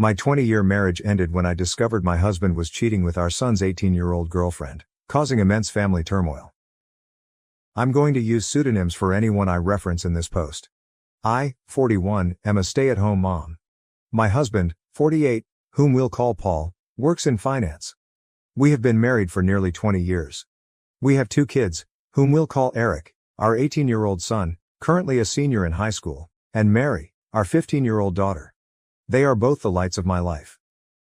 My 20-year marriage ended when I discovered my husband was cheating with our son's 18-year-old girlfriend, causing immense family turmoil. I'm going to use pseudonyms for anyone I reference in this post. I, 41, am a stay-at-home mom. My husband, 48, whom we'll call Paul, works in finance. We have been married for nearly 20 years. We have 2 kids, whom we'll call Eric, our 18-year-old son, currently a senior in high school, and Mary, our 15-year-old daughter. They are both the lights of my life.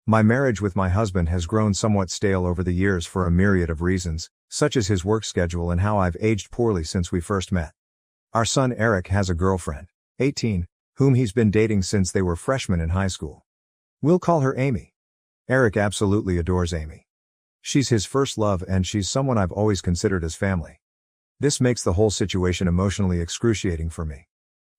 My marriage with my husband has grown somewhat stale over the years for a myriad of reasons, such as his work schedule and how I've aged poorly since we first met. Our son Eric has a girlfriend, 18, whom he's been dating since they were freshmen in high school. We'll call her Amy. Eric absolutely adores Amy. She's his first love and she's someone I've always considered as family. This makes the whole situation emotionally excruciating for me.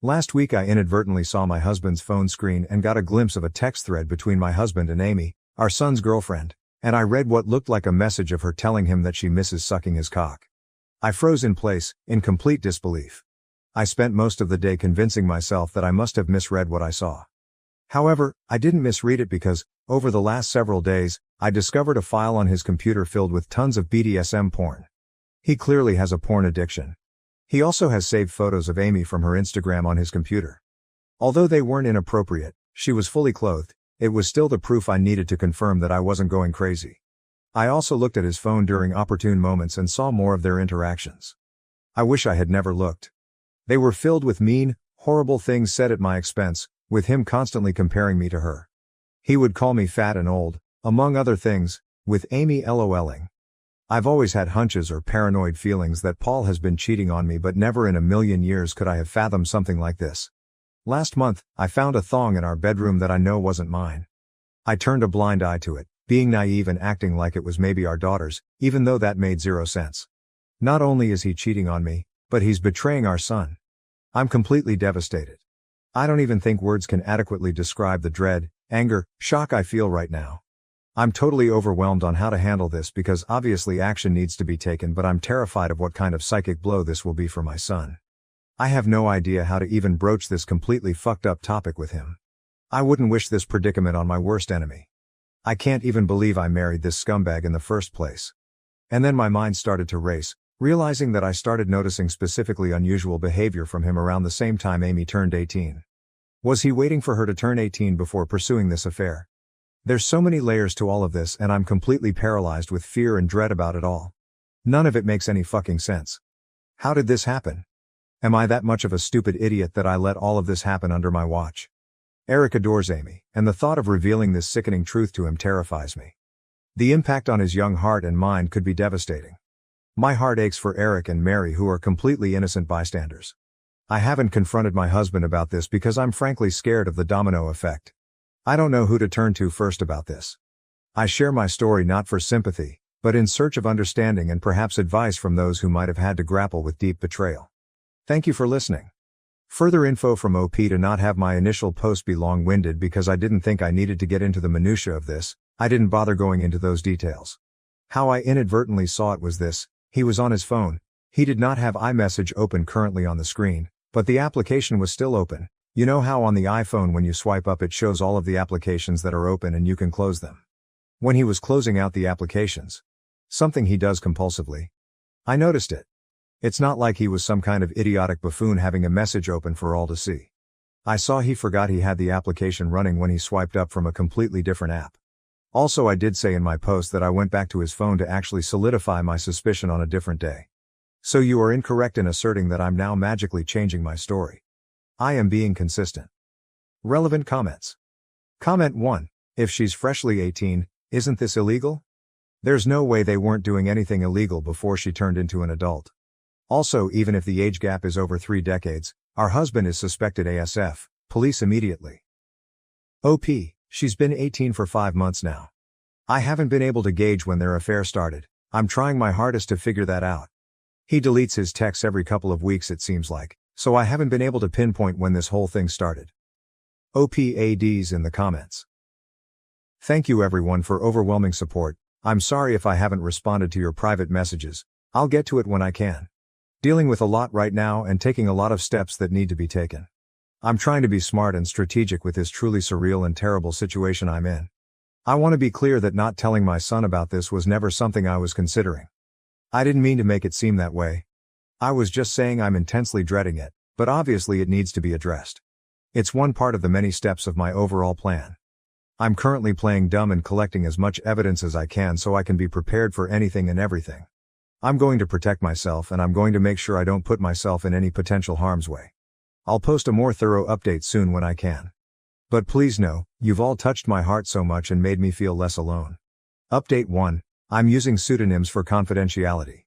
Last week I inadvertently saw my husband's phone screen and got a glimpse of a text thread between my husband and Amy, our son's girlfriend, and I read what looked like a message of her telling him that she misses sucking his cock. I froze in place, in complete disbelief. I spent most of the day convincing myself that I must have misread what I saw. However, I didn't misread it because, over the last several days, I discovered a file on his computer filled with tons of BDSM porn. He clearly has a porn addiction. He also has saved photos of Amy from her Instagram on his computer. Although they weren't inappropriate, she was fully clothed, it was still the proof I needed to confirm that I wasn't going crazy. I also looked at his phone during opportune moments and saw more of their interactions. I wish I had never looked. They were filled with mean, horrible things said at my expense, with him constantly comparing me to her. He would call me fat and old, among other things, with Amy LOLing. I've always had hunches or paranoid feelings that Paul has been cheating on me, but never in a million years could I have fathomed something like this. Last month, I found a thong in our bedroom that I know wasn't mine. I turned a blind eye to it, being naive and acting like it was maybe our daughter's, even though that made 0 sense. Not only is he cheating on me, but he's betraying our son. I'm completely devastated. I don't even think words can adequately describe the dread, anger, shock I feel right now. I'm totally overwhelmed on how to handle this because obviously action needs to be taken, but I'm terrified of what kind of psychic blow this will be for my son. I have no idea how to even broach this completely fucked up topic with him. I wouldn't wish this predicament on my worst enemy. I can't even believe I married this scumbag in the first place. And then my mind started to race, realizing that I started noticing specifically unusual behavior from him around the same time Amy turned 18. Was he waiting for her to turn 18 before pursuing this affair? There's so many layers to all of this and I'm completely paralyzed with fear and dread about it all. None of it makes any fucking sense. How did this happen? Am I that much of a stupid idiot that I let all of this happen under my watch? Eric adores Amy, and the thought of revealing this sickening truth to him terrifies me. The impact on his young heart and mind could be devastating. My heart aches for Eric and Mary, who are completely innocent bystanders. I haven't confronted my husband about this because I'm frankly scared of the domino effect. I don't know who to turn to first about this. I share my story not for sympathy, but in search of understanding and perhaps advice from those who might have had to grapple with deep betrayal. Thank you for listening. Further info from OP. To not have my initial post be long-winded because I didn't think I needed to get into the minutiae of this, I didn't bother going into those details. How I inadvertently saw it was this: he was on his phone, he did not have iMessage open currently on the screen, but the application was still open. You know how on the iPhone when you swipe up it shows all of the applications that are open and you can close them. When he was closing out the applications, something he does compulsively, I noticed it. It's not like he was some kind of idiotic buffoon having a message open for all to see. I saw he forgot he had the application running when he swiped up from a completely different app. Also, I did say in my post that I went back to his phone to actually solidify my suspicion on a different day. So you are incorrect in asserting that I'm now magically changing my story. I am being consistent. Relevant comments. Comment 1. If she's freshly 18, isn't this illegal? There's no way they weren't doing anything illegal before she turned into an adult. Also, even if the age gap is over 3 decades, our husband is suspected ASF, police immediately. OP, she's been 18 for 5 months now. I haven't been able to gauge when their affair started. I'm trying my hardest to figure that out. He deletes his texts every couple of weeks it seems like, so I haven't been able to pinpoint when this whole thing started. OPADs in the comments. Thank you everyone for overwhelming support. I'm sorry if I haven't responded to your private messages. I'll get to it when I can. Dealing with a lot right now and taking a lot of steps that need to be taken. I'm trying to be smart and strategic with this truly surreal and terrible situation I'm in. I want to be clear that not telling my son about this was never something I was considering. I didn't mean to make it seem that way. I was just saying I'm intensely dreading it, but obviously it needs to be addressed. It's one part of the many steps of my overall plan. I'm currently playing dumb and collecting as much evidence as I can so I can be prepared for anything and everything. I'm going to protect myself and I'm going to make sure I don't put myself in any potential harm's way. I'll post a more thorough update soon when I can. But please know, you've all touched my heart so much and made me feel less alone. Update 1. I'm using pseudonyms for confidentiality.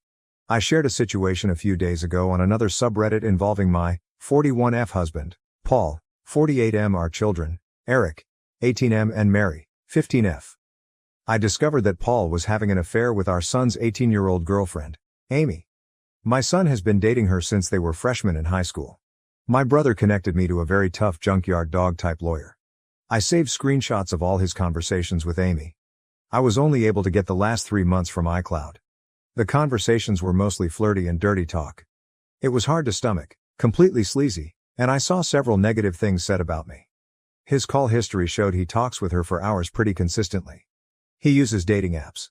I shared a situation a few days ago on another subreddit involving my 41F husband, Paul, 48M our children, Eric, 18M and Mary, 15F. I discovered that Paul was having an affair with our son's 18-year-old girlfriend, Amy. My son has been dating her since they were freshmen in high school. My brother connected me to a very tough junkyard dog-type lawyer. I saved screenshots of all his conversations with Amy. I was only able to get the last 3 months from iCloud. The conversations were mostly flirty and dirty talk. It was hard to stomach, completely sleazy, and I saw several negative things said about me. His call history showed he talks with her for hours pretty consistently. He uses dating apps.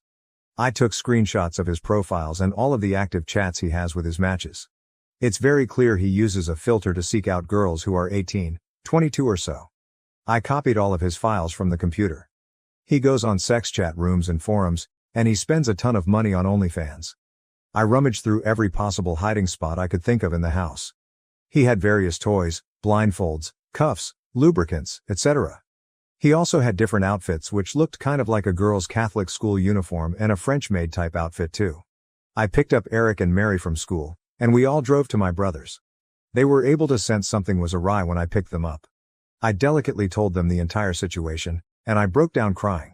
I took screenshots of his profiles and all of the active chats he has with his matches. It's very clear he uses a filter to seek out girls who are 18, 22 or so. I copied all of his files from the computer. He goes on sex chat rooms and forums, and he spends a ton of money on OnlyFans. I rummaged through every possible hiding spot I could think of in the house. He had various toys, blindfolds, cuffs, lubricants, etc. He also had different outfits which looked kind of like a girl's Catholic school uniform and a French maid type outfit too. I picked up Eric and Mary from school, and we all drove to my brother's. They were able to sense something was awry when I picked them up. I delicately told them the entire situation, and I broke down crying.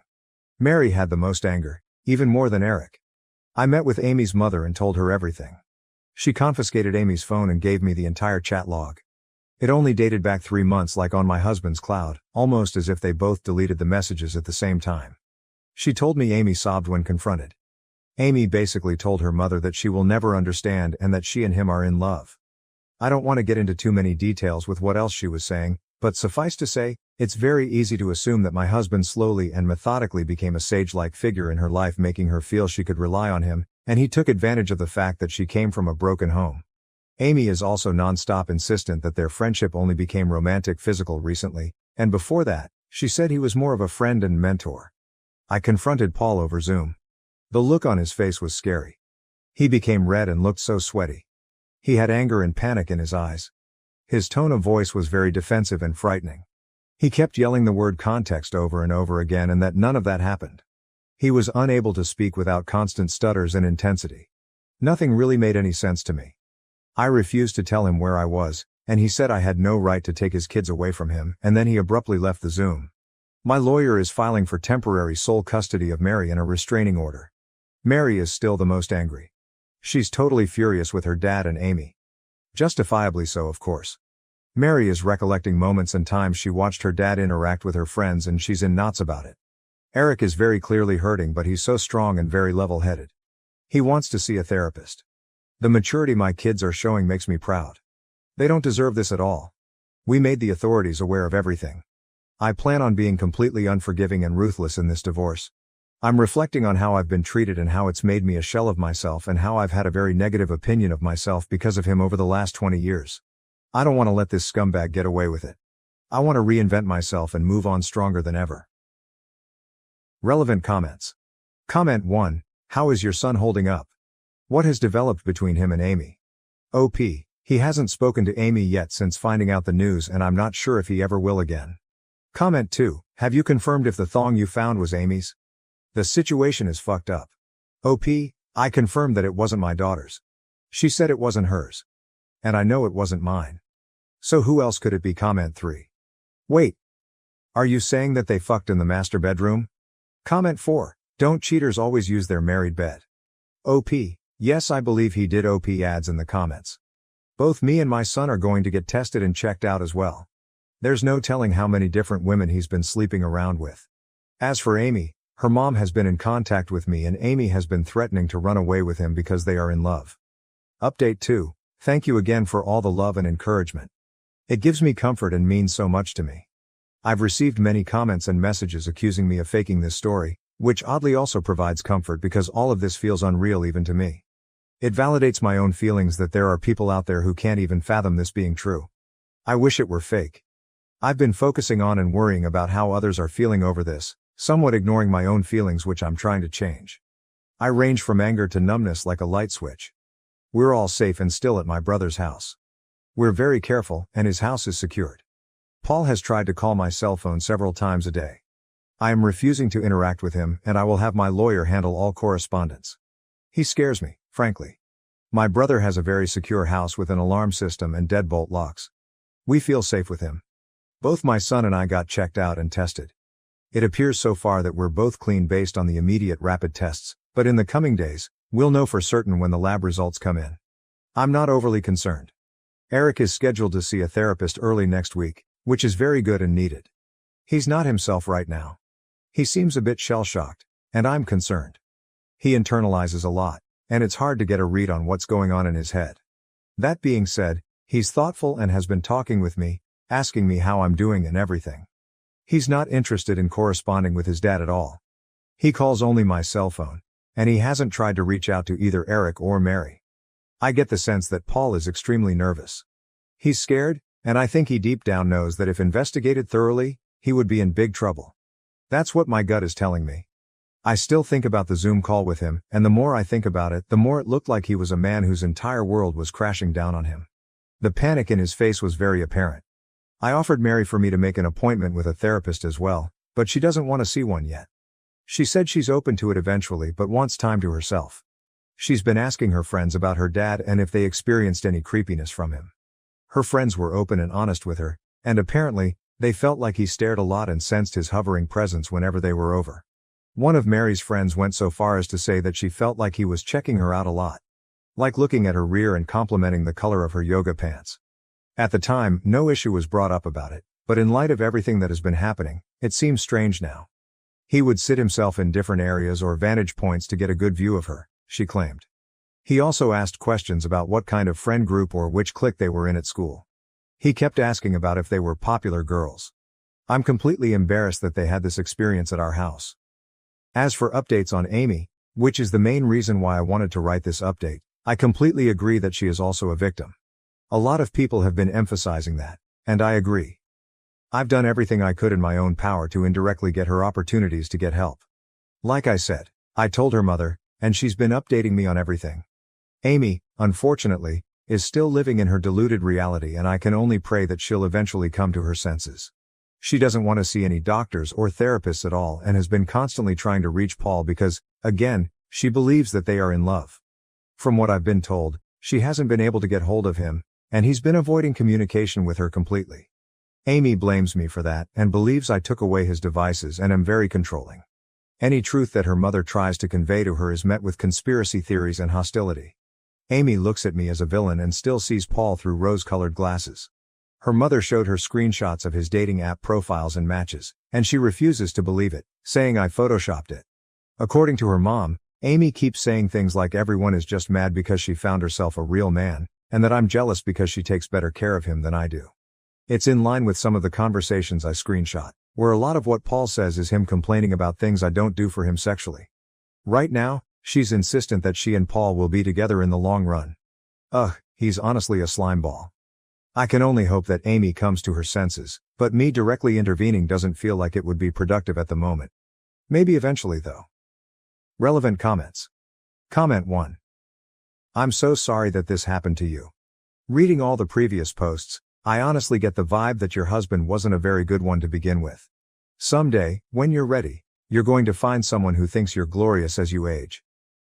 Mary had the most anger, even more than Eric. I met with Amy's mother and told her everything. She confiscated Amy's phone and gave me the entire chat log. It only dated back 3 months like on my husband's cloud, almost as if they both deleted the messages at the same time. She told me Amy sobbed when confronted. Amy basically told her mother that she will never understand and that she and him are in love. I don't want to get into too many details with what else she was saying, but suffice to say, it's very easy to assume that my husband slowly and methodically became a sage-like figure in her life, making her feel she could rely on him, and he took advantage of the fact that she came from a broken home. Amy is also non-stop insistent that their friendship only became romantic physical recently, and before that, she said he was more of a friend and mentor. I confronted Paul over Zoom. The look on his face was scary. He became red and looked so sweaty. He had anger and panic in his eyes. His tone of voice was very defensive and frightening. He kept yelling the word context over and over again and that none of that happened. He was unable to speak without constant stutters and intensity. Nothing really made any sense to me. I refused to tell him where I was, and he said I had no right to take his kids away from him, and then he abruptly left the Zoom. My lawyer is filing for temporary sole custody of Mary and a restraining order. Mary is still the most angry. She's totally furious with her dad and Amy. Justifiably so, of course. Mary is recollecting moments and times she watched her dad interact with her friends and she's in knots about it. Eric is very clearly hurting, but he's so strong and very level-headed. He wants to see a therapist. The maturity my kids are showing makes me proud. They don't deserve this at all. We made the authorities aware of everything. I plan on being completely unforgiving and ruthless in this divorce. I'm reflecting on how I've been treated and how it's made me a shell of myself and how I've had a very negative opinion of myself because of him over the last 20 years. I don't want to let this scumbag get away with it. I want to reinvent myself and move on stronger than ever. Relevant comments. Comment 1. How is your son holding up? What has developed between him and Amy? OP. He hasn't spoken to Amy yet since finding out the news and I'm not sure if he ever will again. Comment 2. Have you confirmed if the thong you found was Amy's? The situation is fucked up. OP. I confirmed that it wasn't my daughter's. She said it wasn't hers. And I know it wasn't mine. So who else could it be? Comment 3. Wait. Are you saying that they fucked in the master bedroom? Comment 4. Don't cheaters always use their married bed? OP. Yes, I believe he did. OP adds in the comments. Both me and my son are going to get tested and checked out as well. There's no telling how many different women he's been sleeping around with. As for Amy, her mom has been in contact with me and Amy has been threatening to run away with him because they are in love. Update 2. Thank you again for all the love and encouragement. It gives me comfort and means so much to me. I've received many comments and messages accusing me of faking this story, which oddly also provides comfort because all of this feels unreal even to me. It validates my own feelings that there are people out there who can't even fathom this being true. I wish it were fake. I've been focusing on and worrying about how others are feeling over this, somewhat ignoring my own feelings which I'm trying to change. I range from anger to numbness like a light switch. We're all safe and still at my brother's house. We're very careful, and his house is secured. Paul has tried to call my cell phone several times a day. I am refusing to interact with him, and I will have my lawyer handle all correspondence. He scares me, frankly. My brother has a very secure house with an alarm system and deadbolt locks. We feel safe with him. Both my son and I got checked out and tested. It appears so far that we're both clean based on the immediate rapid tests, but in the coming days, we'll know for certain when the lab results come in. I'm not overly concerned. Eric is scheduled to see a therapist early next week, which is very good and needed. He's not himself right now. He seems a bit shell-shocked, and I'm concerned. He internalizes a lot, and it's hard to get a read on what's going on in his head. That being said, he's thoughtful and has been talking with me, asking me how I'm doing and everything. He's not interested in corresponding with his dad at all. He calls only my cell phone, and he hasn't tried to reach out to either Eric or Mary. I get the sense that Paul is extremely nervous. He's scared, and I think he deep down knows that if investigated thoroughly, he would be in big trouble. That's what my gut is telling me. I still think about the Zoom call with him, and the more I think about it, the more it looked like he was a man whose entire world was crashing down on him. The panic in his face was very apparent. I offered Mary for me to make an appointment with a therapist as well, but she doesn't want to see one yet. She said she's open to it eventually but wants time to herself. She's been asking her friends about her dad and if they experienced any creepiness from him. Her friends were open and honest with her, and apparently, they felt like he stared a lot and sensed his hovering presence whenever they were over. One of Mary's friends went so far as to say that she felt like he was checking her out a lot. Like looking at her rear and complimenting the color of her yoga pants. At the time, no issue was brought up about it, but in light of everything that has been happening, it seems strange now. He would sit himself in different areas or vantage points to get a good view of her, she claimed. He also asked questions about what kind of friend group or which clique they were in at school. He kept asking about if they were popular girls. I'm completely embarrassed that they had this experience at our house. As for updates on Amy, which is the main reason why I wanted to write this update, I completely agree that she is also a victim. A lot of people have been emphasizing that, and I agree. I've done everything I could in my own power to indirectly get her opportunities to get help. Like I said, I told her mother, and she's been updating me on everything. Amy, unfortunately, is still living in her deluded reality, and I can only pray that she'll eventually come to her senses. She doesn't want to see any doctors or therapists at all and has been constantly trying to reach Paul because, again, she believes that they are in love. From what I've been told, she hasn't been able to get hold of him, and he's been avoiding communication with her completely. Amy blames me for that and believes I took away his devices and am very controlling. Any truth that her mother tries to convey to her is met with conspiracy theories and hostility. Amy looks at me as a villain and still sees Paul through rose-colored glasses. Her mother showed her screenshots of his dating app profiles and matches, and she refuses to believe it, saying I photoshopped it. According to her mom, Amy keeps saying things like everyone is just mad because she found herself a real man, and that I'm jealous because she takes better care of him than I do. It's in line with some of the conversations I screenshot, where a lot of what Paul says is him complaining about things I don't do for him sexually. Right now, she's insistent that she and Paul will be together in the long run. Ugh, he's honestly a slimeball. I can only hope that Amy comes to her senses, but me directly intervening doesn't feel like it would be productive at the moment. Maybe eventually though. Relevant comments. Comment 1. I'm so sorry that this happened to you. Reading all the previous posts, I honestly get the vibe that your husband wasn't a very good one to begin with. Someday, when you're ready, you're going to find someone who thinks you're glorious as you age.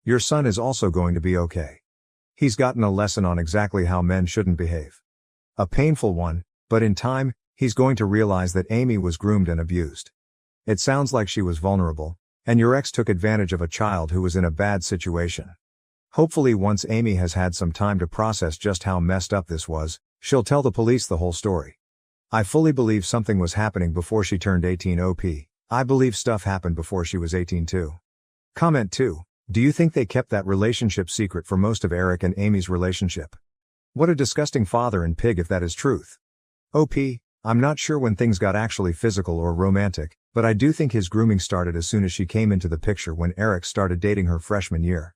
Your son is also going to be okay. He's gotten a lesson on exactly how men shouldn't behave. A painful one, but in time, he's going to realize that Amy was groomed and abused. It sounds like she was vulnerable, and your ex took advantage of a child who was in a bad situation. Hopefully once Amy has had some time to process just how messed up this was, she'll tell the police the whole story. I fully believe something was happening before she turned 18 OP. I believe stuff happened before she was 18 too. Comment 2. Do you think they kept that relationship secret for most of Eric and Amy's relationship? What a disgusting father and pig if that is truth. OP, I'm not sure when things got actually physical or romantic, but I do think his grooming started as soon as she came into the picture when Eric started dating her freshman year.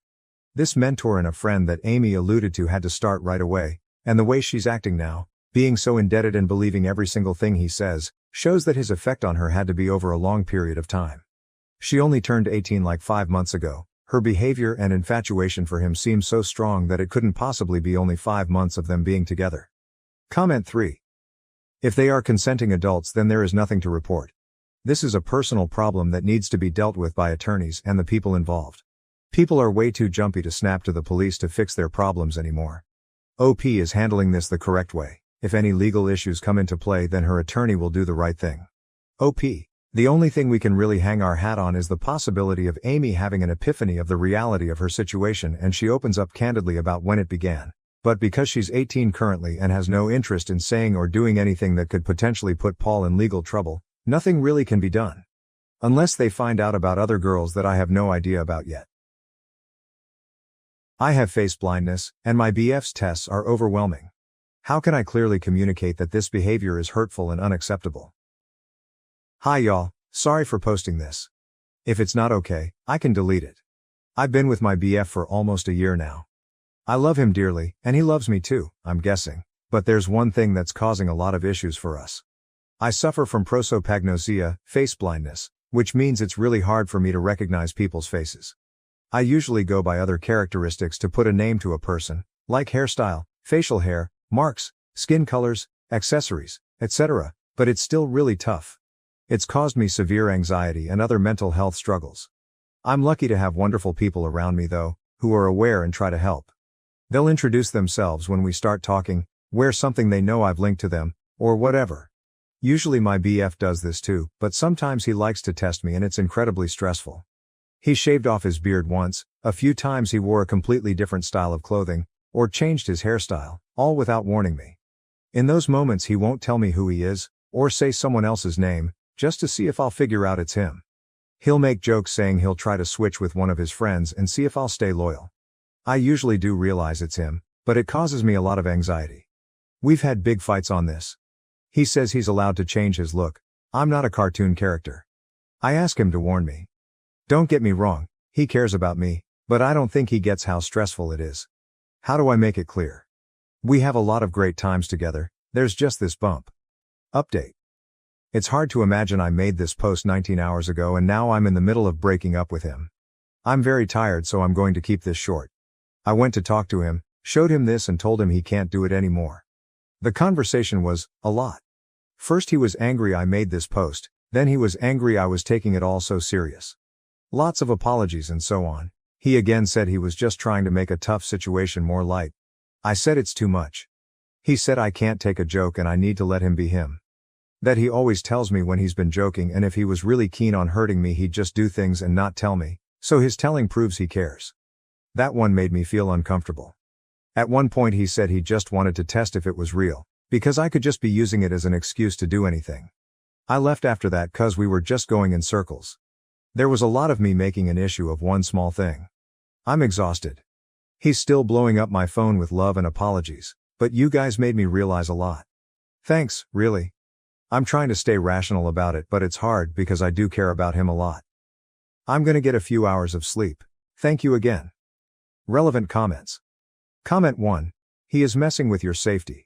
This mentor and a friend that Amy alluded to had to start right away, and the way she's acting now, being so indebted and believing every single thing he says, shows that his effect on her had to be over a long period of time. She only turned 18 like 5 months ago. Her behavior and infatuation for him seems so strong that it couldn't possibly be only 5 months of them being together. Comment 3. If they are consenting adults, then there is nothing to report. This is a personal problem that needs to be dealt with by attorneys and the people involved. People are way too jumpy to snap to the police to fix their problems anymore. OP is handling this the correct way. If any legal issues come into play, then her attorney will do the right thing. OP. The only thing we can really hang our hat on is the possibility of Amy having an epiphany of the reality of her situation, and she opens up candidly about when it began. But because she's 18 currently and has no interest in saying or doing anything that could potentially put Paul in legal trouble, nothing really can be done. Unless they find out about other girls that I have no idea about yet. I have face blindness, and my BF's tests are overwhelming. How can I clearly communicate that this behavior is hurtful and unacceptable? Hi y'all, sorry for posting this. If it's not okay, I can delete it. I've been with my BF for almost a year now. I love him dearly, and he loves me too, I'm guessing, but there's one thing that's causing a lot of issues for us. I suffer from prosopagnosia, face blindness, which means it's really hard for me to recognize people's faces. I usually go by other characteristics to put a name to a person, like hairstyle, facial hair, marks, skin colors, accessories, etc., but it's still really tough. It's caused me severe anxiety and other mental health struggles. I'm lucky to have wonderful people around me though, who are aware and try to help. They'll introduce themselves when we start talking, wear something they know I've linked to them, or whatever. Usually my BF does this too, but sometimes he likes to test me and it's incredibly stressful. He shaved off his beard once, a few times he wore a completely different style of clothing, or changed his hairstyle, all without warning me. In those moments he won't tell me who he is, or say someone else's name, just to see if I'll figure out it's him. He'll make jokes saying he'll try to switch with one of his friends and see if I'll stay loyal. I usually do realize it's him, but it causes me a lot of anxiety. We've had big fights on this. He says he's allowed to change his look. I'm not a cartoon character. I ask him to warn me. Don't get me wrong, he cares about me, but I don't think he gets how stressful it is. How do I make it clear? We have a lot of great times together, there's just this bump. Update. It's hard to imagine I made this post 19 hours ago and now I'm in the middle of breaking up with him. I'm very tired, so I'm going to keep this short. I went to talk to him, showed him this and told him he can't do it anymore. The conversation was a lot. First he was angry I made this post, then he was angry I was taking it all so serious. Lots of apologies and so on. He again said he was just trying to make a tough situation more light. I said it's too much. He said I can't take a joke and I need to let him be him. That he always tells me when he's been joking, and if he was really keen on hurting me he'd just do things and not tell me, so his telling proves he cares. That one made me feel uncomfortable. At one point he said he just wanted to test if it was real, because I could just be using it as an excuse to do anything. I left after that cause we were just going in circles. There was a lot of me making an issue of one small thing. I'm exhausted. He's still blowing up my phone with love and apologies, but you guys made me realize a lot. Thanks, really. I'm trying to stay rational about it, but it's hard because I do care about him a lot. I'm gonna get a few hours of sleep. Thank you again. Relevant comments. Comment 1. He is messing with your safety.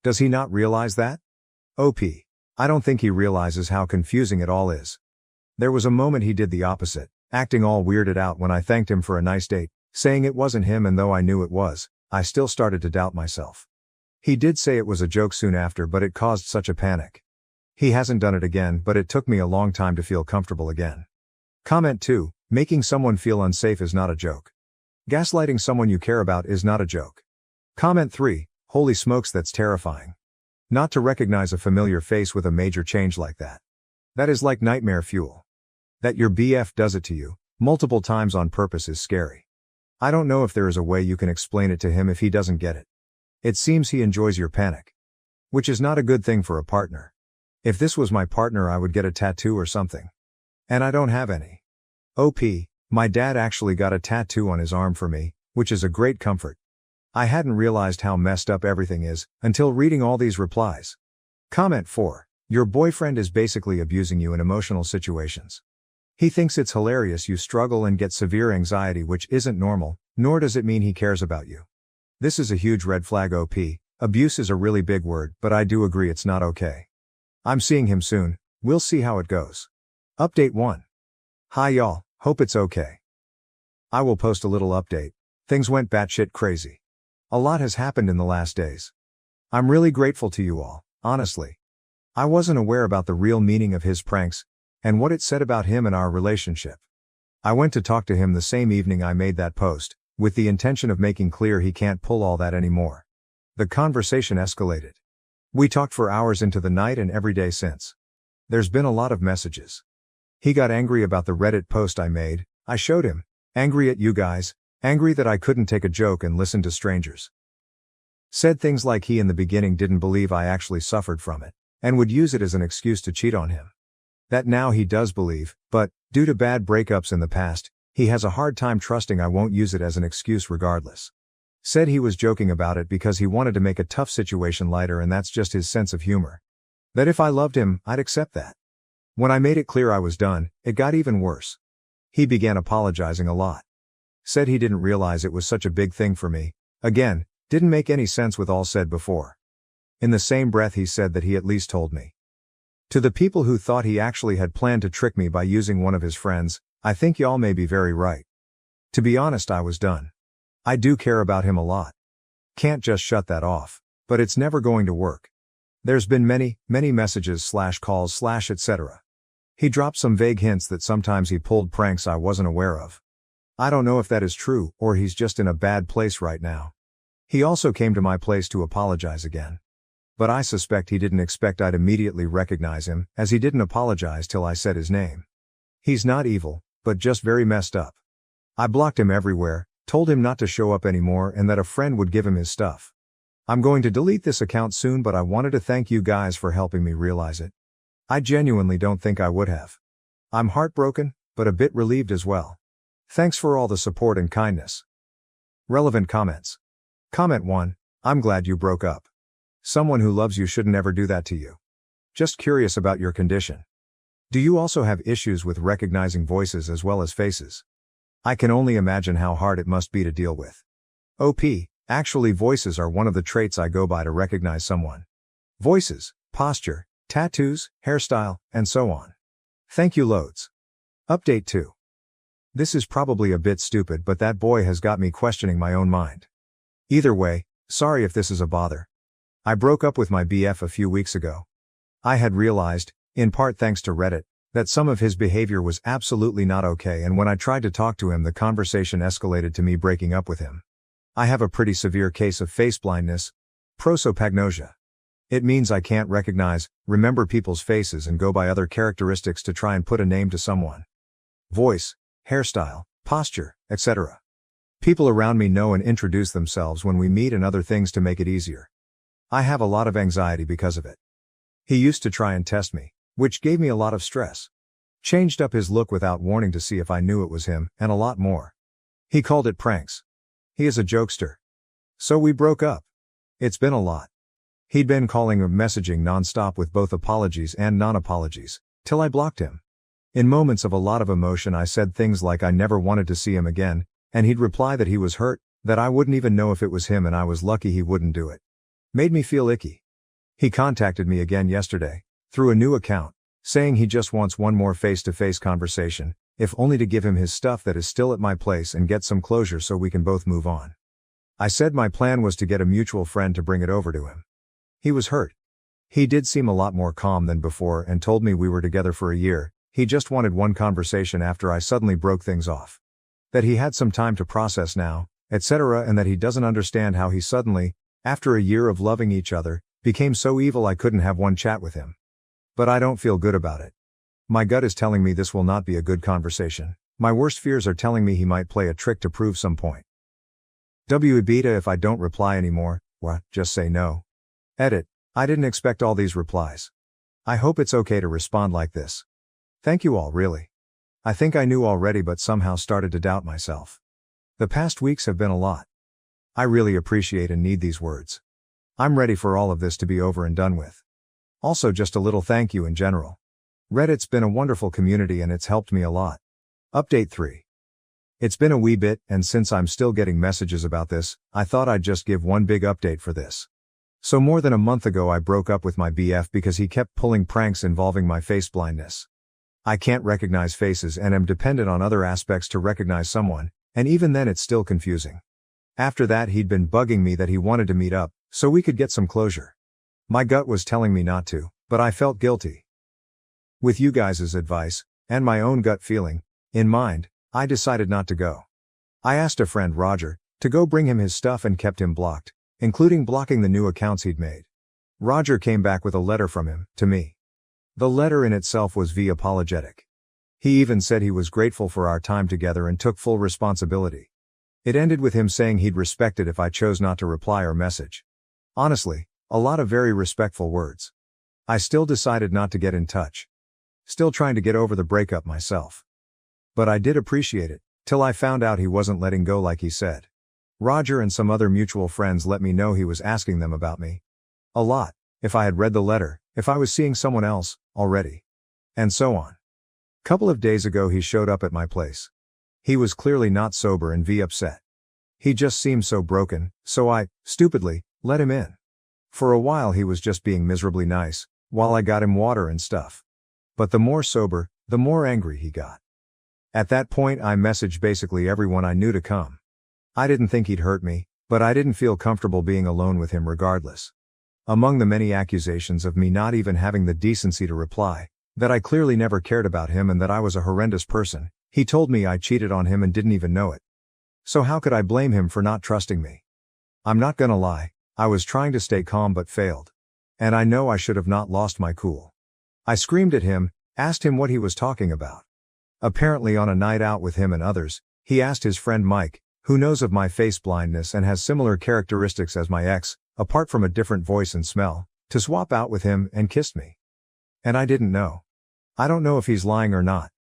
Does he not realize that? OP. I don't think he realizes how confusing it all is. There was a moment he did the opposite, acting all weirded out when I thanked him for a nice date, saying it wasn't him, and though I knew it was, I still started to doubt myself. He did say it was a joke soon after, but it caused such a panic. He hasn't done it again, but it took me a long time to feel comfortable again. Comment 2. Making someone feel unsafe is not a joke. Gaslighting someone you care about is not a joke. Comment 3. Holy smokes, that's terrifying. Not to recognize a familiar face with a major change like that. That is like nightmare fuel. That your BF does it to you, multiple times on purpose, is scary. I don't know if there is a way you can explain it to him if he doesn't get it. It seems he enjoys your panic. Which is not a good thing for a partner. If this was my partner I would get a tattoo or something. And I don't have any. OP, my dad actually got a tattoo on his arm for me, which is a great comfort. I hadn't realized how messed up everything is, until reading all these replies. Comment 4. Your boyfriend is basically abusing you in emotional situations. He thinks it's hilarious you struggle and get severe anxiety, which isn't normal, nor does it mean he cares about you. This is a huge red flag. OP. Abuse is a really big word, but I do agree it's not okay. I'm seeing him soon, we'll see how it goes. Update 1. Hi y'all, hope it's okay. I will post a little update. Things went batshit crazy. A lot has happened in the last days. I'm really grateful to you all, honestly. I wasn't aware about the real meaning of his pranks, and what it said about him and our relationship. I went to talk to him the same evening I made that post, with the intention of making clear he can't pull all that anymore. The conversation escalated. We talked for hours into the night and every day since. There's been a lot of messages. He got angry about the Reddit post I made. I showed him. Angry at you guys. Angry that I couldn't take a joke and listen to strangers. Said things like he in the beginning didn't believe I actually suffered from it, and would use it as an excuse to cheat on him. That now he does believe, but, due to bad breakups in the past, he has a hard time trusting I won't use it as an excuse regardless. Said he was joking about it because he wanted to make a tough situation lighter, and that's just his sense of humor. That if I loved him, I'd accept that. When I made it clear I was done, it got even worse. He began apologizing a lot. Said he didn't realize it was such a big thing for me. Again, didn't make any sense with all said before. In the same breath he said that he at least told me. To the people who thought he actually had planned to trick me by using one of his friends, I think y'all may be very right. To be honest, I was done. I do care about him a lot. Can't just shut that off, but it's never going to work. There's been many messages / calls / etc. He dropped some vague hints that sometimes he pulled pranks I wasn't aware of. I don't know if that is true, or he's just in a bad place right now. He also came to my place to apologize again. But I suspect he didn't expect I'd immediately recognize him, as he didn't apologize till I said his name. He's not evil, but just very messed up. I blocked him everywhere, told him not to show up anymore, and that a friend would give him his stuff. I'm going to delete this account soon, but I wanted to thank you guys for helping me realize it. I genuinely don't think I would have. I'm heartbroken, but a bit relieved as well. Thanks for all the support and kindness. Relevant comments. Comment 1. I'm glad you broke up. Someone who loves you shouldn't ever do that to you. Just curious about your condition. Do you also have issues with recognizing voices as well as faces? I can only imagine how hard it must be to deal with. OP. Actually, voices are one of the traits I go by to recognize someone. Voices, posture, tattoos, hairstyle, and so on. Thank you loads. Update 2. This is probably a bit stupid, but that boy has got me questioning my own mind. Either way, sorry if this is a bother. I broke up with my BF a few weeks ago. I had realized, in part thanks to Reddit, that some of his behavior was absolutely not okay, and when I tried to talk to him, the conversation escalated to me breaking up with him. I have a pretty severe case of face blindness, prosopagnosia. It means I can't remember people's faces and go by other characteristics to try and put a name to someone. Voice, hairstyle, posture, etc. People around me know and introduce themselves when we meet and other things to make it easier. I have a lot of anxiety because of it. He used to try and test me, which gave me a lot of stress. Changed up his look without warning to see if I knew it was him, and a lot more. He called it pranks. He is a jokester. So we broke up. It's been a lot. He'd been calling or messaging non-stop with both apologies and non-apologies, till I blocked him. In moments of a lot of emotion I said things like I never wanted to see him again, and he'd reply that he was hurt, that I wouldn't even know if it was him and I was lucky he wouldn't do it. Made me feel icky. He contacted me again yesterday, through a new account, saying he just wants one more face-to-face conversation, if only to give him his stuff that is still at my place and get some closure so we can both move on. I said my plan was to get a mutual friend to bring it over to him. He was hurt. He did seem a lot more calm than before and told me we were together for a year, he just wanted one conversation after I suddenly broke things off. That he had some time to process now, etc., and that he doesn't understand how he suddenly, after a year of loving each other, became so evil I couldn't have one chat with him. But I don't feel good about it. My gut is telling me this will not be a good conversation. My worst fears are telling me he might play a trick to prove some point. Beta if I don't reply anymore, just say no. Edit. I didn't expect all these replies. I hope it's okay to respond like this. Thank you all, really. I think I knew already but somehow started to doubt myself. The past weeks have been a lot. I really appreciate and need these words. I'm ready for all of this to be over and done with. Also just a little thank you in general. Reddit's been a wonderful community and it's helped me a lot. Update 3. It's been a wee bit, and since I'm still getting messages about this, I thought I'd just give one big update for this. So more than a month ago I broke up with my BF because he kept pulling pranks involving my face blindness. I can't recognize faces and am dependent on other aspects to recognize someone, and even then it's still confusing. After that he'd been bugging me that he wanted to meet up, so we could get some closure. My gut was telling me not to, but I felt guilty. With you guys' advice, and my own gut feeling in mind, I decided not to go. I asked a friend, Roger, to go bring him his stuff and kept him blocked, including blocking the new accounts he'd made. Roger came back with a letter from him, to me. The letter in itself was apologetic. He even said he was grateful for our time together and took full responsibility. It ended with him saying he'd respect it if I chose not to reply or message. Honestly, a lot of very respectful words. I still decided not to get in touch. Still trying to get over the breakup myself. But I did appreciate it, till I found out he wasn't letting go like he said. Roger and some other mutual friends let me know he was asking them about me. A lot, if I had read the letter, if I was seeing someone else, already. And so on. Couple of days ago he showed up at my place. He was clearly not sober and upset. He just seemed so broken, so I, stupidly, let him in. For a while he was just being miserably nice, while I got him water and stuff. But the more sober, the more angry he got. At that point I messaged basically everyone I knew to come. I didn't think he'd hurt me, but I didn't feel comfortable being alone with him regardless. Among the many accusations of me not even having the decency to reply, that I clearly never cared about him and that I was a horrendous person, he told me I cheated on him and didn't even know it. So how could I blame him for not trusting me? I'm not gonna lie, I was trying to stay calm but failed. And I know I should have not lost my cool. I screamed at him, asked him what he was talking about. Apparently on a night out with him and others, he asked his friend Mike, who knows of my face blindness and has similar characteristics as my ex, apart from a different voice and smell, to swap out with him and kissed me. And I didn't know. I don't know if he's lying or not.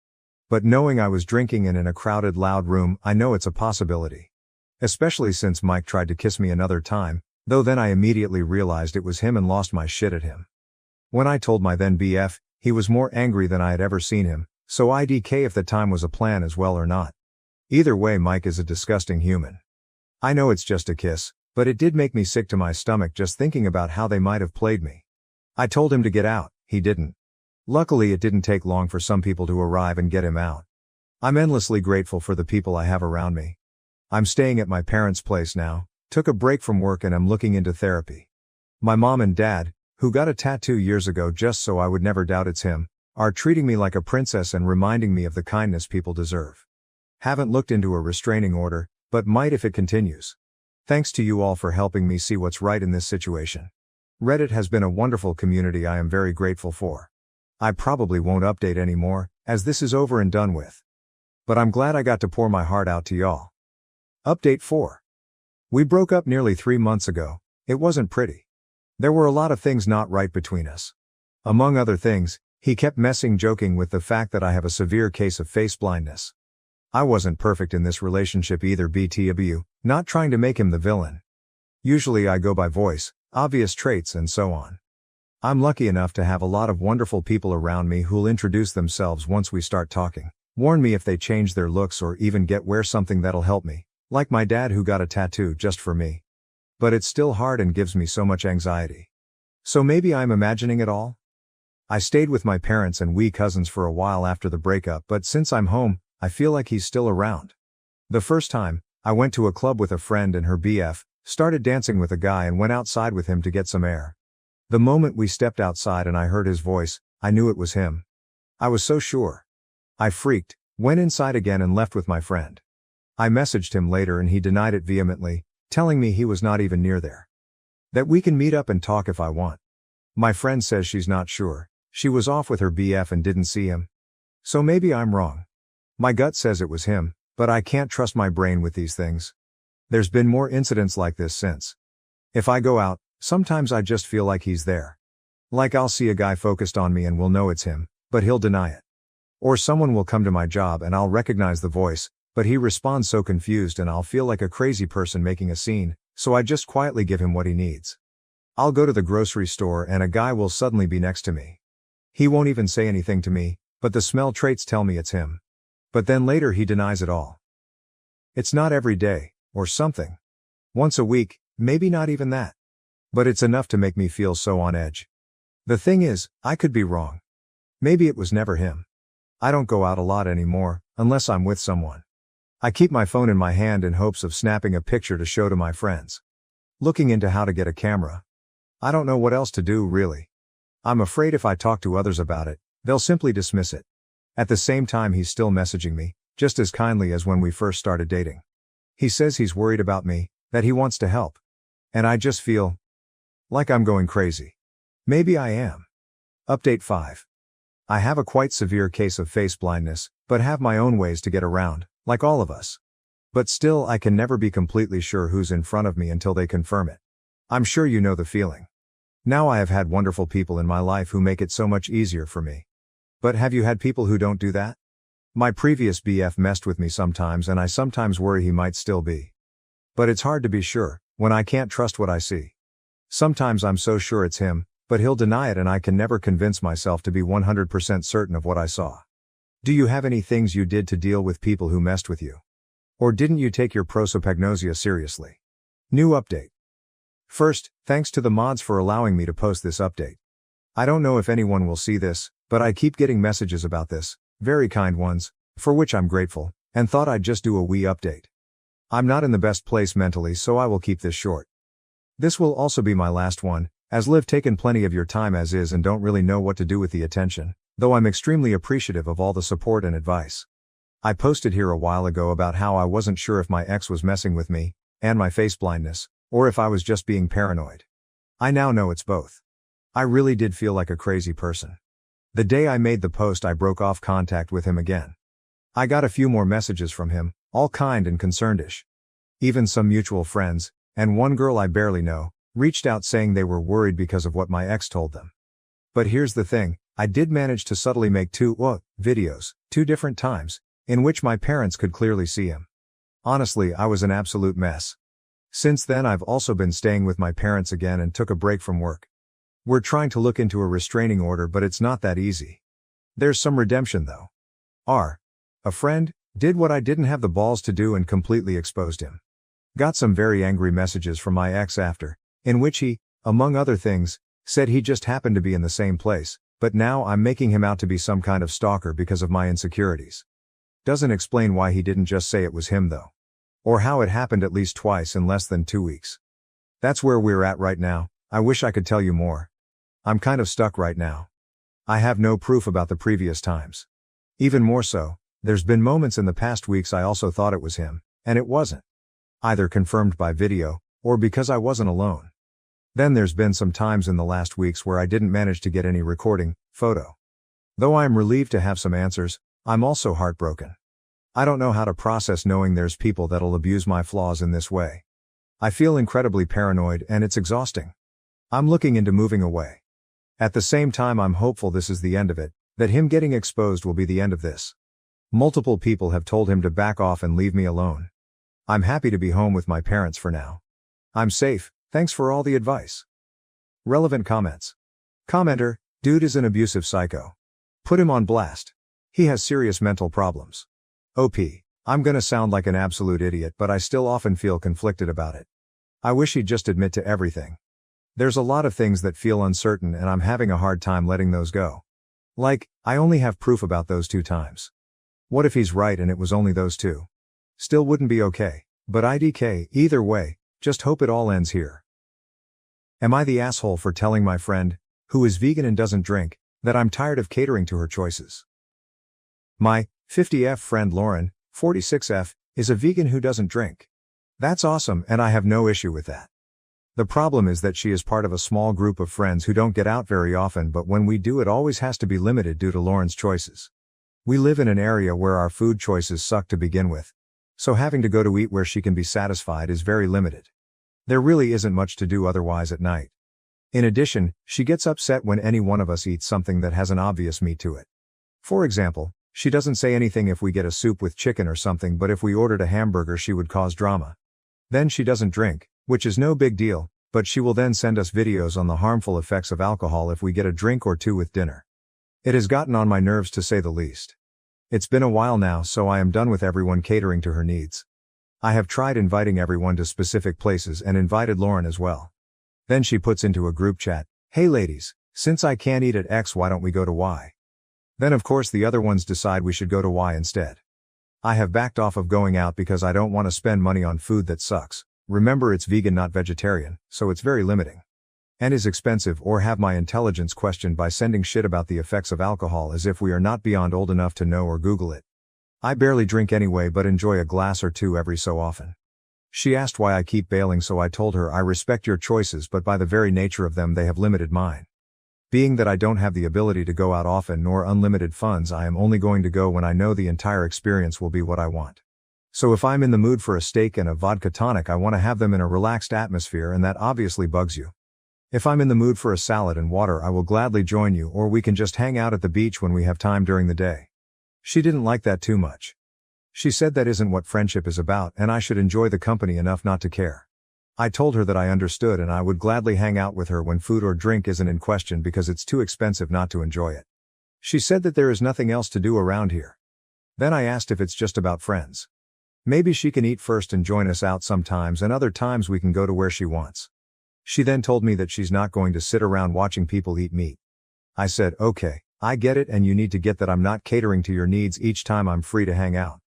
But knowing I was drinking and in a crowded loud room, I know it's a possibility. Especially since Mike tried to kiss me another time, though then I immediately realized it was him and lost my shit at him. When I told my then BF, he was more angry than I had ever seen him. So IDK if the time was a plan as well or not. Either way Mike is a disgusting human. I know it's just a kiss, but it did make me sick to my stomach just thinking about how they might have played me. I told him to get out, he didn't. Luckily it didn't take long for some people to arrive and get him out. I'm endlessly grateful for the people I have around me. I'm staying at my parents' place now, took a break from work and am looking into therapy. My mom and dad, who got a tattoo years ago just so I would never doubt it's him, are treating me like a princess and reminding me of the kindness people deserve. Haven't looked into a restraining order, but might if it continues. Thanks to you all for helping me see what's right in this situation. Reddit has been a wonderful community I am very grateful for. I probably won't update anymore, as this is over and done with. But I'm glad I got to pour my heart out to y'all. Update 4. We broke up nearly 3 months ago. It wasn't pretty. There were a lot of things not right between us. Among other things, he kept joking with the fact that I have a severe case of face blindness. I wasn't perfect in this relationship either BTW, not trying to make him the villain. Usually I go by voice, obvious traits and so on. I'm lucky enough to have a lot of wonderful people around me who'll introduce themselves once we start talking, warn me if they change their looks or even wear something that'll help me, like my dad who got a tattoo just for me. But it's still hard and gives me so much anxiety. So maybe I'm imagining it all? I stayed with my parents and wee cousins for a while after the breakup, but since I'm home, I feel like he's still around. The first time, I went to a club with a friend and her BF, started dancing with a guy and went outside with him to get some air. The moment we stepped outside and I heard his voice, I knew it was him. I was so sure. I freaked, went inside again and left with my friend. I messaged him later and he denied it vehemently, telling me he was not even near there. That we can meet up and talk if I want. My friend says she's not sure. She was off with her BF and didn't see him. So maybe I'm wrong. My gut says it was him, but I can't trust my brain with these things. There's been more incidents like this since. If I go out, sometimes I just feel like he's there. Like I'll see a guy focused on me and will know it's him, but he'll deny it. Or someone will come to my job and I'll recognize the voice, but he responds so confused and I'll feel like a crazy person making a scene, so I just quietly give him what he needs. I'll go to the grocery store and a guy will suddenly be next to me. He won't even say anything to me, but the smell traits tell me it's him. But then later he denies it all. It's not every day, or something. Once a week, maybe not even that. But it's enough to make me feel so on edge. The thing is, I could be wrong. Maybe it was never him. I don't go out a lot anymore, unless I'm with someone. I keep my phone in my hand in hopes of snapping a picture to show to my friends. Looking into how to get a camera. I don't know what else to do, really. I'm afraid if I talk to others about it, they'll simply dismiss it. At the same time, he's still messaging me, just as kindly as when we first started dating. He says he's worried about me, that he wants to help. And I just feel like I'm going crazy. Maybe I am. Update 5. I have a quite severe case of face blindness, but have my own ways to get around, like all of us. But still, I can never be completely sure who's in front of me until they confirm it. I'm sure you know the feeling. Now I have had wonderful people in my life who make it so much easier for me. But have you had people who don't do that? My previous BF messed with me sometimes, and I sometimes worry he might still be. But it's hard to be sure, when I can't trust what I see. Sometimes I'm so sure it's him, but he'll deny it and I can never convince myself to be 100% certain of what I saw. Do you have any things you did to deal with people who messed with you? Or didn't you take your prosopagnosia seriously? New update. First, thanks to the mods for allowing me to post this update. I don't know if anyone will see this, but I keep getting messages about this, very kind ones, for which I'm grateful, and thought I'd just do a wee update. I'm not in the best place mentally, so I will keep this short. This will also be my last one, as Liv taken plenty of your time as is and don't really know what to do with the attention, though I'm extremely appreciative of all the support and advice. I posted here a while ago about how I wasn't sure if my ex was messing with me, and my face blindness, or if I was just being paranoid. I now know it's both. I really did feel like a crazy person. The day I made the post, I broke off contact with him again. I got a few more messages from him, all kind and concerned-ish. Even some mutual friends, and one girl I barely know, reached out saying they were worried because of what my ex told them. But here's the thing, I did manage to subtly make two videos, 2 different times, in which my parents could clearly see him. Honestly, I was an absolute mess. Since then I've also been staying with my parents again and took a break from work. We're trying to look into a restraining order, but it's not that easy. There's some redemption though. A friend did what I didn't have the balls to do and completely exposed him. Got some very angry messages from my ex after, in which he, among other things, said he just happened to be in the same place, but now I'm making him out to be some kind of stalker because of my insecurities. Doesn't explain why he didn't just say it was him though. Or how it happened at least twice in less than 2 weeks. That's where we're at right now. I wish I could tell you more. I'm kind of stuck right now. I have no proof about the previous times. Even more so, there's been moments in the past weeks I also thought it was him, and it wasn't. Either confirmed by video, or because I wasn't alone. Then there's been some times in the last weeks where I didn't manage to get any recording, photo. Though I am relieved to have some answers, I'm also heartbroken. I don't know how to process knowing there's people that'll abuse my flaws in this way. I feel incredibly paranoid and it's exhausting. I'm looking into moving away. At the same time, I'm hopeful this is the end of it, that him getting exposed will be the end of this. Multiple people have told him to back off and leave me alone. I'm happy to be home with my parents for now. I'm safe, thanks for all the advice. Relevant comments. Commenter, dude is an abusive psycho. Put him on blast. He has serious mental problems. OP, I'm gonna sound like an absolute idiot, but I still often feel conflicted about it. I wish he'd just admit to everything. There's a lot of things that feel uncertain and I'm having a hard time letting those go. Like, I only have proof about those 2 times. What if he's right and it was only those 2? Still wouldn't be okay, but IDK, either way, just hope it all ends here. Am I the asshole for telling my friend, who is vegan and doesn't drink, that I'm tired of catering to her choices? My 50F friend Lauren, 46F, is a vegan who doesn't drink. That's awesome and I have no issue with that. The problem is that she is part of a small group of friends who don't get out very often, but when we do it always has to be limited due to Lauren's choices. We live in an area where our food choices suck to begin with, so having to go to eat where she can be satisfied is very limited. There really isn't much to do otherwise at night. In addition, she gets upset when any one of us eats something that has an obvious meat to it. For example, she doesn't say anything if we get a soup with chicken or something, but if we ordered a hamburger she would cause drama. Then she doesn't drink, which is no big deal, but she will then send us videos on the harmful effects of alcohol if we get a drink or two with dinner. It has gotten on my nerves to say the least. It's been a while now, so I am done with everyone catering to her needs. I have tried inviting everyone to specific places and invited Lauren as well. Then she puts into a group chat, "Hey ladies, since I can't eat at X, why don't we go to Y?" Then of course the other ones decide we should go to Y instead. I have backed off of going out because I don't want to spend money on food that sucks. Remember, it's vegan, not vegetarian, so it's very limiting. And is expensive, or have my intelligence questioned by sending shit about the effects of alcohol as if we are not beyond old enough to know or Google it. I barely drink anyway, but enjoy a glass or two every so often. She asked why I keep bailing, so I told her I respect your choices, but by the very nature of them they have limited mine. Being that I don't have the ability to go out often nor unlimited funds, I am only going to go when I know the entire experience will be what I want. So if I'm in the mood for a steak and a vodka tonic, I want to have them in a relaxed atmosphere, and that obviously bugs you. If I'm in the mood for a salad and water, I will gladly join you, or we can just hang out at the beach when we have time during the day. She didn't like that too much. She said that isn't what friendship is about, and I should enjoy the company enough not to care. I told her that I understood and I would gladly hang out with her when food or drink isn't in question because it's too expensive not to enjoy it. She said that there is nothing else to do around here. Then I asked if it's just about friends. Maybe she can eat first and join us out sometimes, and other times we can go to where she wants. She then told me that she's not going to sit around watching people eat meat. I said, okay, I get it, and you need to get that I'm not catering to your needs each time I'm free to hang out.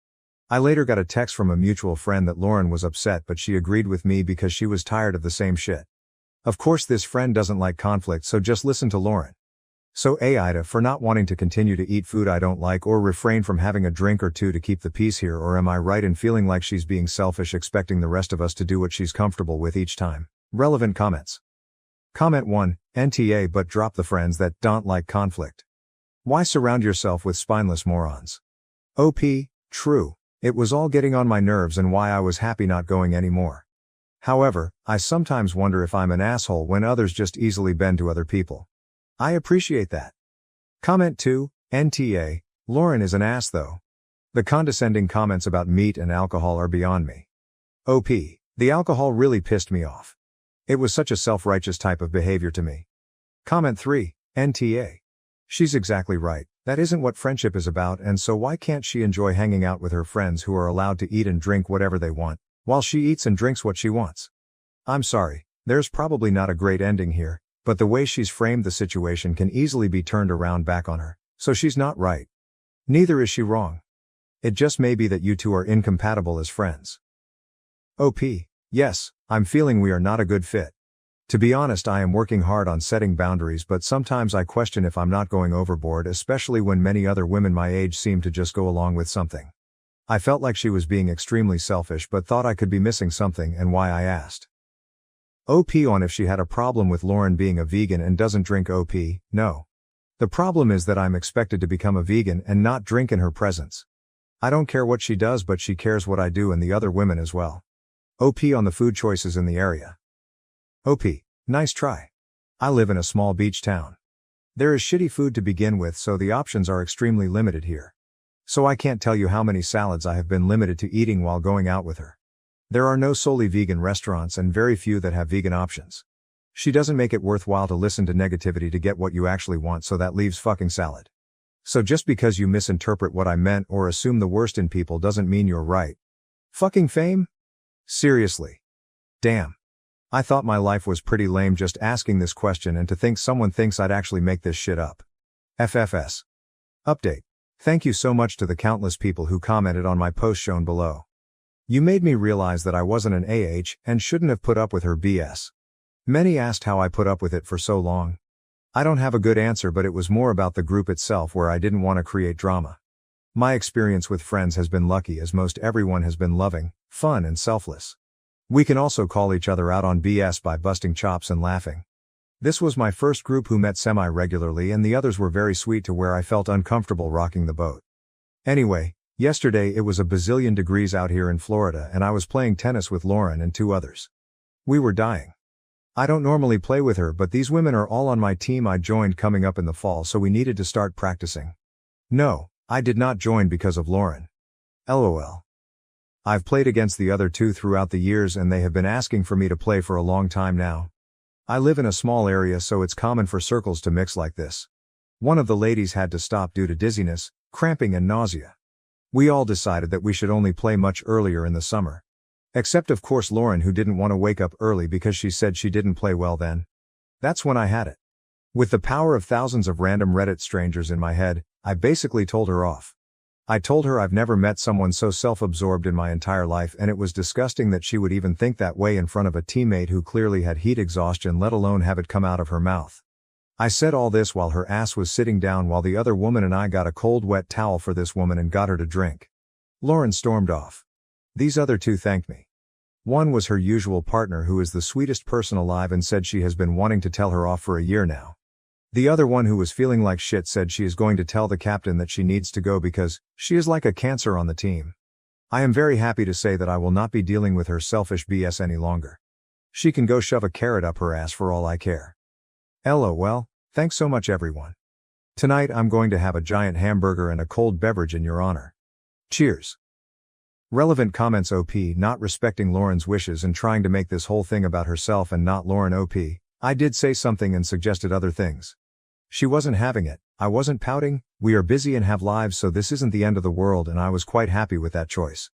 I later got a text from a mutual friend that Lauren was upset, but she agreed with me because she was tired of the same shit. Of course this friend doesn't like conflict, so just listen to Lauren. So Ida, for not wanting to continue to eat food I don't like or refrain from having a drink or two to keep the peace here, or am I right in feeling like she's being selfish, expecting the rest of us to do what she's comfortable with each time? Relevant comments. Comment 1, NTA, but drop the friends that don't like conflict. Why surround yourself with spineless morons? OP, true. It was all getting on my nerves and why I was happy not going anymore. However, I sometimes wonder if I'm an asshole when others just easily bend to other people. I appreciate that. Comment 2, NTA, Lauren is an ass though. The condescending comments about meat and alcohol are beyond me. OP, the alcohol really pissed me off. It was such a self-righteous type of behavior to me. Comment 3, NTA. She's exactly right. That isn't what friendship is about, and so why can't she enjoy hanging out with her friends who are allowed to eat and drink whatever they want, while she eats and drinks what she wants? I'm sorry, there's probably not a great ending here, but the way she's framed the situation can easily be turned around back on her, so she's not right. Neither is she wrong. It just may be that you two are incompatible as friends. OP, yes, I'm feeling we are not a good fit. To be honest, I am working hard on setting boundaries, but sometimes I question if I'm not going overboard, especially when many other women my age seem to just go along with something. I felt like she was being extremely selfish, but thought I could be missing something, and why I asked. OP on if she had a problem with Lauren being a vegan and doesn't drink. OP, no. The problem is that I'm expected to become a vegan and not drink in her presence. I don't care what she does, but she cares what I do and the other women as well. OP on the food choices in the area. OP, nice try. I live in a small beach town. There is shitty food to begin with, so the options are extremely limited here. So I can't tell you how many salads I have been limited to eating while going out with her. There are no solely vegan restaurants and very few that have vegan options. She doesn't make it worthwhile to listen to negativity to get what you actually want, so that leaves fucking salad. So just because you misinterpret what I meant or assume the worst in people doesn't mean you're right. Fucking fame? Seriously. Damn. I thought my life was pretty lame just asking this question, and to think someone thinks I'd actually make this shit up. FFS. Update. Thank you so much to the countless people who commented on my post shown below. You made me realize that I wasn't an AH and shouldn't have put up with her BS. Many asked how I put up with it for so long. I don't have a good answer, but it was more about the group itself where I didn't want to create drama. My experience with friends has been lucky, as most everyone has been loving, fun and selfless. We can also call each other out on BS by busting chops and laughing. This was my first group who met semi-regularly, and the others were very sweet to where I felt uncomfortable rocking the boat. Anyway, yesterday it was a bazillion degrees out here in Florida, and I was playing tennis with Lauren and 2 others. We were dying. I don't normally play with her, but these women are all on my team I joined coming up in the fall, so we needed to start practicing. No, I did not join because of Lauren. LOL. I've played against the other 2 throughout the years, and they have been asking for me to play for a long time now, I live in a small area, so it's common for circles to mix like this. One of the ladies had to stop due to dizziness, cramping and nausea. We all decided that we should only play much earlier in the summer. Except of course Lauren, who didn't want to wake up early because she said she didn't play well then. That's when I had it. With the power of thousands of random Reddit strangers in my head, I basically told her off. I told her I've never met someone so self-absorbed in my entire life, and it was disgusting that she would even think that way in front of a teammate who clearly had heat exhaustion, let alone have it come out of her mouth. I said all this while her ass was sitting down, while the other woman and I got a cold wet towel for this woman and got her to drink. Lauren stormed off. These other two thanked me. One was her usual partner, who is the sweetest person alive and said she has been wanting to tell her off for a year now. The other one, who was feeling like shit, said she is going to tell the captain that she needs to go because she is like a cancer on the team. I am very happy to say that I will not be dealing with her selfish BS any longer. She can go shove a carrot up her ass for all I care. LOL, thanks so much everyone. Tonight I'm going to have a giant hamburger and a cold beverage in your honor. Cheers. Relevant comments. OP not respecting Lauren's wishes and trying to make this whole thing about herself and not Lauren. OP, I did say something and suggested other things. She wasn't having it. I wasn't pouting. We are busy and have lives, so this isn't the end of the world, and I was quite happy with that choice.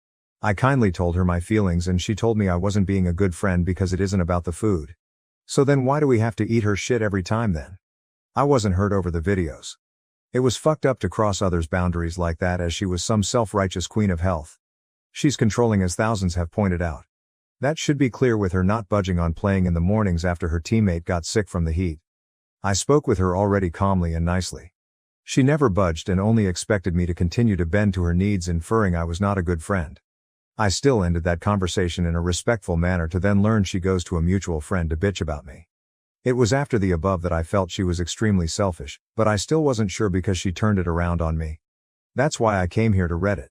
I kindly told her my feelings and she told me I wasn't being a good friend because it isn't about the food. So then why do we have to eat her shit every time then? I wasn't hurt over the videos. It was fucked up to cross others' boundaries like that, as she was some self-righteous queen of health. She's controlling, as thousands have pointed out. That should be clear with her not budging on playing in the mornings after her teammate got sick from the heat. I spoke with her already calmly and nicely. She never budged and only expected me to continue to bend to her needs, inferring I was not a good friend. I still ended that conversation in a respectful manner to then learn she goes to a mutual friend to bitch about me. It was after the above that I felt she was extremely selfish, but I still wasn't sure because she turned it around on me. That's why I came here to Reddit.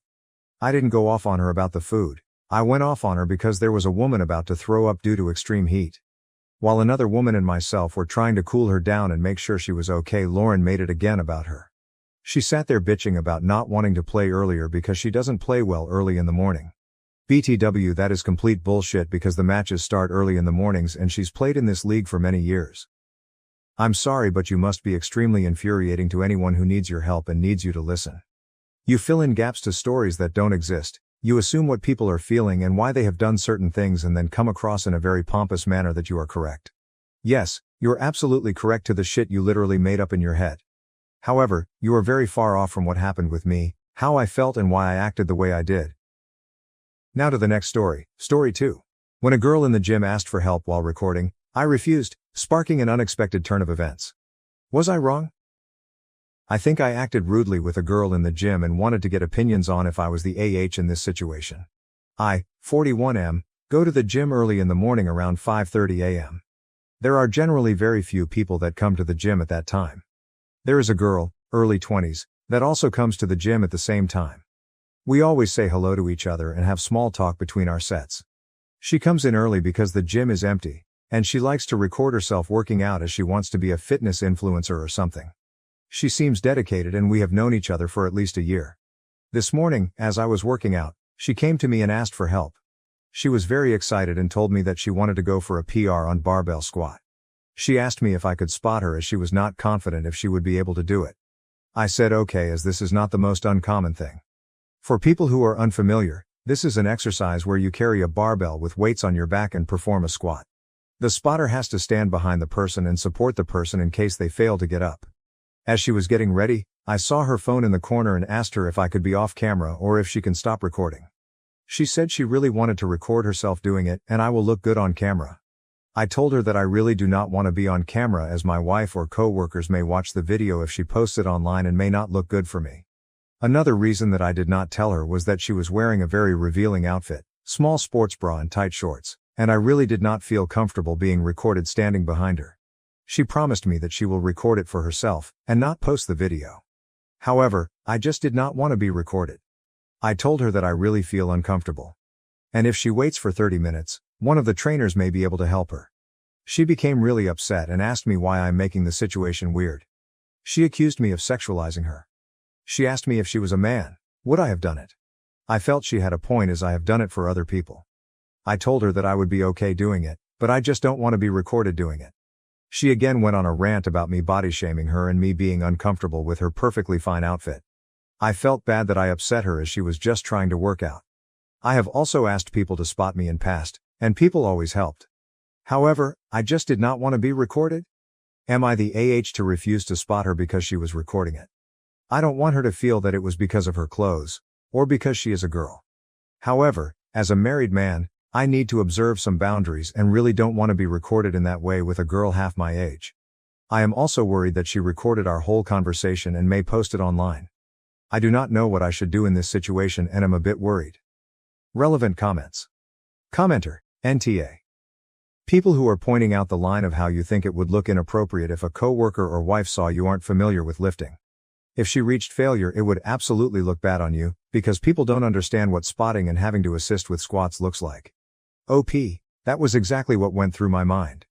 I didn't go off on her about the food. I went off on her because there was a woman about to throw up due to extreme heat. While another woman and myself were trying to cool her down and make sure she was okay, Lauren made it again about her. She sat there bitching about not wanting to play earlier because she doesn't play well early in the morning. BTW, that is complete bullshit because the matches start early in the mornings and she's played in this league for many years. I'm sorry, but you must be extremely infuriating to anyone who needs your help and needs you to listen. You fill in gaps to stories that don't exist. You assume what people are feeling and why they have done certain things, and then come across in a very pompous manner that you are correct. Yes, you're absolutely correct to the shit you literally made up in your head. However, you are very far off from what happened with me, how I felt and why I acted the way I did. Now to the next story, story 2. When a girl in the gym asked for help while recording, I refused, sparking an unexpected turn of events. Was I wrong? I think I acted rudely with a girl in the gym and wanted to get opinions on if I was the AH in this situation. I, 41M, go to the gym early in the morning around 5:30 a.m. There are generally very few people that come to the gym at that time. There is a girl, early 20s, that also comes to the gym at the same time. We always say hello to each other and have small talk between our sets. She comes in early because the gym is empty, and she likes to record herself working out as she wants to be a fitness influencer or something. She seems dedicated and we have known each other for at least a year. This morning, as I was working out, she came to me and asked for help. She was very excited and told me that she wanted to go for a PR on barbell squat. She asked me if I could spot her as she was not confident if she would be able to do it. I said okay, as this is not the most uncommon thing. For people who are unfamiliar, this is an exercise where you carry a barbell with weights on your back and perform a squat. The spotter has to stand behind the person and support the person in case they fail to get up. As she was getting ready, I saw her phone in the corner and asked her if I could be off camera or if she can stop recording. She said she really wanted to record herself doing it and I will look good on camera. I told her that I really do not want to be on camera as my wife or co-workers may watch the video if she posts it online and may not look good for me. Another reason that I did not tell her was that she was wearing a very revealing outfit, small sports bra and tight shorts, and I really did not feel comfortable being recorded standing behind her. She promised me that she will record it for herself and not post the video. However, I just did not want to be recorded. I told her that I really feel uncomfortable. And if she waits for 30 minutes, one of the trainers may be able to help her. She became really upset and asked me why I'm making the situation weird. She accused me of sexualizing her. She asked me if she was a man, would I have done it? I felt she had a point as I have done it for other people. I told her that I would be okay doing it, but I just don't want to be recorded doing it. She again went on a rant about me body shaming her and me being uncomfortable with her perfectly fine outfit. I felt bad that I upset her as she was just trying to work out. I have also asked people to spot me in past, and people always helped. However, I just did not want to be recorded. Am I the to refuse to spot her because she was recording it? I don't want her to feel that it was because of her clothes, or because she is a girl. However, as a married man, I need to observe some boundaries and really don't want to be recorded in that way with a girl half my age. I am also worried that she recorded our whole conversation and may post it online. I do not know what I should do in this situation and am a bit worried. Relevant comments. Commenter, NTA. People who are pointing out the line of how you think it would look inappropriate if a coworker or wife saw you aren't familiar with lifting. If she reached failure, it would absolutely look bad on you, because people don't understand what spotting and having to assist with squats looks like. OP, that was exactly what went through my mind.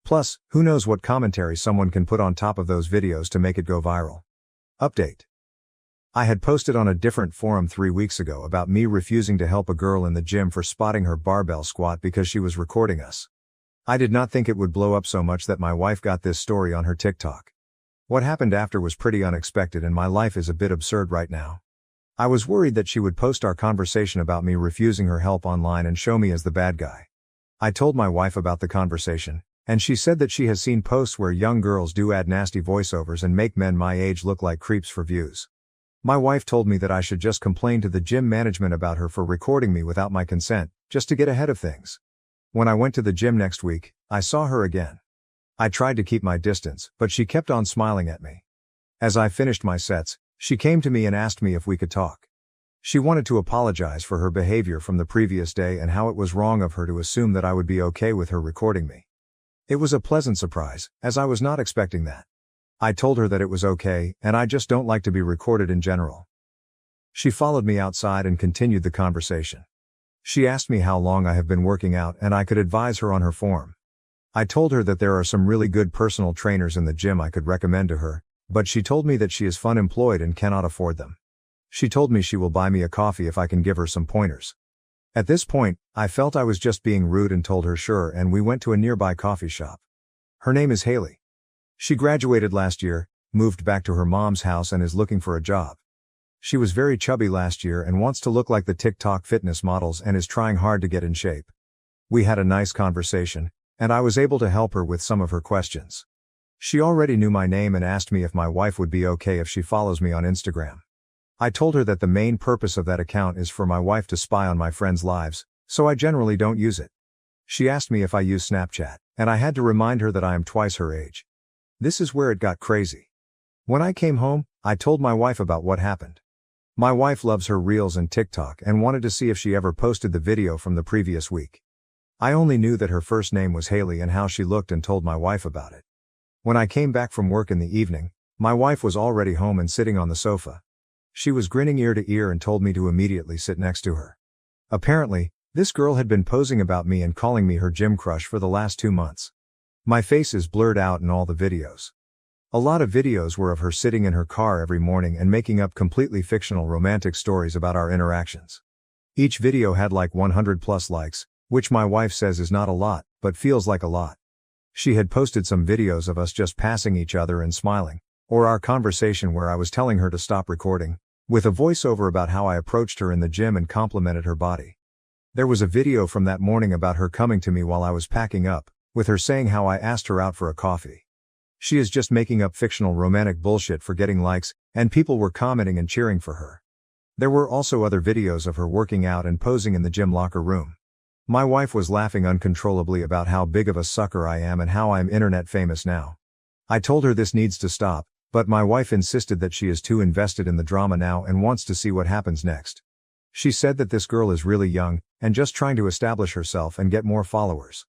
Plus, who knows what commentary someone can put on top of those videos to make it go viral. Update. I had posted on a different forum 3 weeks ago about me refusing to help a girl in the gym for spotting her barbell squat because she was recording us. I did not think it would blow up so much that my wife got this story on her TikTok. What happened after was pretty unexpected and my life is a bit absurd right now. I was worried that she would post our conversation about me refusing her help online and show me as the bad guy. I told my wife about the conversation, and she said that she has seen posts where young girls do add nasty voiceovers and make men my age look like creeps for views. My wife told me that I should just complain to the gym management about her for recording me without my consent, just to get ahead of things. When I went to the gym next week, I saw her again. I tried to keep my distance, but she kept on smiling at me. As I finished my sets, she came to me and asked me if we could talk. She wanted to apologize for her behavior from the previous day and how it was wrong of her to assume that I would be okay with her recording me. It was a pleasant surprise, as I was not expecting that. I told her that it was okay, and I just don't like to be recorded in general. She followed me outside and continued the conversation. She asked me how long I have been working out and I could advise her on her form. I told her that there are some really good personal trainers in the gym I could recommend to her, but she told me that she is unemployed and cannot afford them. She told me she will buy me a coffee if I can give her some pointers. At this point, I felt I was just being rude and told her sure, and we went to a nearby coffee shop. Her name is Haley. She graduated last year, moved back to her mom's house and is looking for a job. She was very chubby last year and wants to look like the TikTok fitness models and is trying hard to get in shape. We had a nice conversation, and I was able to help her with some of her questions. She already knew my name and asked me if my wife would be okay if she follows me on Instagram. I told her that the main purpose of that account is for my wife to spy on my friends' lives, so I generally don't use it. She asked me if I use Snapchat, and I had to remind her that I am twice her age. This is where it got crazy. When I came home, I told my wife about what happened. My wife loves her Reels and TikTok and wanted to see if she ever posted the video from the previous week. I only knew that her first name was Haley and how she looked and told my wife about it. When I came back from work in the evening, my wife was already home and sitting on the sofa. She was grinning ear to ear and told me to immediately sit next to her. Apparently, this girl had been posing about me and calling me her gym crush for the last 2 months. My face is blurred out in all the videos. A lot of videos were of her sitting in her car every morning and making up completely fictional romantic stories about our interactions. Each video had like 100 plus likes, which my wife says is not a lot, but feels like a lot. She had posted some videos of us just passing each other and smiling, or our conversation where I was telling her to stop recording, with a voiceover about how I approached her in the gym and complimented her body. There was a video from that morning about her coming to me while I was packing up, with her saying how I asked her out for a coffee. She is just making up fictional romantic bullshit for getting likes, and people were commenting and cheering for her. There were also other videos of her working out and posing in the gym locker room. My wife was laughing uncontrollably about how big of a sucker I am and how I'm internet famous now. I told her this needs to stop, but my wife insisted that she is too invested in the drama now and wants to see what happens next. She said that this girl is really young, and just trying to establish herself and get more followers.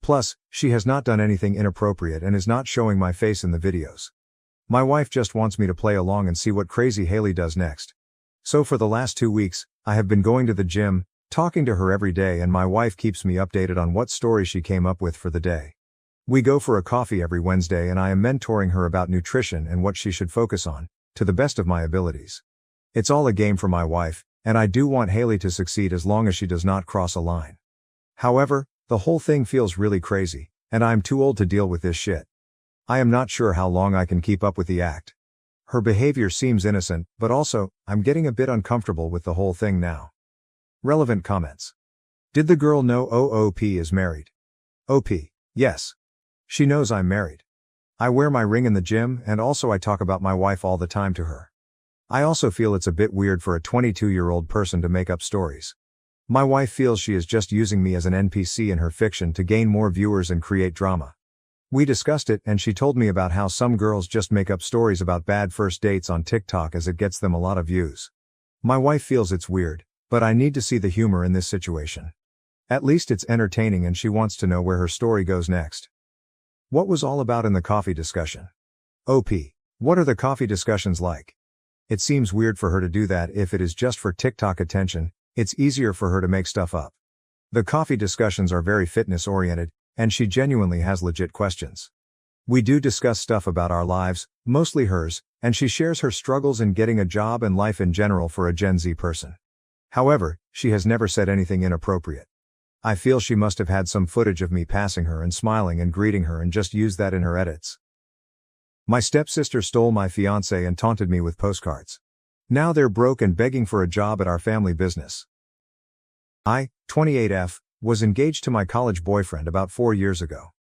Plus, she has not done anything inappropriate and is not showing my face in the videos. My wife just wants me to play along and see what crazy Haley does next. So for the last 2 weeks, I have been going to the gym, talking to her every day, and my wife keeps me updated on what story she came up with for the day. We go for a coffee every Wednesday and I am mentoring her about nutrition and what she should focus on, to the best of my abilities. It's all a game for my wife, and I do want Haley to succeed as long as she does not cross a line. However, the whole thing feels really crazy, and I'm too old to deal with this shit. I am not sure how long I can keep up with the act. Her behavior seems innocent, but also, I'm getting a bit uncomfortable with the whole thing now. Relevant comments. Did the girl know OOP is married? OP. Yes. She knows I'm married. I wear my ring in the gym, and also I talk about my wife all the time to her. I also feel it's a bit weird for a 22-year-old person to make up stories. My wife feels she is just using me as an NPC in her fiction to gain more viewers and create drama. We discussed it, and she told me about how some girls just make up stories about bad first dates on TikTok as it gets them a lot of views. My wife feels it's weird, but I need to see the humor in this situation. At least it's entertaining, and she wants to know where her story goes next. What was all about in the coffee discussion? OP. What are the coffee discussions like? It seems weird for her to do that. If it is just for TikTok attention, it's easier for her to make stuff up. The coffee discussions are very fitness oriented, and she genuinely has legit questions. We do discuss stuff about our lives, mostly hers, and she shares her struggles in getting a job and life in general for a Gen Z person. However, she has never said anything inappropriate. I feel she must have had some footage of me passing her and smiling and greeting her and just used that in her edits. My stepsister stole my fiancé and taunted me with postcards. Now they're broke and begging for a job at our family business. I, 28F, was engaged to my college boyfriend about 4 years ago.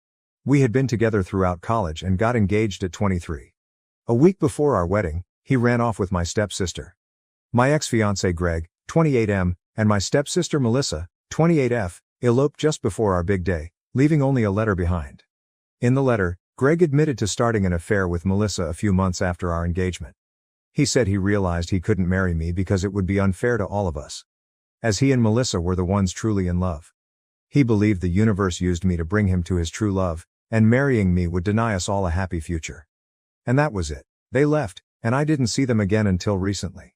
We had been together throughout college and got engaged at 23. A week before our wedding, he ran off with my stepsister. My ex-fiancé Greg, 28M, and my stepsister Melissa, 28F, eloped just before our big day, leaving only a letter behind. In the letter, Greg admitted to starting an affair with Melissa a few months after our engagement. He said he realized he couldn't marry me because it would be unfair to all of us, as he and Melissa were the ones truly in love. He believed the universe used me to bring him to his true love, and marrying me would deny us all a happy future. And that was it. They left, and I didn't see them again until recently.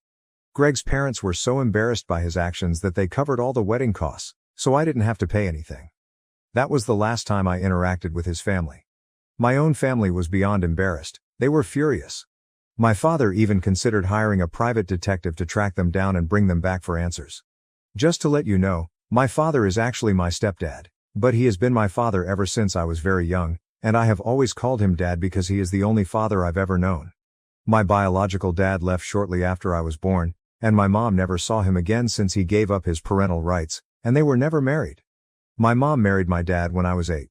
Greg's parents were so embarrassed by his actions that they covered all the wedding costs, so I didn't have to pay anything. That was the last time I interacted with his family. My own family was beyond embarrassed. They were furious. My father even considered hiring a private detective to track them down and bring them back for answers. Just to let you know, my father is actually my stepdad, but he has been my father ever since I was very young, and I have always called him dad because he is the only father I've ever known. My biological dad left shortly after I was born, and my mom never saw him again since he gave up his parental rights, and they were never married. My mom married my dad when I was 8.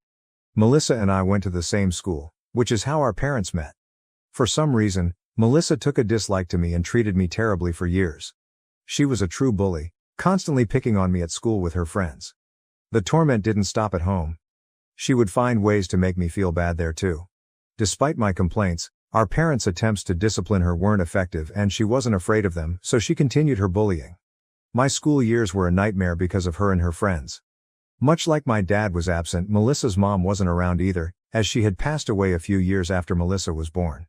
Melissa and I went to the same school, which is how our parents met. For some reason, Melissa took a dislike to me and treated me terribly for years. She was a true bully, constantly picking on me at school with her friends. The torment didn't stop at home. She would find ways to make me feel bad there too. Despite my complaints, our parents' attempts to discipline her weren't effective, and she wasn't afraid of them, so she continued her bullying. My school years were a nightmare because of her and her friends. Much like my dad was absent, Melissa's mom wasn't around either, as she had passed away a few years after Melissa was born.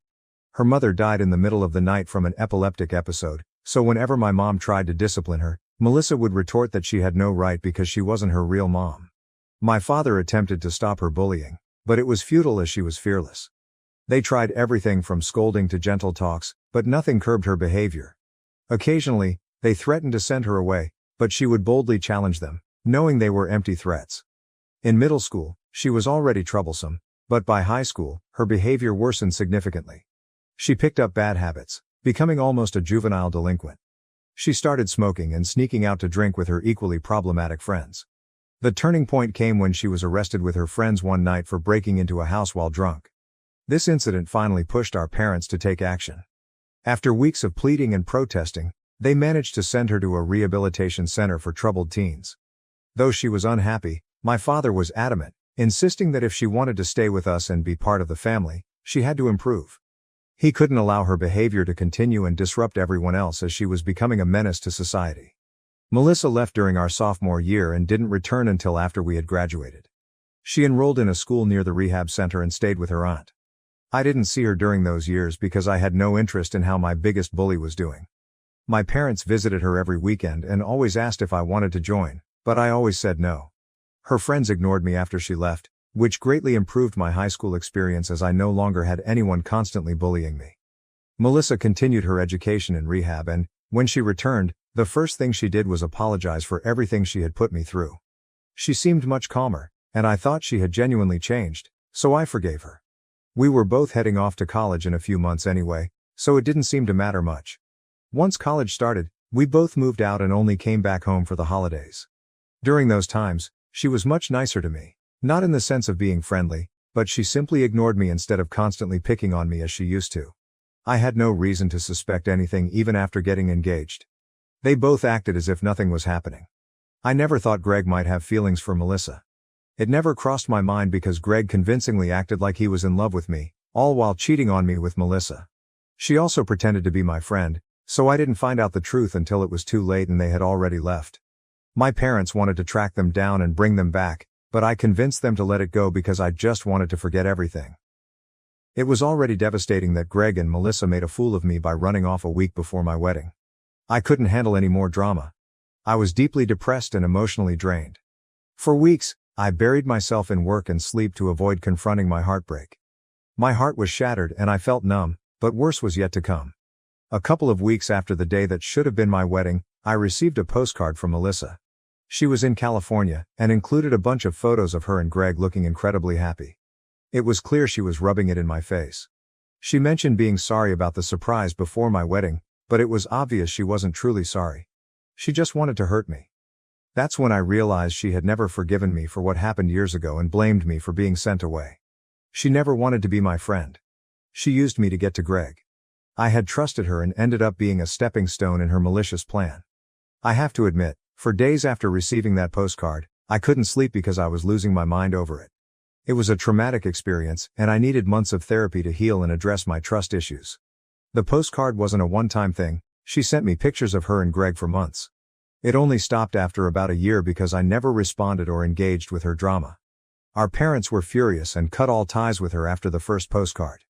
Her mother died in the middle of the night from an epileptic episode, so whenever my mom tried to discipline her, Melissa would retort that she had no right because she wasn't her real mom. My father attempted to stop her bullying, but it was futile as she was fearless. They tried everything from scolding to gentle talks, but nothing curbed her behavior. Occasionally, they threatened to send her away, but she would boldly challenge them, knowing they were empty threats. In middle school, she was already troublesome, but by high school, her behavior worsened significantly. She picked up bad habits, becoming almost a juvenile delinquent. She started smoking and sneaking out to drink with her equally problematic friends. The turning point came when she was arrested with her friends one night for breaking into a house while drunk. This incident finally pushed our parents to take action. After weeks of pleading and protesting, they managed to send her to a rehabilitation center for troubled teens. Though she was unhappy, my father was adamant, insisting that if she wanted to stay with us and be part of the family, she had to improve. He couldn't allow her behavior to continue and disrupt everyone else, as she was becoming a menace to society. Melissa left during our sophomore year and didn't return until after we had graduated. She enrolled in a school near the rehab center and stayed with her aunt. I didn't see her during those years because I had no interest in how my biggest bully was doing. My parents visited her every weekend and always asked if I wanted to join, but I always said no. Her friends ignored me after she left, which greatly improved my high school experience as I no longer had anyone constantly bullying me. Melissa continued her education in rehab, and, when she returned, the first thing she did was apologize for everything she had put me through. She seemed much calmer, and I thought she had genuinely changed, so I forgave her. We were both heading off to college in a few months anyway, so it didn't seem to matter much. Once college started, we both moved out and only came back home for the holidays. During those times, she was much nicer to me. Not in the sense of being friendly, but she simply ignored me instead of constantly picking on me as she used to. I had no reason to suspect anything even after getting engaged. They both acted as if nothing was happening. I never thought Greg might have feelings for Melissa. It never crossed my mind because Greg convincingly acted like he was in love with me, all while cheating on me with Melissa. She also pretended to be my friend, so I didn't find out the truth until it was too late and they had already left. My parents wanted to track them down and bring them back, but I convinced them to let it go because I just wanted to forget everything. It was already devastating that Greg and Melissa made a fool of me by running off a week before my wedding. I couldn't handle any more drama. I was deeply depressed and emotionally drained. For weeks, I buried myself in work and sleep to avoid confronting my heartbreak. My heart was shattered and I felt numb, but worse was yet to come. A couple of weeks after the day that should have been my wedding, I received a postcard from Melissa. She was in California, and included a bunch of photos of her and Greg looking incredibly happy. It was clear she was rubbing it in my face. She mentioned being sorry about the surprise before my wedding, but it was obvious she wasn't truly sorry. She just wanted to hurt me. That's when I realized she had never forgiven me for what happened years ago and blamed me for being sent away. She never wanted to be my friend. She used me to get to Greg. I had trusted her and ended up being a stepping stone in her malicious plan. I have to admit, for days after receiving that postcard, I couldn't sleep because I was losing my mind over it. It was a traumatic experience, and I needed months of therapy to heal and address my trust issues. The postcard wasn't a one-time thing. She sent me pictures of her and Greg for months. It only stopped after about a year because I never responded or engaged with her drama. Our parents were furious and cut all ties with her after the first postcard.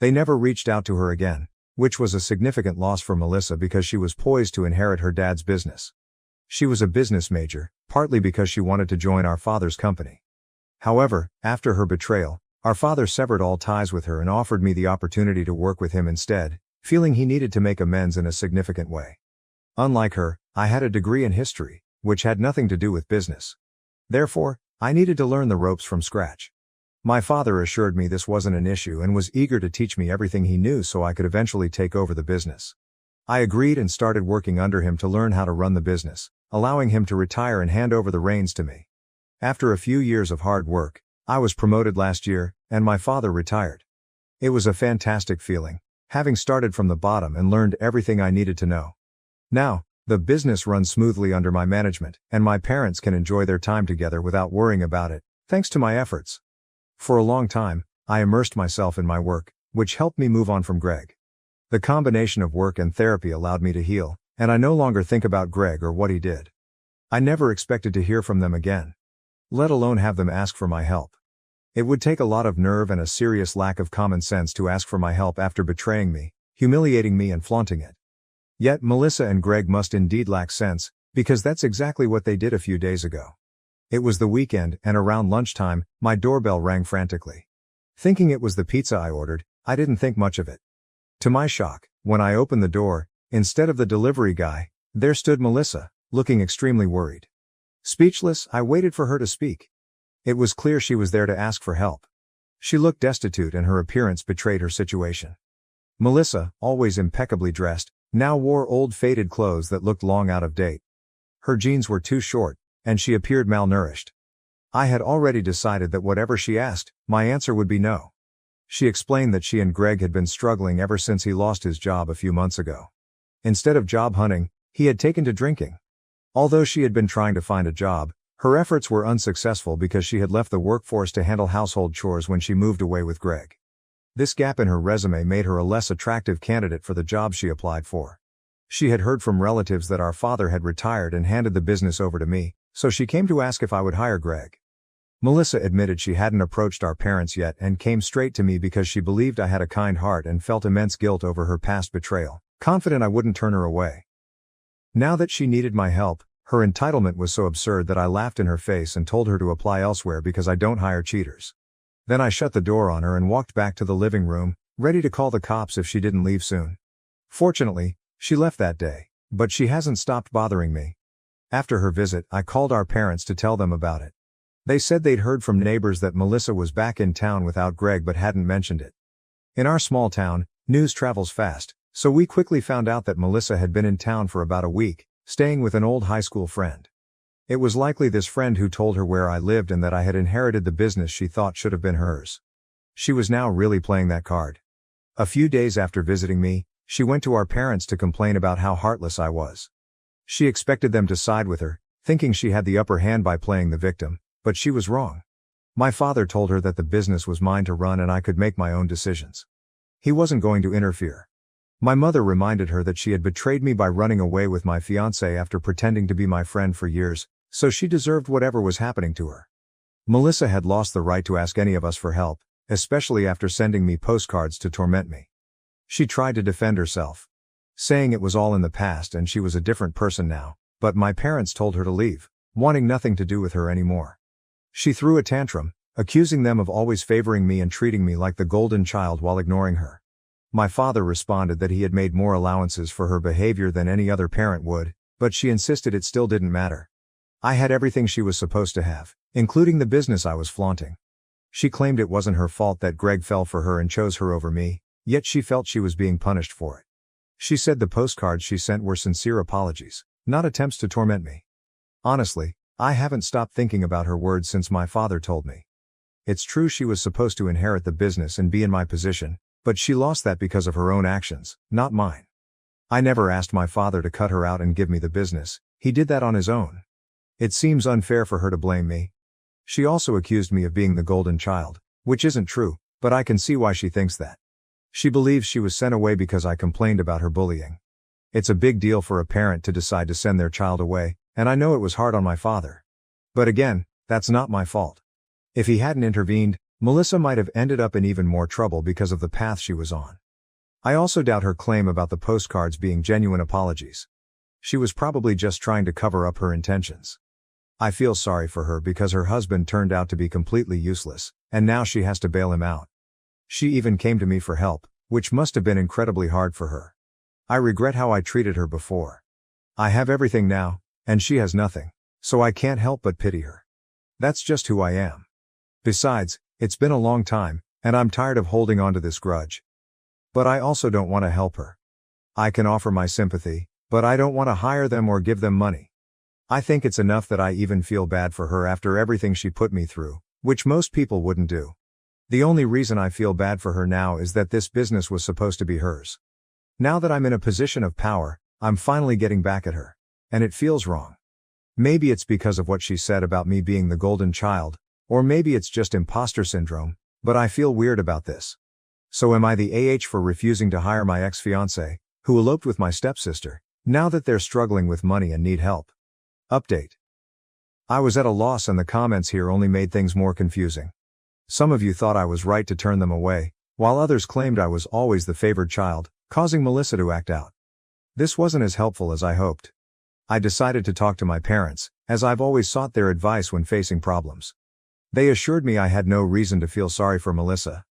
They never reached out to her again, which was a significant loss for Melissa because she was poised to inherit her dad's business. She was a business major, partly because she wanted to join our father's company. However, after her betrayal, our father severed all ties with her and offered me the opportunity to work with him instead, feeling he needed to make amends in a significant way. Unlike her, I had a degree in history, which had nothing to do with business. Therefore, I needed to learn the ropes from scratch. My father assured me this wasn't an issue and was eager to teach me everything he knew so I could eventually take over the business. I agreed and started working under him to learn how to run the business, allowing him to retire and hand over the reins to me. After a few years of hard work, I was promoted last year, and my father retired. It was a fantastic feeling, having started from the bottom and learned everything I needed to know. Now, the business runs smoothly under my management, and my parents can enjoy their time together without worrying about it, thanks to my efforts. For a long time, I immersed myself in my work, which helped me move on from Greg. The combination of work and therapy allowed me to heal, and I no longer think about Greg or what he did. I never expected to hear from them again, let alone have them ask for my help. It would take a lot of nerve and a serious lack of common sense to ask for my help after betraying me, humiliating me and flaunting it. Yet Melissa and Greg must indeed lack sense, because that's exactly what they did a few days ago. It was the weekend, and around lunchtime, my doorbell rang frantically. Thinking it was the pizza I ordered, I didn't think much of it. To my shock, when I opened the door, instead of the delivery guy, there stood Melissa, looking extremely worried. Speechless, I waited for her to speak. It was clear she was there to ask for help. She looked destitute and her appearance betrayed her situation. Melissa, always impeccably dressed, now wore old faded clothes that looked long out of date. Her jeans were too short, and she appeared malnourished. I had already decided that whatever she asked, my answer would be no. She explained that she and Greg had been struggling ever since he lost his job a few months ago. Instead of job hunting, he had taken to drinking. Although she had been trying to find a job, her efforts were unsuccessful because she had left the workforce to handle household chores when she moved away with Greg. This gap in her resume made her a less attractive candidate for the job she applied for. She had heard from relatives that our father had retired and handed the business over to me, so she came to ask if I would hire Greg. Melissa admitted she hadn't approached our parents yet and came straight to me because she believed I had a kind heart and felt immense guilt over her past betrayal, confident I wouldn't turn her away. Now that she needed my help, her entitlement was so absurd that I laughed in her face and told her to apply elsewhere because I don't hire cheaters. Then I shut the door on her and walked back to the living room, ready to call the cops if she didn't leave soon. Fortunately, she left that day, but she hasn't stopped bothering me. After her visit, I called our parents to tell them about it. They said they'd heard from neighbors that Melissa was back in town without Greg but hadn't mentioned it. In our small town, news travels fast, so we quickly found out that Melissa had been in town for about a week, staying with an old high school friend. It was likely this friend who told her where I lived and that I had inherited the business she thought should have been hers. She was now really playing that card. A few days after visiting me, she went to our parents to complain about how heartless I was. She expected them to side with her, thinking she had the upper hand by playing the victim, but she was wrong. My father told her that the business was mine to run and I could make my own decisions. He wasn't going to interfere. My mother reminded her that she had betrayed me by running away with my fiancé after pretending to be my friend for years, so she deserved whatever was happening to her. Melissa had lost the right to ask any of us for help, especially after sending me postcards to torment me. She tried to defend herself, saying it was all in the past and she was a different person now, but my parents told her to leave, wanting nothing to do with her anymore. She threw a tantrum, accusing them of always favoring me and treating me like the golden child while ignoring her. My father responded that he had made more allowances for her behavior than any other parent would, but she insisted it still didn't matter. I had everything she was supposed to have, including the business I was flaunting. She claimed it wasn't her fault that Greg fell for her and chose her over me, yet she felt she was being punished for it. She said the postcards she sent were sincere apologies, not attempts to torment me. Honestly, I haven't stopped thinking about her words since my father told me. It's true she was supposed to inherit the business and be in my position, but she lost that because of her own actions, not mine. I never asked my father to cut her out and give me the business, he did that on his own. It seems unfair for her to blame me. She also accused me of being the golden child, which isn't true, but I can see why she thinks that. She believes she was sent away because I complained about her bullying. It's a big deal for a parent to decide to send their child away, and I know it was hard on my father. But again, that's not my fault. If he hadn't intervened, Melissa might have ended up in even more trouble because of the path she was on. I also doubt her claim about the postcards being genuine apologies. She was probably just trying to cover up her intentions. I feel sorry for her because her husband turned out to be completely useless, and now she has to bail him out. She even came to me for help, which must have been incredibly hard for her. I regret how I treated her before. I have everything now, and she has nothing, so I can't help but pity her. That's just who I am. Besides, it's been a long time, and I'm tired of holding on to this grudge. But I also don't want to help her. I can offer my sympathy, but I don't want to hire them or give them money. I think it's enough that I even feel bad for her after everything she put me through, which most people wouldn't do. The only reason I feel bad for her now is that this business was supposed to be hers. Now that I'm in a position of power, I'm finally getting back at her. And it feels wrong. Maybe it's because of what she said about me being the golden child, or maybe it's just imposter syndrome, but I feel weird about this. So am I the AH for refusing to hire my ex-fiancé, who eloped with my stepsister, now that they're struggling with money and need help? Update. I was at a loss and the comments here only made things more confusing. Some of you thought I was right to turn them away, while others claimed I was always the favored child, causing Melissa to act out. This wasn't as helpful as I hoped. I decided to talk to my parents, as I've always sought their advice when facing problems. They assured me I had no reason to feel sorry for Melissa.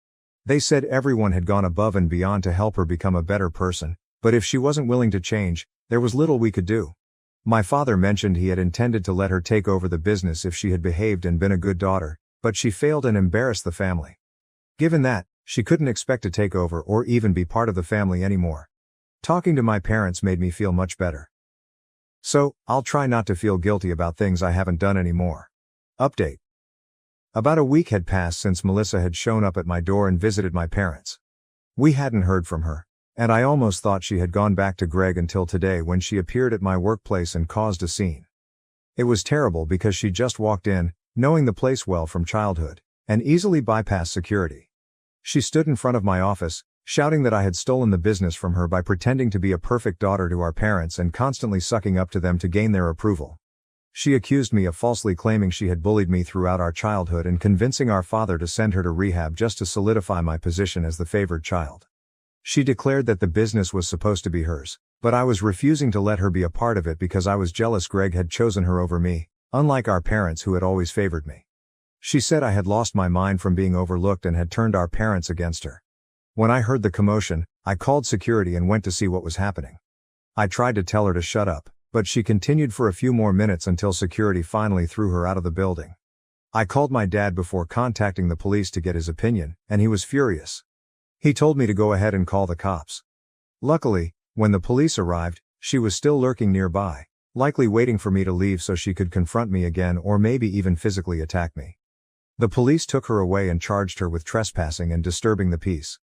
They said everyone had gone above and beyond to help her become a better person, but if she wasn't willing to change, there was little we could do. My father mentioned he had intended to let her take over the business if she had behaved and been a good daughter, but she failed and embarrassed the family. Given that, she couldn't expect to take over or even be part of the family anymore. Talking to my parents made me feel much better. So, I'll try not to feel guilty about things I haven't done anymore. Update. About a week had passed since Melissa had shown up at my door and visited my parents. We hadn't heard from her, and I almost thought she had gone back to Greg until today when she appeared at my workplace and caused a scene. It was terrible because she just walked in, knowing the place well from childhood, and easily bypassed security. She stood in front of my office, shouting that I had stolen the business from her by pretending to be a perfect daughter to our parents and constantly sucking up to them to gain their approval. She accused me of falsely claiming she had bullied me throughout our childhood and convincing our father to send her to rehab just to solidify my position as the favored child. She declared that the business was supposed to be hers, but I was refusing to let her be a part of it because I was jealous Greg had chosen her over me, unlike our parents who had always favored me. She said I had lost my mind from being overlooked and had turned our parents against her. When I heard the commotion, I called security and went to see what was happening. I tried to tell her to shut up, but she continued for a few more minutes until security finally threw her out of the building. I called my dad before contacting the police to get his opinion, and he was furious. He told me to go ahead and call the cops. Luckily, when the police arrived, she was still lurking nearby, likely waiting for me to leave so she could confront me again or maybe even physically attack me. The police took her away and charged her with trespassing and disturbing the peace.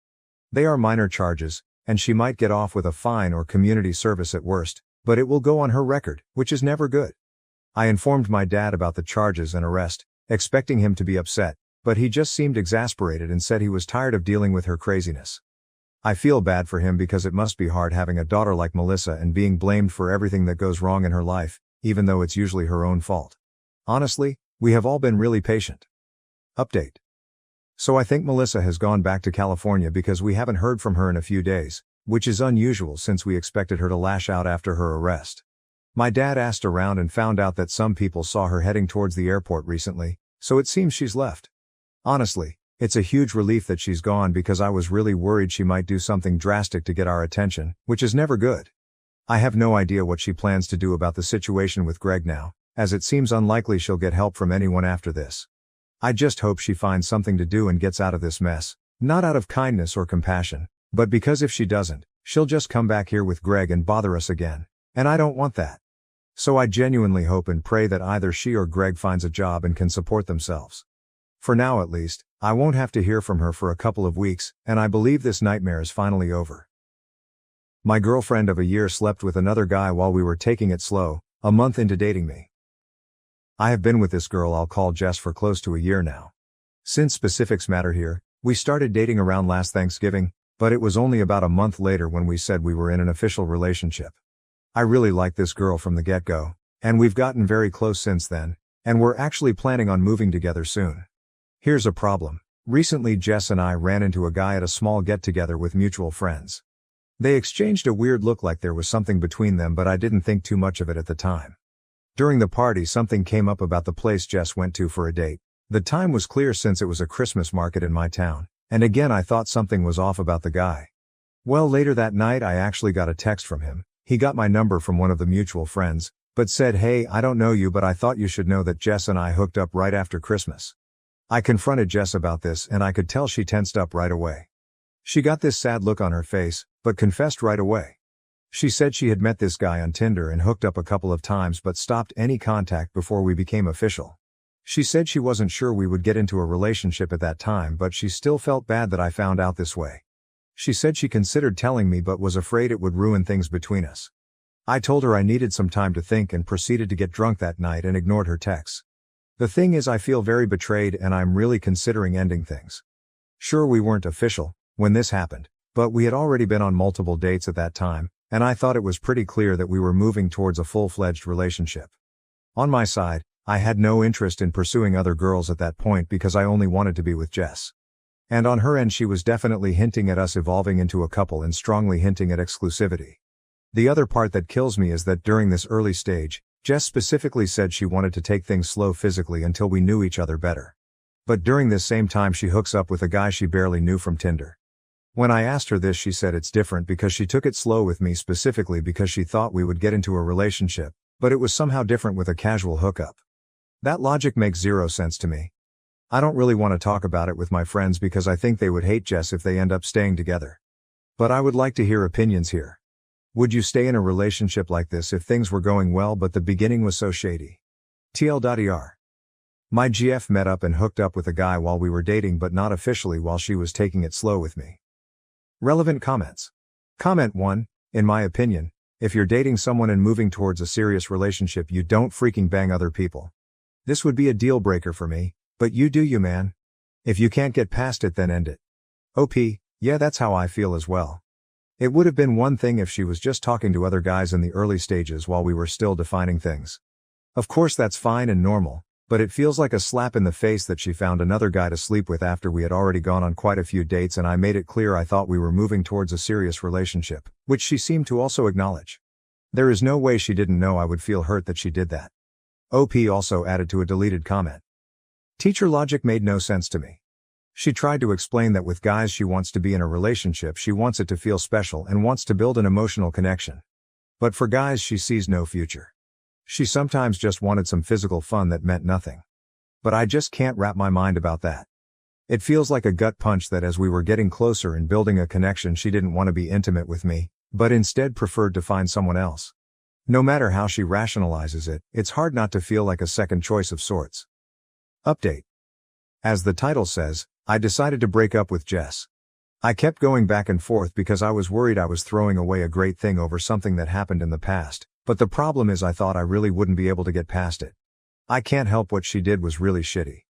They are minor charges, and she might get off with a fine or community service at worst, but it will go on her record, which is never good. I informed my dad about the charges and arrest, expecting him to be upset, but he just seemed exasperated and said he was tired of dealing with her craziness. I feel bad for him because it must be hard having a daughter like Melissa and being blamed for everything that goes wrong in her life, even though it's usually her own fault. Honestly, we have all been really patient. Update. So I think Melissa has gone back to California because we haven't heard from her in a few days, which is unusual since we expected her to lash out after her arrest. My dad asked around and found out that some people saw her heading towards the airport recently, so it seems she's left. Honestly, it's a huge relief that she's gone because I was really worried she might do something drastic to get our attention, which is never good. I have no idea what she plans to do about the situation with Greg now, as it seems unlikely she'll get help from anyone after this. I just hope she finds something to do and gets out of this mess, not out of kindness or compassion, but because if she doesn't, she'll just come back here with Greg and bother us again, and I don't want that. So I genuinely hope and pray that either she or Greg finds a job and can support themselves. For now at least, I won't have to hear from her for a couple of weeks, and I believe this nightmare is finally over. My girlfriend of a year slept with another guy while we were taking it slow, a month into dating me. I have been with this girl I'll call Jess for close to a year now. Since specifics matter here, we started dating around last Thanksgiving, but it was only about a month later when we said we were in an official relationship. I really like this girl from the get-go, and we've gotten very close since then, and we're actually planning on moving together soon. Here's a problem. Recently Jess and I ran into a guy at a small get-together with mutual friends. They exchanged a weird look like there was something between them, but I didn't think too much of it at the time. During the party something came up about the place Jess went to for a date. The time was clear since it was a Christmas market in my town, and again I thought something was off about the guy. Well, later that night I actually got a text from him. He got my number from one of the mutual friends, but said, "Hey, I don't know you, but I thought you should know that Jess and I hooked up right after Christmas." I confronted Jess about this and I could tell she tensed up right away. She got this sad look on her face, but confessed right away. She said she had met this guy on Tinder and hooked up a couple of times but stopped any contact before we became official. She said she wasn't sure we would get into a relationship at that time, but she still felt bad that I found out this way. She said she considered telling me but was afraid it would ruin things between us. I told her I needed some time to think and proceeded to get drunk that night and ignored her texts. The thing is, I feel very betrayed and I'm really considering ending things. Sure, we weren't official when this happened, but we had already been on multiple dates at that time, and I thought it was pretty clear that we were moving towards a full-fledged relationship. On my side, I had no interest in pursuing other girls at that point because I only wanted to be with Jess. And on her end she was definitely hinting at us evolving into a couple and strongly hinting at exclusivity. The other part that kills me is that during this early stage, Jess specifically said she wanted to take things slow physically until we knew each other better. But during this same time she hooks up with a guy she barely knew from Tinder. When I asked her this, she said it's different because she took it slow with me specifically because she thought we would get into a relationship, but it was somehow different with a casual hookup. That logic makes zero sense to me. I don't really want to talk about it with my friends because I think they would hate Jess if they end up staying together. But I would like to hear opinions here. Would you stay in a relationship like this if things were going well but the beginning was so shady? TL.er. My GF met up and hooked up with a guy while we were dating but not officially while she was taking it slow with me. Relevant comments. Comment 1, in my opinion, if you're dating someone and moving towards a serious relationship, you don't freaking bang other people. This would be a deal breaker for me, but you do you, man. If you can't get past it, then end it. OP, yeah, that's how I feel as well. It would have been one thing if she was just talking to other guys in the early stages while we were still defining things. Of course that's fine and normal, but it feels like a slap in the face that she found another guy to sleep with after we had already gone on quite a few dates and I made it clear I thought we were moving towards a serious relationship, which she seemed to also acknowledge. There is no way she didn't know I would feel hurt that she did that. OP also added to a deleted comment. Teacher logic made no sense to me. She tried to explain that with guys she wants to be in a relationship, she wants it to feel special and wants to build an emotional connection. But for guys she sees no future. She sometimes just wanted some physical fun that meant nothing. but I just can't wrap my mind about that. It feels like a gut punch that as we were getting closer and building a connection, she didn't want to be intimate with me, but instead preferred to find someone else. No matter how she rationalizes it, it's hard not to feel like a second choice of sorts. Update. As the title says, I decided to break up with Jess. I kept going back and forth because I was worried I was throwing away a great thing over something that happened in the past, but the problem is I thought I really wouldn't be able to get past it. I can't help what she did was really shitty.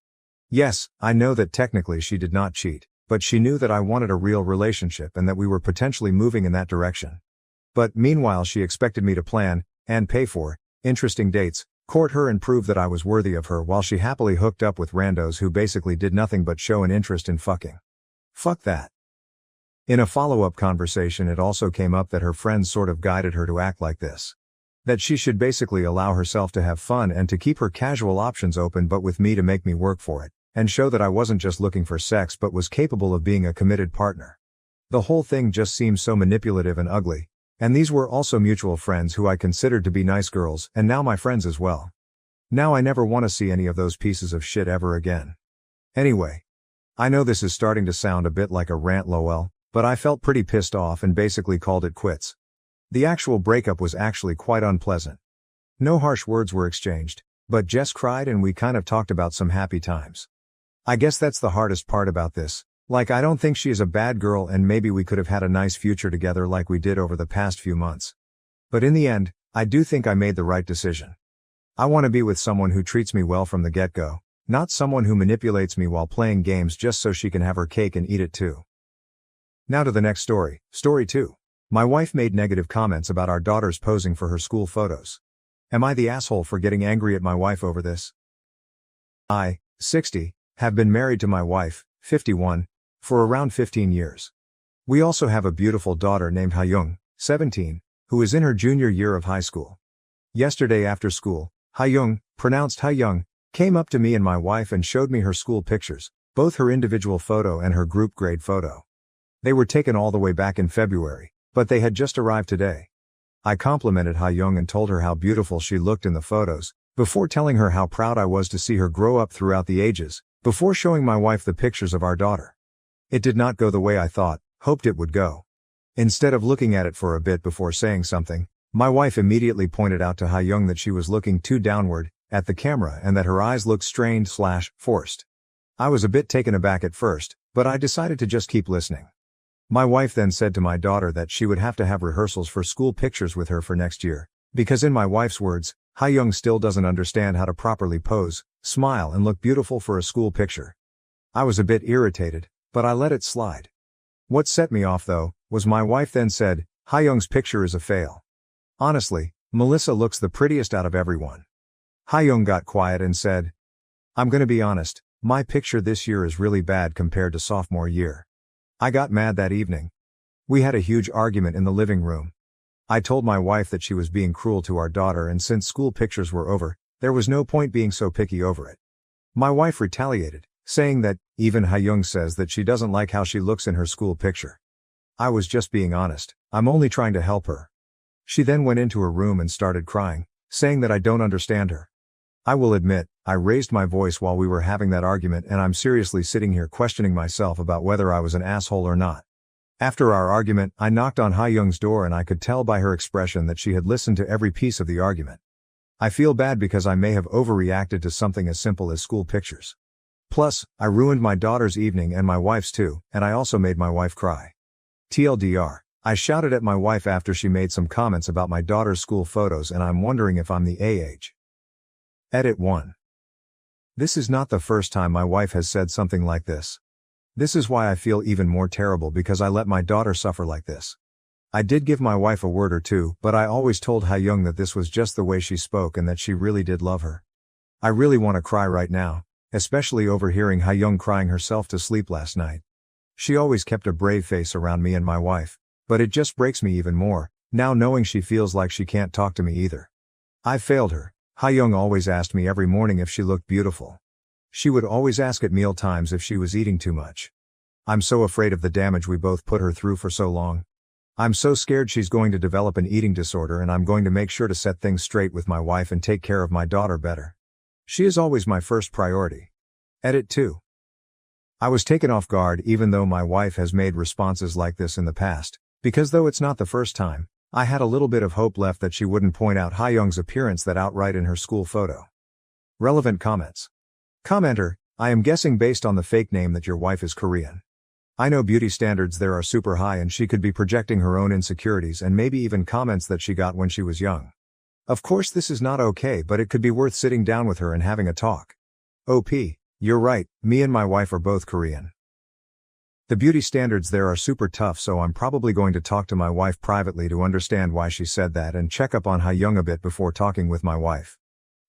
Yes, I know that technically she did not cheat, but she knew that I wanted a real relationship and that we were potentially moving in that direction. But meanwhile she expected me to plan, and pay for, interesting dates, court her and prove that I was worthy of her while she happily hooked up with randos who basically did nothing but show an interest in fucking. Fuck that. In a follow-up conversation it also came up that her friends sort of guided her to act like this. That she should basically allow herself to have fun and to keep her casual options open but with me to make me work for it, and show that I wasn't just looking for sex but was capable of being a committed partner. The whole thing just seems so manipulative and ugly, and these were also mutual friends who I considered to be nice girls and now my friends as well. Now I never want to see any of those pieces of shit ever again. Anyway. I know this is starting to sound a bit like a rant lol, but I felt pretty pissed off and basically called it quits. The actual breakup was actually quite unpleasant. No harsh words were exchanged, but Jess cried and we kind of talked about some happy times. I guess that's the hardest part about this, like I don't think she is a bad girl and maybe we could have had a nice future together like we did over the past few months. But in the end, I do think I made the right decision. I want to be with someone who treats me well from the get-go, not someone who manipulates me while playing games just so she can have her cake and eat it too. Now to the next story, story 2. My wife made negative comments about our daughters posing for her school photos. Am I the asshole for getting angry at my wife over this? I, 60, have been married to my wife, 51, for around 15 years. We also have a beautiful daughter named Hayoung, 17, who is in her junior year of high school. Yesterday after school, Hayoung, pronounced Hayoung, came up to me and my wife and showed me her school pictures, both her individual photo and her group grade photo. They were taken all the way back in February, but they had just arrived today. I complimented Hayoung and told her how beautiful she looked in the photos, before telling her how proud I was to see her grow up throughout the ages, before showing my wife the pictures of our daughter. It did not go the way I hoped it would go. Instead of looking at it for a bit before saying something, my wife immediately pointed out to Hayoung that she was looking too downward, at the camera and that her eyes looked strained/forced. I was a bit taken aback at first, but I decided to just keep listening. My wife then said to my daughter that she would have to have rehearsals for school pictures with her for next year, because in my wife's words, Hayoung still doesn't understand how to properly pose, smile and look beautiful for a school picture. I was a bit irritated, but I let it slide. What set me off though, was my wife then said, Hayoung's picture is a fail. Honestly, Melissa looks the prettiest out of everyone. Hayoung got quiet and said, I'm gonna be honest, my picture this year is really bad compared to sophomore year. I got mad that evening. We had a huge argument in the living room. I told my wife that she was being cruel to our daughter and since school pictures were over, there was no point being so picky over it. My wife retaliated, saying that, even Hayoung says that she doesn't like how she looks in her school picture. I was just being honest, I'm only trying to help her. She then went into her room and started crying, saying that I don't understand her. I will admit, I raised my voice while we were having that argument and I'm seriously sitting here questioning myself about whether I was an asshole or not. After our argument, I knocked on Hayoung's door and I could tell by her expression that she had listened to every piece of the argument. I feel bad because I may have overreacted to something as simple as school pictures. Plus, I ruined my daughter's evening and my wife's too, and I also made my wife cry. TLDR, I shouted at my wife after she made some comments about my daughter's school photos and I'm wondering if I'm the age. Edit 1. This is not the first time my wife has said something like this. This is why I feel even more terrible because I let my daughter suffer like this. I did give my wife a word or two, but I always told Hayoung that this was just the way she spoke and that she really did love her. I really want to cry right now, especially overhearing Hayoung crying herself to sleep last night. She always kept a brave face around me and my wife, but it just breaks me even more, now knowing she feels like she can't talk to me either. I failed her. Hayoung always asked me every morning if she looked beautiful. She would always ask at meal times if she was eating too much. I'm so afraid of the damage we both put her through for so long. I'm so scared she's going to develop an eating disorder and I'm going to make sure to set things straight with my wife and take care of my daughter better. She is always my first priority. Edit 2. I was taken off guard even though my wife has made responses like this in the past, because though it's not the first time, I had a little bit of hope left that she wouldn't point out Hayoung's appearance that outright in her school photo. Relevant comments. Commenter, I am guessing based on the fake name that your wife is Korean. I know beauty standards there are super high and she could be projecting her own insecurities and maybe even comments that she got when she was young. Of course this is not okay, but it could be worth sitting down with her and having a talk. OP, you're right, me and my wife are both Korean. The beauty standards there are super tough, so I'm probably going to talk to my wife privately to understand why she said that and check up on Hayoung a bit before talking with my wife.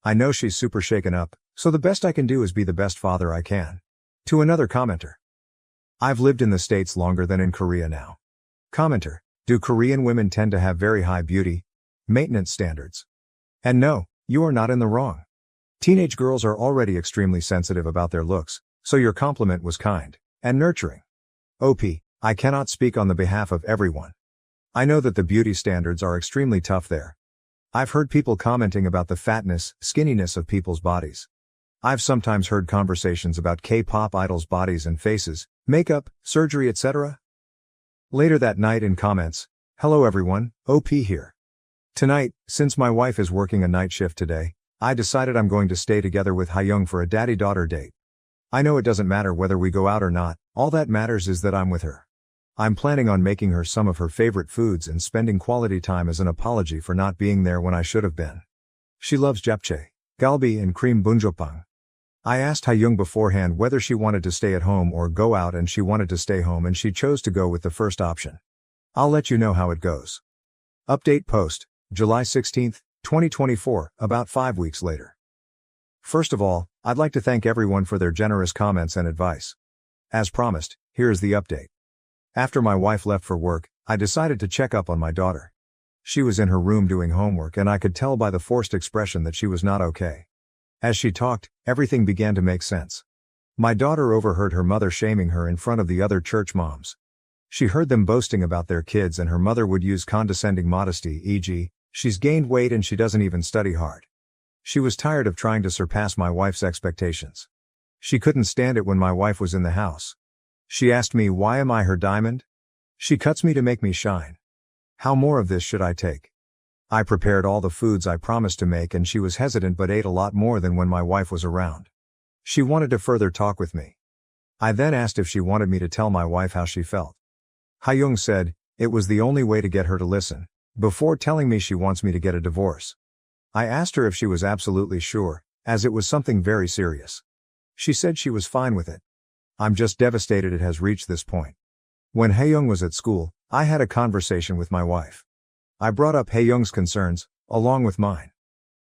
I know she's super shaken up, so the best I can do is be the best father I can. To another commenter. I've lived in the States longer than in Korea now. Commenter, do Korean women tend to have very high beauty maintenance standards? And no, you are not in the wrong. Teenage girls are already extremely sensitive about their looks, so your compliment was kind and nurturing. OP, I cannot speak on the behalf of everyone. I know that the beauty standards are extremely tough there. I've heard people commenting about the fatness, skinniness of people's bodies. I've sometimes heard conversations about K-pop idols' bodies and faces, makeup, surgery, etc. Later that night in comments, hello everyone, OP here. Tonight, since my wife is working a night shift today, I decided I'm going to stay together with Hayoung for a daddy-daughter date. I know it doesn't matter whether we go out or not, all that matters is that I'm with her. I'm planning on making her some of her favorite foods and spending quality time as an apology for not being there when I should have been. She loves japchae, galbi and cream bunjopang. I asked Hayoung beforehand whether she wanted to stay at home or go out, and she wanted to stay home and she chose to go with the first option. I'll let you know how it goes. Update post, July 16, 2024, about 5 weeks later. First of all, I'd like to thank everyone for their generous comments and advice. As promised, here is the update. After my wife left for work, I decided to check up on my daughter. She was in her room doing homework and I could tell by the forced expression that she was not okay. As she talked, everything began to make sense. My daughter overheard her mother shaming her in front of the other church moms. She heard them boasting about their kids and her mother would use condescending modesty, e.g., she's gained weight and she doesn't even study hard. She was tired of trying to surpass my wife's expectations. She couldn't stand it when my wife was in the house. She asked me, why am I her diamond? She cuts me to make me shine. How more of this should I take? I prepared all the foods I promised to make and she was hesitant but ate a lot more than when my wife was around. She wanted to further talk with me. I then asked if she wanted me to tell my wife how she felt. Hayoung said, it was the only way to get her to listen, before telling me she wants me to get a divorce. I asked her if she was absolutely sure, as it was something very serious. She said she was fine with it. I'm just devastated it has reached this point. When Hayoung was at school, I had a conversation with my wife. I brought up Hayoung's concerns, along with mine.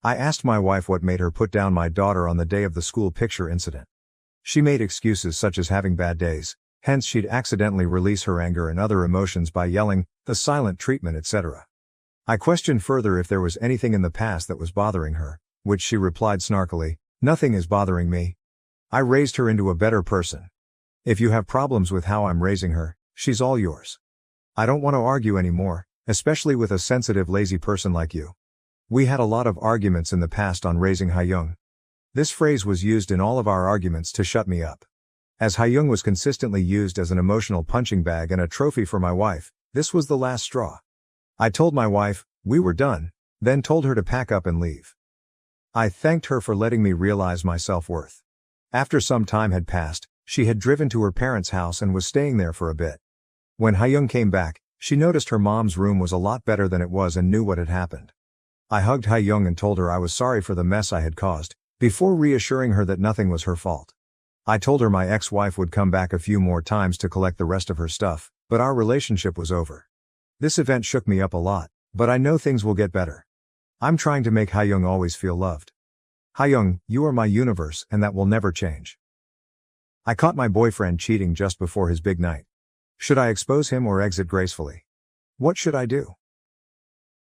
I asked my wife what made her put down my daughter on the day of the school picture incident. She made excuses such as having bad days, hence she'd accidentally release her anger and other emotions by yelling, the silent treatment, etc. I questioned further if there was anything in the past that was bothering her, which she replied snarkily, nothing is bothering me. I raised her into a better person. If you have problems with how I'm raising her, she's all yours. I don't want to argue anymore, especially with a sensitive, lazy person like you. We had a lot of arguments in the past on raising Hayoung. This phrase was used in all of our arguments to shut me up. As Hayoung was consistently used as an emotional punching bag and a trophy for my wife, this was the last straw. I told my wife, we were done, then told her to pack up and leave. I thanked her for letting me realize my self-worth. After some time had passed, she had driven to her parents' house and was staying there for a bit. When Hayoung came back, she noticed her mom's room was a lot better than it was and knew what had happened. I hugged Hayoung and told her I was sorry for the mess I had caused, before reassuring her that nothing was her fault. I told her my ex-wife would come back a few more times to collect the rest of her stuff, but our relationship was over. This event shook me up a lot, but I know things will get better. I'm trying to make Hayoung always feel loved. Hayoung, you are my universe and that will never change. I caught my boyfriend cheating just before his big night. Should I expose him or exit gracefully? What should I do?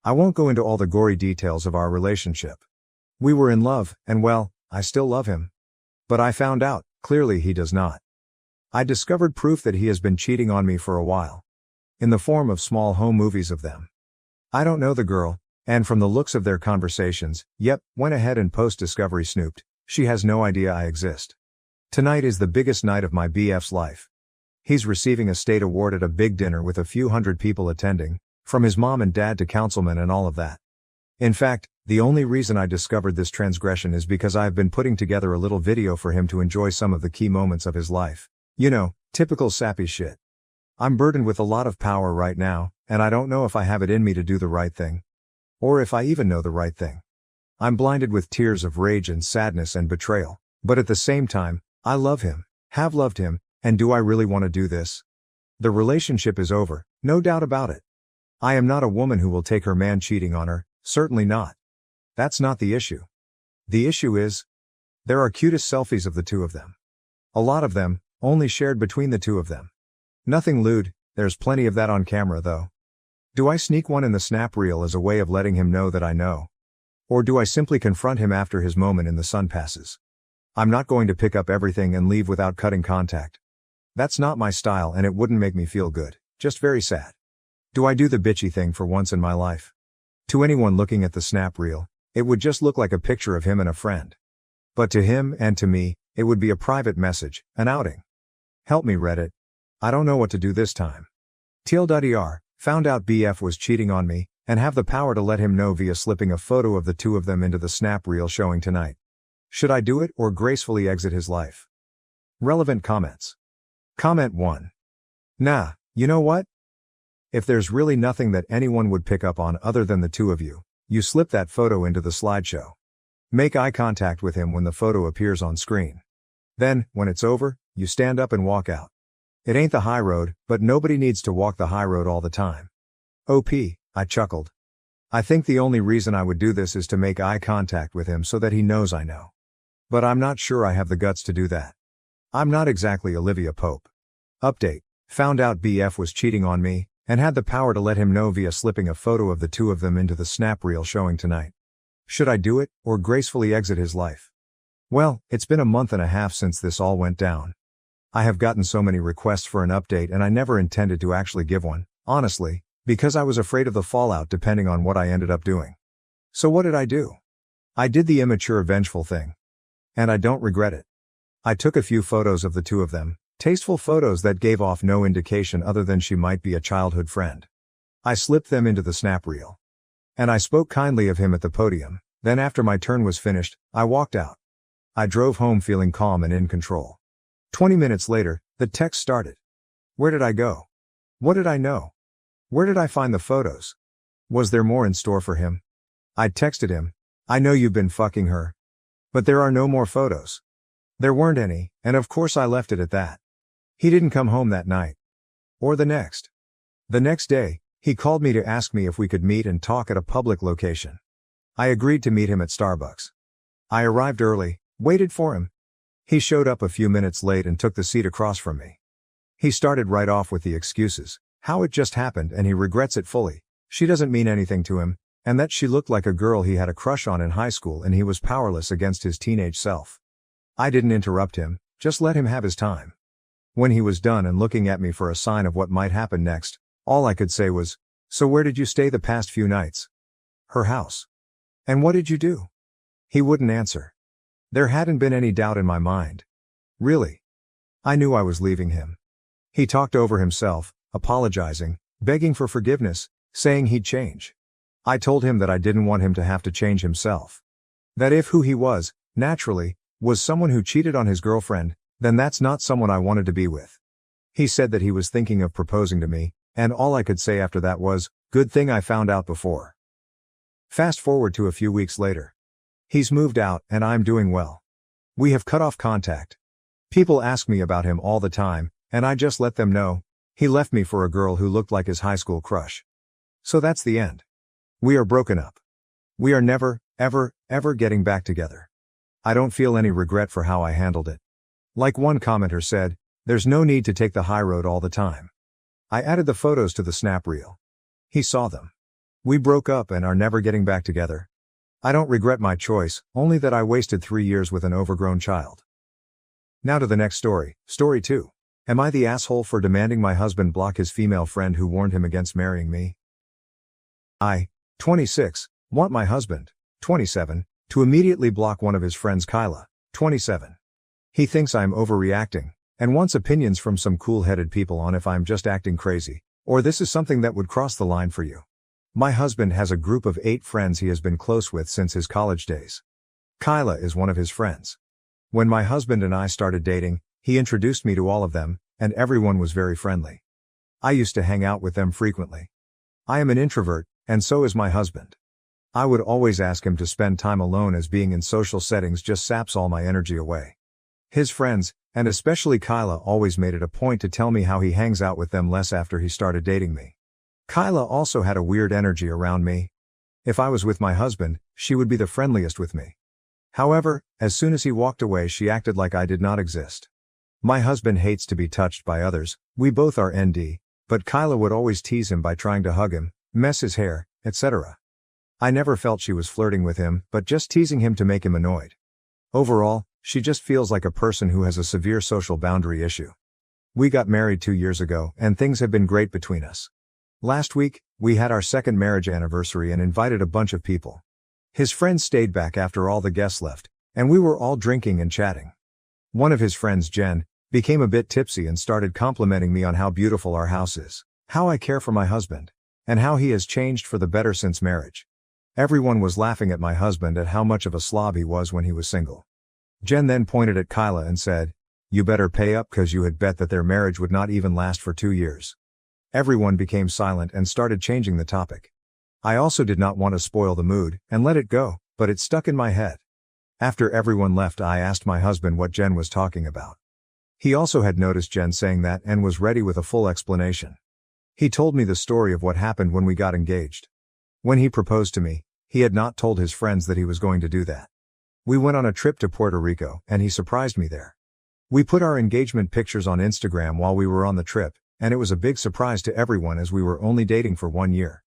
I won't go into all the gory details of our relationship. We were in love, and well, I still love him. But I found out, clearly he does not. I discovered proof that he has been cheating on me for a while. In the form of small home movies of them. I don't know the girl, and from the looks of their conversations, went ahead and post-discovery snooped, She has no idea I exist. Tonight is the biggest night of my BF's life. He's receiving a state award at a big dinner with a few hundred people attending, from his mom and dad to councilmen and all of that. In fact, the only reason I discovered this transgression is because I have been putting together a little video for him to enjoy some of the key moments of his life. You know, typical sappy shit. I'm burdened with a lot of power right now, and I don't know if I have it in me to do the right thing. Or if I even know the right thing. I'm blinded with tears of rage and sadness and betrayal, but at the same time, I love him, have loved him, and do I really want to do this? The relationship is over, no doubt about it. I am not a woman who will take her man cheating on her, certainly not. That's not the issue. The issue is, there are cutest selfies of the two of them. A lot of them, only shared between the two of them. Nothing lewd, there's plenty of that on camera though. Do I sneak one in the snap reel as a way of letting him know that I know? Or do I simply confront him after his moment in the sun passes? I'm not going to pick up everything and leave without cutting contact. That's not my style and it wouldn't make me feel good, just very sad. Do I do the bitchy thing for once in my life? To anyone looking at the snap reel, it would just look like a picture of him and a friend. But to him and to me, it would be a private message, an outing. Help me Reddit. I don't know what to do this time. TLDR, found out BF was cheating on me, and have the power to let him know via slipping a photo of the two of them into the snap reel showing tonight. Should I do it or gracefully exit his life? Relevant comments. Comment 1. Nah, you know what? If there's really nothing that anyone would pick up on other than the two of you, you slip that photo into the slideshow. Make eye contact with him when the photo appears on screen. Then, when it's over, you stand up and walk out. It ain't the high road, but nobody needs to walk the high road all the time. OP, I chuckled. I think the only reason I would do this is to make eye contact with him so that he knows I know. But I'm not sure I have the guts to do that. I'm not exactly Olivia Pope. Update. Found out BF was cheating on me, and had the power to let him know via slipping a photo of the two of them into the snap reel showing tonight. Should I do it, or gracefully exit his life? Well, it's been a month and a half since this all went down. I have gotten so many requests for an update and I never intended to actually give one, honestly, because I was afraid of the fallout depending on what I ended up doing. So what did I do? I did the immature vengeful thing. And I don't regret it. I took a few photos of the two of them, tasteful photos that gave off no indication other than she might be a childhood friend. I slipped them into the snap reel. And I spoke kindly of him at the podium, then after my turn was finished, I walked out. I drove home feeling calm and in control. 20 minutes later, the text started. Where did I go? What did I know? Where did I find the photos? Was there more in store for him? I texted him, I know you've been fucking her. But there are no more photos. There weren't any, and of course I left it at that. He didn't come home that night. Or the next. The next day, he called me to ask me if we could meet and talk at a public location. I agreed to meet him at Starbucks. I arrived early, waited for him. He showed up a few minutes late and took the seat across from me. He started right off with the excuses, how it just happened and he regrets it fully, she doesn't mean anything to him, and that she looked like a girl he had a crush on in high school and he was powerless against his teenage self. I didn't interrupt him, just let him have his time. When he was done and looking at me for a sign of what might happen next, all I could say was, so where did you stay the past few nights? Her house. And what did you do? He wouldn't answer. There hadn't been any doubt in my mind. Really. I knew I was leaving him. He talked over himself, apologizing, begging for forgiveness, saying he'd change. I told him that I didn't want him to have to change himself. That if who he was, naturally, was someone who cheated on his girlfriend, then that's not someone I wanted to be with. He said that he was thinking of proposing to me, and all I could say after that was, good thing I found out before. Fast forward to a few weeks later. He's moved out and I'm doing well. We have cut off contact. People ask me about him all the time, and I just let them know, he left me for a girl who looked like his high school crush. So that's the end. We are broken up. We are never, ever getting back together. I don't feel any regret for how I handled it. Like one commenter said, there's no need to take the high road all the time. I added the photos to the snap reel. He saw them. We broke up and are never getting back together. I don't regret my choice, only that I wasted 3 years with an overgrown child. Now to the next story, story 2. Am I the asshole for demanding my husband block his female friend who warned him against marrying me? I, 26, want my husband, 27, to immediately block one of his friends, Kyla, 27. He thinks I'm overreacting, and wants opinions from some cool-headed people on if I'm just acting crazy, or this is something that would cross the line for you. My husband has a group of 8 friends he has been close with since his college days. Kyla is one of his friends. When my husband and I started dating, he introduced me to all of them, and everyone was very friendly. I used to hang out with them frequently. I am an introvert, and so is my husband. I would always ask him to spend time alone as being in social settings just saps all my energy away. His friends, and especially Kyla, always made it a point to tell me how he hangs out with them less after he started dating me. Kyla also had a weird energy around me. If I was with my husband, she would be the friendliest with me. However, as soon as he walked away, she acted like I did not exist. My husband hates to be touched by others, we both are ND, but Kyla would always tease him by trying to hug him, mess his hair, etc. I never felt she was flirting with him, but just teasing him to make him annoyed. Overall, she just feels like a person who has a severe social boundary issue. We got married 2 years ago, and things have been great between us. Last week, we had our second marriage anniversary and invited a bunch of people. His friends stayed back after all the guests left, and we were all drinking and chatting. One of his friends, Jen, became a bit tipsy and started complimenting me on how beautiful our house is, how I care for my husband, and how he has changed for the better since marriage. Everyone was laughing at my husband at how much of a slob he was when he was single. Jen then pointed at Kyla and said, "You better pay up, 'cause you had bet that their marriage would not even last for 2 years. Everyone became silent and started changing the topic. I also did not want to spoil the mood and let it go, but it stuck in my head. After everyone left, I asked my husband what Jen was talking about. He also had noticed Jen saying that and was ready with a full explanation. He told me the story of what happened when we got engaged. When he proposed to me, he had not told his friends that he was going to do that. We went on a trip to Puerto Rico, and he surprised me there. We put our engagement pictures on Instagram while we were on the trip, and it was a big surprise to everyone as we were only dating for 1 year.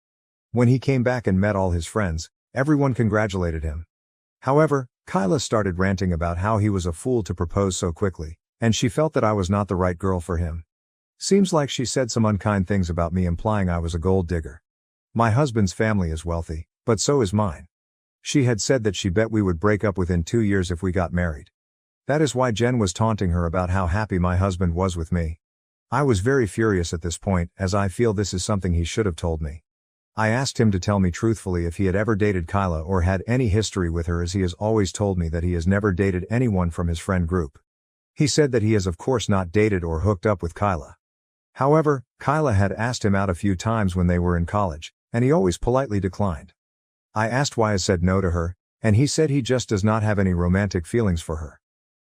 When he came back and met all his friends, everyone congratulated him. However, Kyla started ranting about how he was a fool to propose so quickly, and she felt that I was not the right girl for him. Seems like she said some unkind things about me, implying I was a gold digger. My husband's family is wealthy, but so is mine. She had said that she bet we would break up within 2 years if we got married. That is why Jen was taunting her about how happy my husband was with me. I was very furious at this point, as I feel this is something he should have told me. I asked him to tell me truthfully if he had ever dated Kyla or had any history with her, as he has always told me that he has never dated anyone from his friend group. He said that he has of course not dated or hooked up with Kyla. However, Kyla had asked him out a few times when they were in college, and he always politely declined. I asked why he said no to her, and he said he just does not have any romantic feelings for her.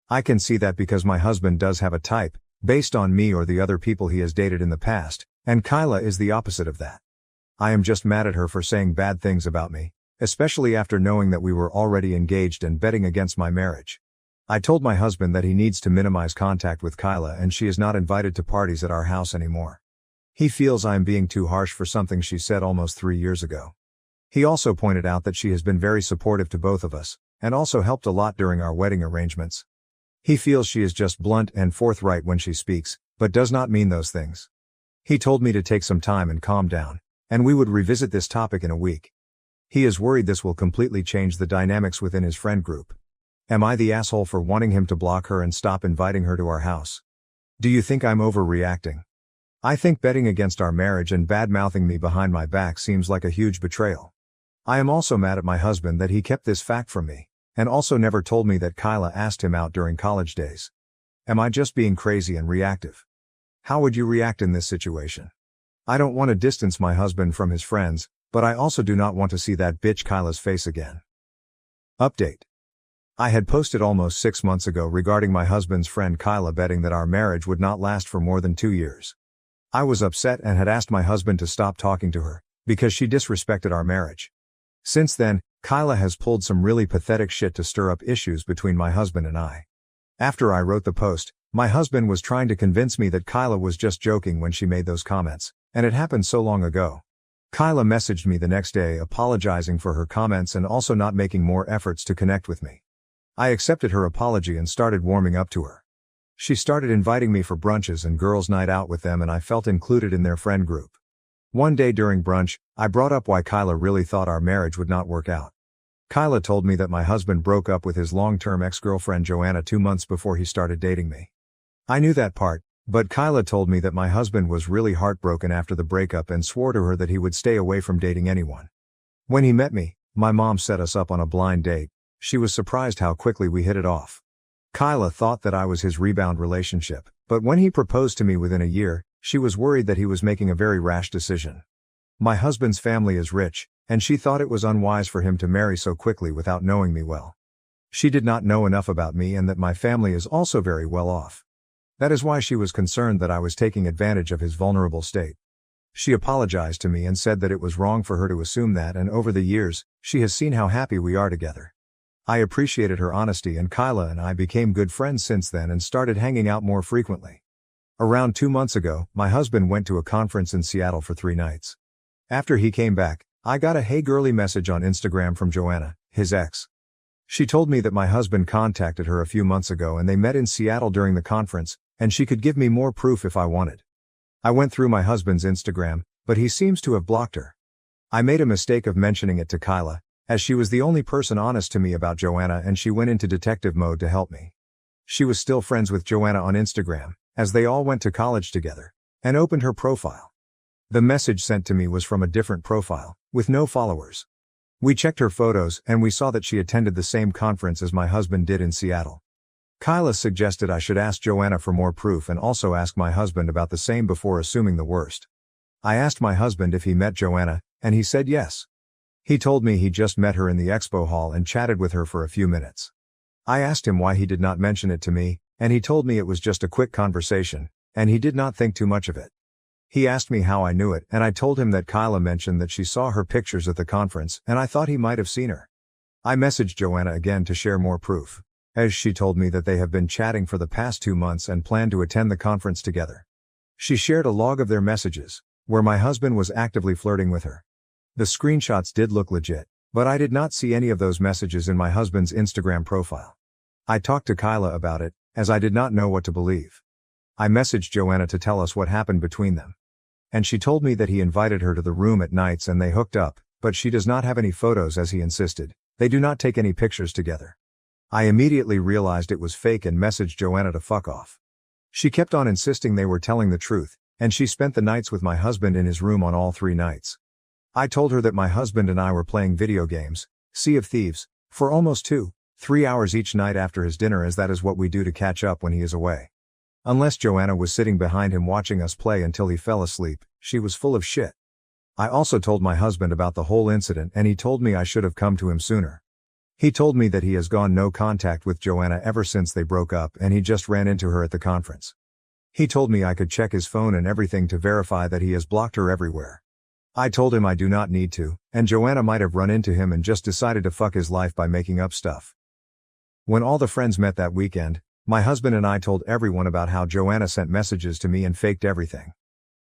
I can see that because my husband does have a type, based on me or the other people he has dated in the past, and Kyla is the opposite of that. I am just mad at her for saying bad things about me, especially after knowing that we were already engaged and betting against my marriage. I told my husband that he needs to minimize contact with Kyla, and she is not invited to parties at our house anymore. He feels I am being too harsh for something she said almost 3 years ago. He also pointed out that she has been very supportive to both of us, and also helped a lot during our wedding arrangements. He feels she is just blunt and forthright when she speaks, but does not mean those things. He told me to take some time and calm down, and we would revisit this topic in a week. He is worried this will completely change the dynamics within his friend group. Am I the asshole for wanting him to block her and stop inviting her to our house? Do you think I'm overreacting? I think betting against our marriage and bad-mouthing me behind my back seems like a huge betrayal. I am also mad at my husband that he kept this fact from me, and also never told me that Kyla asked him out during college days. Am I just being crazy and reactive? How would you react in this situation? I don't want to distance my husband from his friends, but I also do not want to see that bitch Kyla's face again. Update. I had posted almost 6 months ago regarding my husband's friend Kyla betting that our marriage would not last for more than 2 years. I was upset and had asked my husband to stop talking to her, because she disrespected our marriage. Since then, Kyla has pulled some really pathetic shit to stir up issues between my husband and I. After I wrote the post, my husband was trying to convince me that Kyla was just joking when she made those comments, and it happened so long ago. Kyla messaged me the next day apologizing for her comments and also not making more efforts to connect with me. I accepted her apology and started warming up to her. She started inviting me for brunches and girls' night out with them, and I felt included in their friend group. One day during brunch, I brought up why Kyla really thought our marriage would not work out. Kyla told me that my husband broke up with his long-term ex-girlfriend Joanna 2 months before he started dating me. I knew that part, but Kyla told me that my husband was really heartbroken after the breakup and swore to her that he would stay away from dating anyone. When he met me, my mom set us up on a blind date. She was surprised how quickly we hit it off. Kyla thought that I was his rebound relationship, but when he proposed to me within a year, she was worried that he was making a very rash decision. My husband's family is rich, and she thought it was unwise for him to marry so quickly without knowing me well. She did not know enough about me and that my family is also very well off. That is why she was concerned that I was taking advantage of his vulnerable state. She apologized to me and said that it was wrong for her to assume that, and over the years, she has seen how happy we are together. I appreciated her honesty, and Kyla and I became good friends since then and started hanging out more frequently. Around 2 months ago, my husband went to a conference in Seattle for 3 nights. After he came back, I got a "Hey girly" message on Instagram from Joanna, his ex. She told me that my husband contacted her a few months ago and they met in Seattle during the conference, and she could give me more proof if I wanted. I went through my husband's Instagram, but he seems to have blocked her. I made a mistake of mentioning it to Kyla, as she was the only person honest to me about Joanna, and she went into detective mode to help me. She was still friends with Joanna on Instagram, as they all went to college together, and opened her profile. The message sent to me was from a different profile, with no followers. We checked her photos and we saw that she attended the same conference as my husband did in Seattle. Kyla suggested I should ask Joanna for more proof and also ask my husband about the same before assuming the worst. I asked my husband if he met Joanna, and he said yes. He told me he just met her in the expo hall and chatted with her for a few minutes. I asked him why he did not mention it to me, and he told me it was just a quick conversation, and he did not think too much of it. He asked me how I knew it, and I told him that Kyla mentioned that she saw her pictures at the conference, and I thought he might have seen her. I messaged Joanna again to share more proof, as she told me that they have been chatting for the past 2 months and plan to attend the conference together. She shared a log of their messages, where my husband was actively flirting with her. The screenshots did look legit, but I did not see any of those messages in my husband's Instagram profile. I talked to Kyla about it, as I did not know what to believe. I messaged Joanna to tell us what happened between them. And she told me that he invited her to the room at nights and they hooked up, but she does not have any photos as he insisted. They do not take any pictures together. I immediately realized it was fake and messaged Joanna to fuck off. She kept on insisting they were telling the truth, and she spent the nights with my husband in his room on all 3 nights. I told her that my husband and I were playing video games, Sea of Thieves, for almost 2-3 hours each night after his dinner, as that is what we do to catch up when he is away. Unless Joanna was sitting behind him watching us play until he fell asleep, she was full of shit. I also told my husband about the whole incident and he told me I should have come to him sooner. He told me that he has gone no contact with Joanna ever since they broke up and he just ran into her at the conference. He told me I could check his phone and everything to verify that he has blocked her everywhere. I told him I do not need to, and Joanna might have run into him and just decided to fuck his life by making up stuff. When all the friends met that weekend, my husband and I told everyone about how Joanna sent messages to me and faked everything.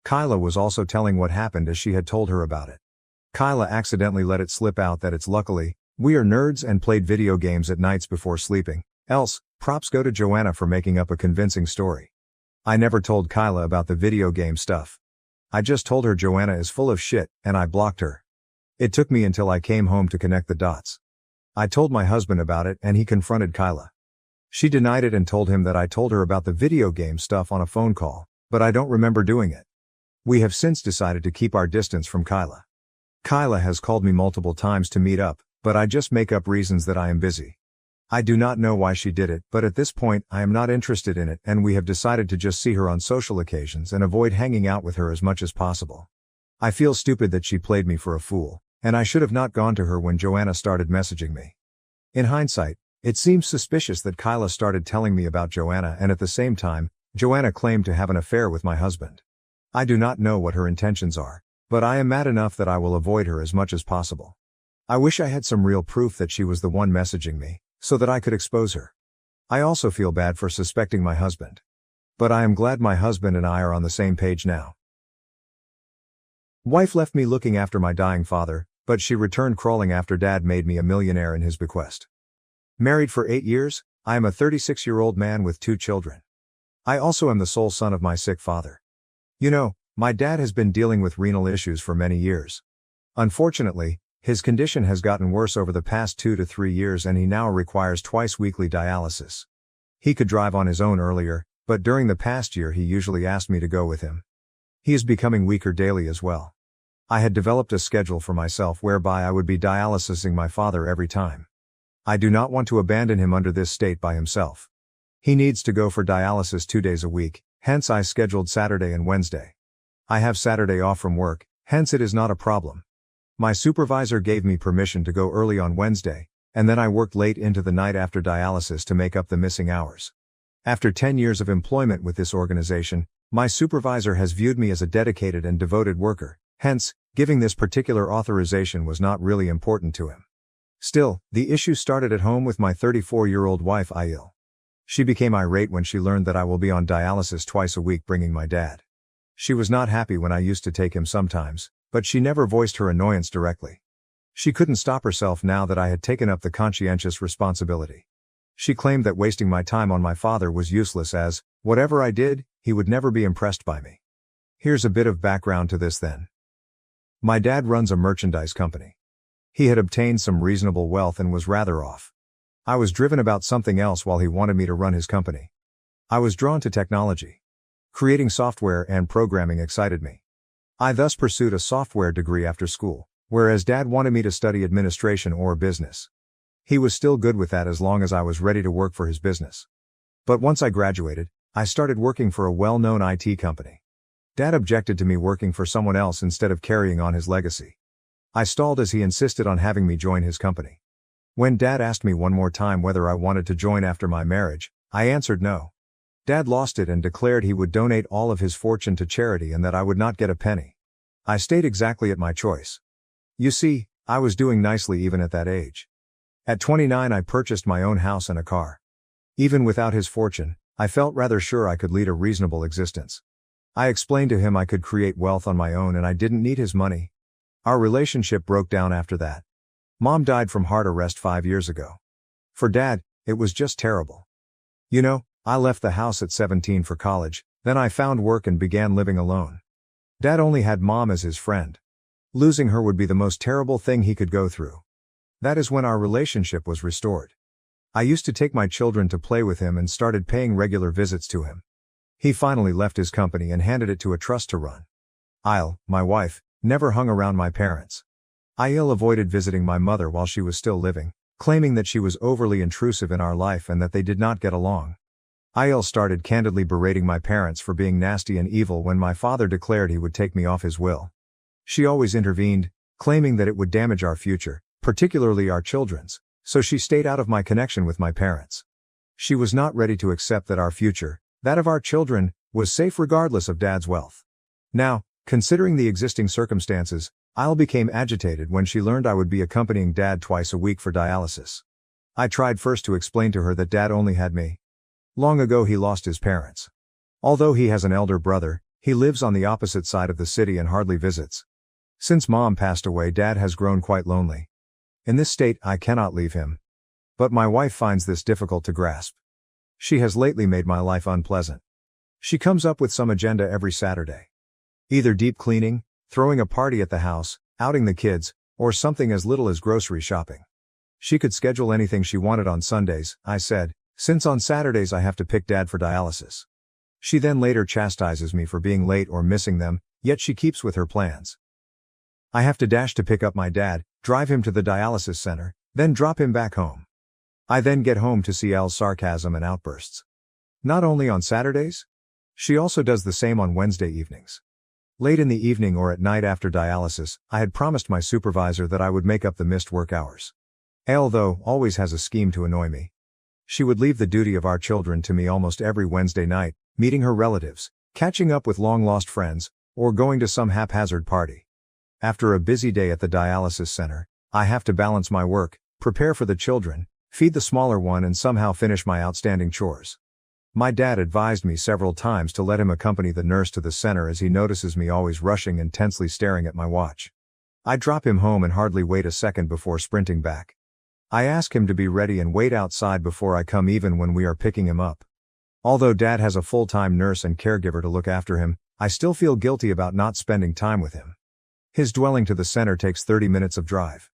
Kyla was also telling what happened as she had told her about it. Kyla accidentally let it slip out that it's luckily, we are nerds and played video games at nights before sleeping, else, props go to Joanna for making up a convincing story. I never told Kyla about the video game stuff. I just told her Joanna is full of shit, and I blocked her. It took me until I came home to connect the dots. I told my husband about it and he confronted Kyla. She denied it and told him that I told her about the video game stuff on a phone call, but I don't remember doing it. We have since decided to keep our distance from Kyla. Kyla has called me multiple times to meet up, but I just make up reasons that I am busy. I do not know why she did it, but at this point I am not interested in it and we have decided to just see her on social occasions and avoid hanging out with her as much as possible. I feel stupid that she played me for a fool, and I should have not gone to her when Joanna started messaging me. In hindsight, it seems suspicious that Kyla started telling me about Joanna and at the same time, Joanna claimed to have an affair with my husband. I do not know what her intentions are, but I am mad enough that I will avoid her as much as possible. I wish I had some real proof that she was the one messaging me, so that I could expose her. I also feel bad for suspecting my husband. But I am glad my husband and I are on the same page now. Wife left me looking after my dying father, but she returned crawling after dad made me a millionaire in his bequest. Married for 8 years, I am a 36-year-old man with 2 children. I also am the sole son of my sick father. You know, my dad has been dealing with renal issues for many years. Unfortunately, His condition has gotten worse over the past 2 to 3 years and he now requires twice weekly dialysis. He could drive on his own earlier, but during the past year he usually asked me to go with him. He is becoming weaker daily as well. I had developed a schedule for myself whereby I would be dialysing my father every time. I do not want to abandon him under this state by himself. He needs to go for dialysis 2 days a week, hence I scheduled Saturday and Wednesday. I have Saturday off from work, hence it is not a problem. My supervisor gave me permission to go early on Wednesday, and then I worked late into the night after dialysis to make up the missing hours. After 10 years of employment with this organization, my supervisor has viewed me as a dedicated and devoted worker, hence, giving this particular authorization was not really important to him. Still, the issue started at home with my 34-year-old wife Ail. She became irate when she learned that I will be on dialysis twice a week bringing my dad. She was not happy when I used to take him sometimes, but she never voiced her annoyance directly. She couldn't stop herself now that I had taken up the conscientious responsibility. She claimed that wasting my time on my father was useless as, whatever I did, he would never be impressed by me. Here's a bit of background to this then. My dad runs a merchandise company. He had obtained some reasonable wealth and was rather off. I was driven about something else while he wanted me to run his company. I was drawn to technology. Creating software and programming excited me. I thus pursued a software degree after school, whereas Dad wanted me to study administration or business. He was still good with that as long as I was ready to work for his business. But once I graduated, I started working for a well-known IT company. Dad objected to me working for someone else instead of carrying on his legacy. I stalled as he insisted on having me join his company. When Dad asked me one more time whether I wanted to join after my marriage, I answered no. Dad lost it and declared he would donate all of his fortune to charity and that I would not get a penny. I stayed exactly at my choice. You see, I was doing nicely even at that age. At 29 I purchased my own house and a car. Even without his fortune, I felt rather sure I could lead a reasonable existence. I explained to him I could create wealth on my own and I didn't need his money. Our relationship broke down after that. Mom died from heart arrest 5 years ago. For Dad, it was just terrible. You know, I left the house at 17 for college, then I found work and began living alone. Dad only had Mom as his friend. Losing her would be the most terrible thing he could go through. That is when our relationship was restored. I used to take my children to play with him and started paying regular visits to him. He finally left his company and handed it to a trust to run. Ail, my wife, never hung around my parents. Ail avoided visiting my mother while she was still living, claiming that she was overly intrusive in our life and that they did not get along. Ail started candidly berating my parents for being nasty and evil when my father declared he would take me off his will. She always intervened, claiming that it would damage our future, particularly our children's, so she stayed out of my connection with my parents. She was not ready to accept that our future, that of our children, was safe regardless of Dad's wealth. Now, considering the existing circumstances, Ail became agitated when she learned I would be accompanying Dad twice a week for dialysis. I tried first to explain to her that Dad only had me. Long ago he lost his parents. Although he has an elder brother, he lives on the opposite side of the city and hardly visits. Since Mom passed away, Dad has grown quite lonely. In this state, I cannot leave him. But my wife finds this difficult to grasp. She has lately made my life unpleasant. She comes up with some agenda every Saturday. Either deep cleaning, throwing a party at the house, outing the kids, or something as little as grocery shopping. She could schedule anything she wanted on Sundays, I said, since on Saturdays I have to pick Dad for dialysis. She then later chastises me for being late or missing them, yet she keeps with her plans. I have to dash to pick up my dad, drive him to the dialysis center, then drop him back home. I then get home to see Ail's sarcasm and outbursts. Not only on Saturdays? She also does the same on Wednesday evenings. Late in the evening or at night after dialysis, I had promised my supervisor that I would make up the missed work hours. Ail, though, always has a scheme to annoy me. She would leave the duty of our children to me almost every Wednesday night, meeting her relatives, catching up with long-lost friends, or going to some haphazard party. After a busy day at the dialysis center, I have to balance my work, prepare for the children, feed the smaller one and somehow finish my outstanding chores. My dad advised me several times to let him accompany the nurse to the center as he notices me always rushing and tensely staring at my watch. I drop him home and hardly wait a second before sprinting back. I ask him to be ready and wait outside before I come even when we are picking him up. Although Dad has a full-time nurse and caregiver to look after him, I still feel guilty about not spending time with him. His dwelling to the center takes 30 minutes of drive.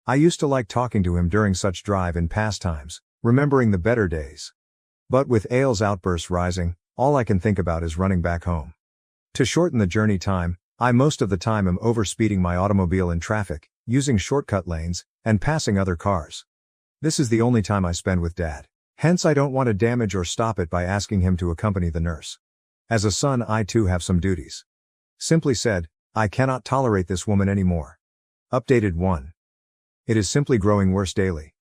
I used to like talking to him during such drive in past times, remembering the better days. But with Ailes' outbursts rising, all I can think about is running back home. To shorten the journey time, I most of the time am overspeeding my automobile in traffic, using shortcut lanes, and passing other cars. This is the only time I spend with Dad. Hence I don't want to damage or stop it by asking him to accompany the nurse. As a son, I too have some duties. Simply said, I cannot tolerate this woman anymore. Updated 1. It is simply growing worse daily.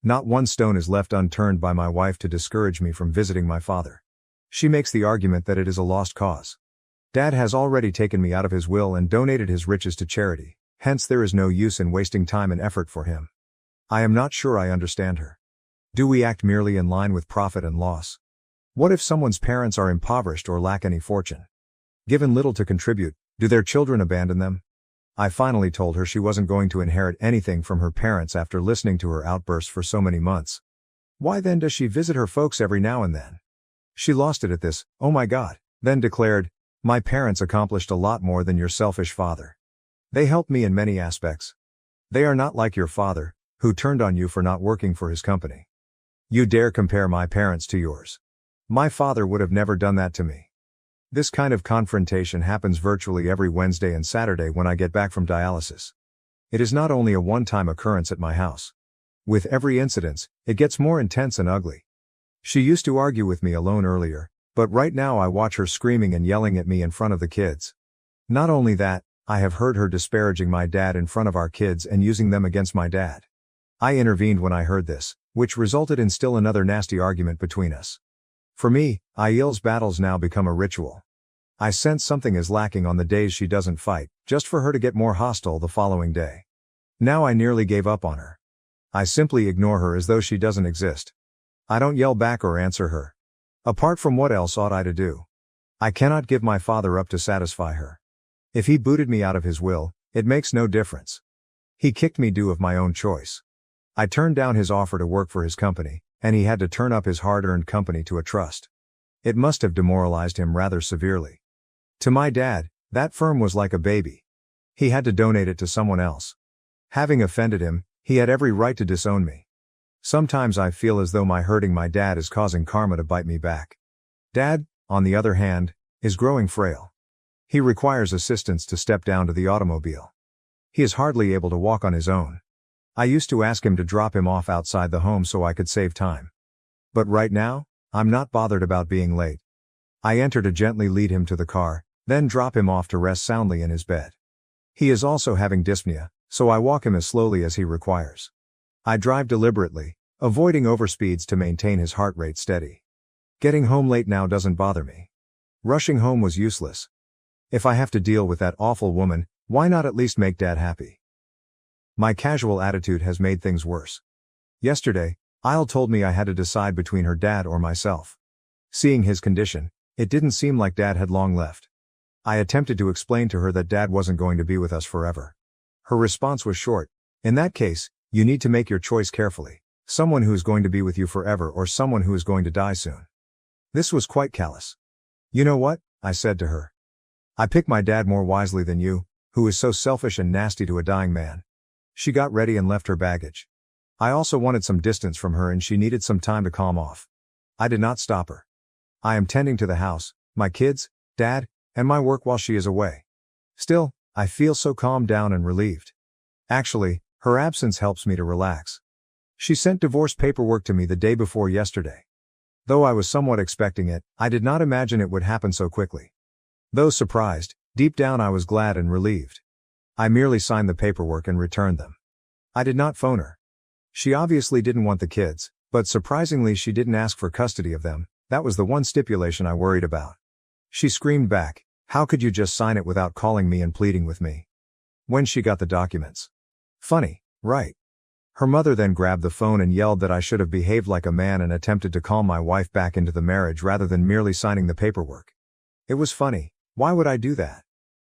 Not one stone is left unturned by my wife to discourage me from visiting my father. She makes the argument that it is a lost cause. Dad has already taken me out of his will and donated his riches to charity, hence there is no use in wasting time and effort for him. I am not sure I understand her. Do we act merely in line with profit and loss? What if someone's parents are impoverished or lack any fortune? Given little to contribute, do their children abandon them? I finally told her she wasn't going to inherit anything from her parents after listening to her outbursts for so many months. Why then does she visit her folks every now and then? She lost it at this, "Oh my God," then declared, "My parents accomplished a lot more than your selfish father. They helped me in many aspects. They are not like your father, who turned on you for not working for his company. You dare compare my parents to yours? My father would have never done that to me." This kind of confrontation happens virtually every Wednesday and Saturday when I get back from dialysis. It is not only a one-time occurrence at my house. With every incident, it gets more intense and ugly. She used to argue with me alone earlier, but right now I watch her screaming and yelling at me in front of the kids. Not only that, I have heard her disparaging my dad in front of our kids and using them against my dad. I intervened when I heard this, which resulted in still another nasty argument between us. For me, Aiel's battles now become a ritual. I sense something is lacking on the days she doesn't fight, just for her to get more hostile the following day. Now I nearly gave up on her. I simply ignore her as though she doesn't exist. I don't yell back or answer her. Apart from what else ought I to do? I cannot give my father up to satisfy her. If he booted me out of his will, it makes no difference. He kicked me due of my own choice. I turned down his offer to work for his company, and he had to turn up his hard-earned company to a trust. It must have demoralized him rather severely. To my dad, that firm was like a baby. He had to donate it to someone else. Having offended him, he had every right to disown me. Sometimes I feel as though my hurting my dad is causing karma to bite me back. Dad, on the other hand, is growing frail. He requires assistance to step down to the automobile. He is hardly able to walk on his own. I used to ask him to drop him off outside the home so I could save time. But right now, I'm not bothered about being late. I enter to gently lead him to the car, then drop him off to rest soundly in his bed. He is also having dyspnea, so I walk him as slowly as he requires. I drive deliberately, avoiding overspeeds to maintain his heart rate steady. Getting home late now doesn't bother me. Rushing home was useless. If I have to deal with that awful woman, why not at least make Dad happy? My casual attitude has made things worse. Yesterday, Aiel told me I had to decide between her dad or myself. Seeing his condition, it didn't seem like Dad had long left. I attempted to explain to her that Dad wasn't going to be with us forever. Her response was short. In that case, you need to make your choice carefully. Someone who is going to be with you forever or someone who is going to die soon. This was quite callous. You know what? I said to her. I pick my dad more wisely than you, who is so selfish and nasty to a dying man. She got ready and left her baggage. I also wanted some distance from her and she needed some time to calm off. I did not stop her. I am tending to the house, my kids, Dad, and my work while she is away. Still, I feel so calmed down and relieved. Actually, her absence helps me to relax. She sent divorce paperwork to me the day before yesterday. Though I was somewhat expecting it, I did not imagine it would happen so quickly. Though surprised, deep down I was glad and relieved. I merely signed the paperwork and returned them. I did not phone her. She obviously didn't want the kids, but surprisingly she didn't ask for custody of them. That was the one stipulation I worried about. She screamed back, "How could you just sign it without calling me and pleading with me?" When she got the documents. Funny, right? Her mother then grabbed the phone and yelled that I should have behaved like a man and attempted to calm my wife back into the marriage rather than merely signing the paperwork. It was funny. Why would I do that?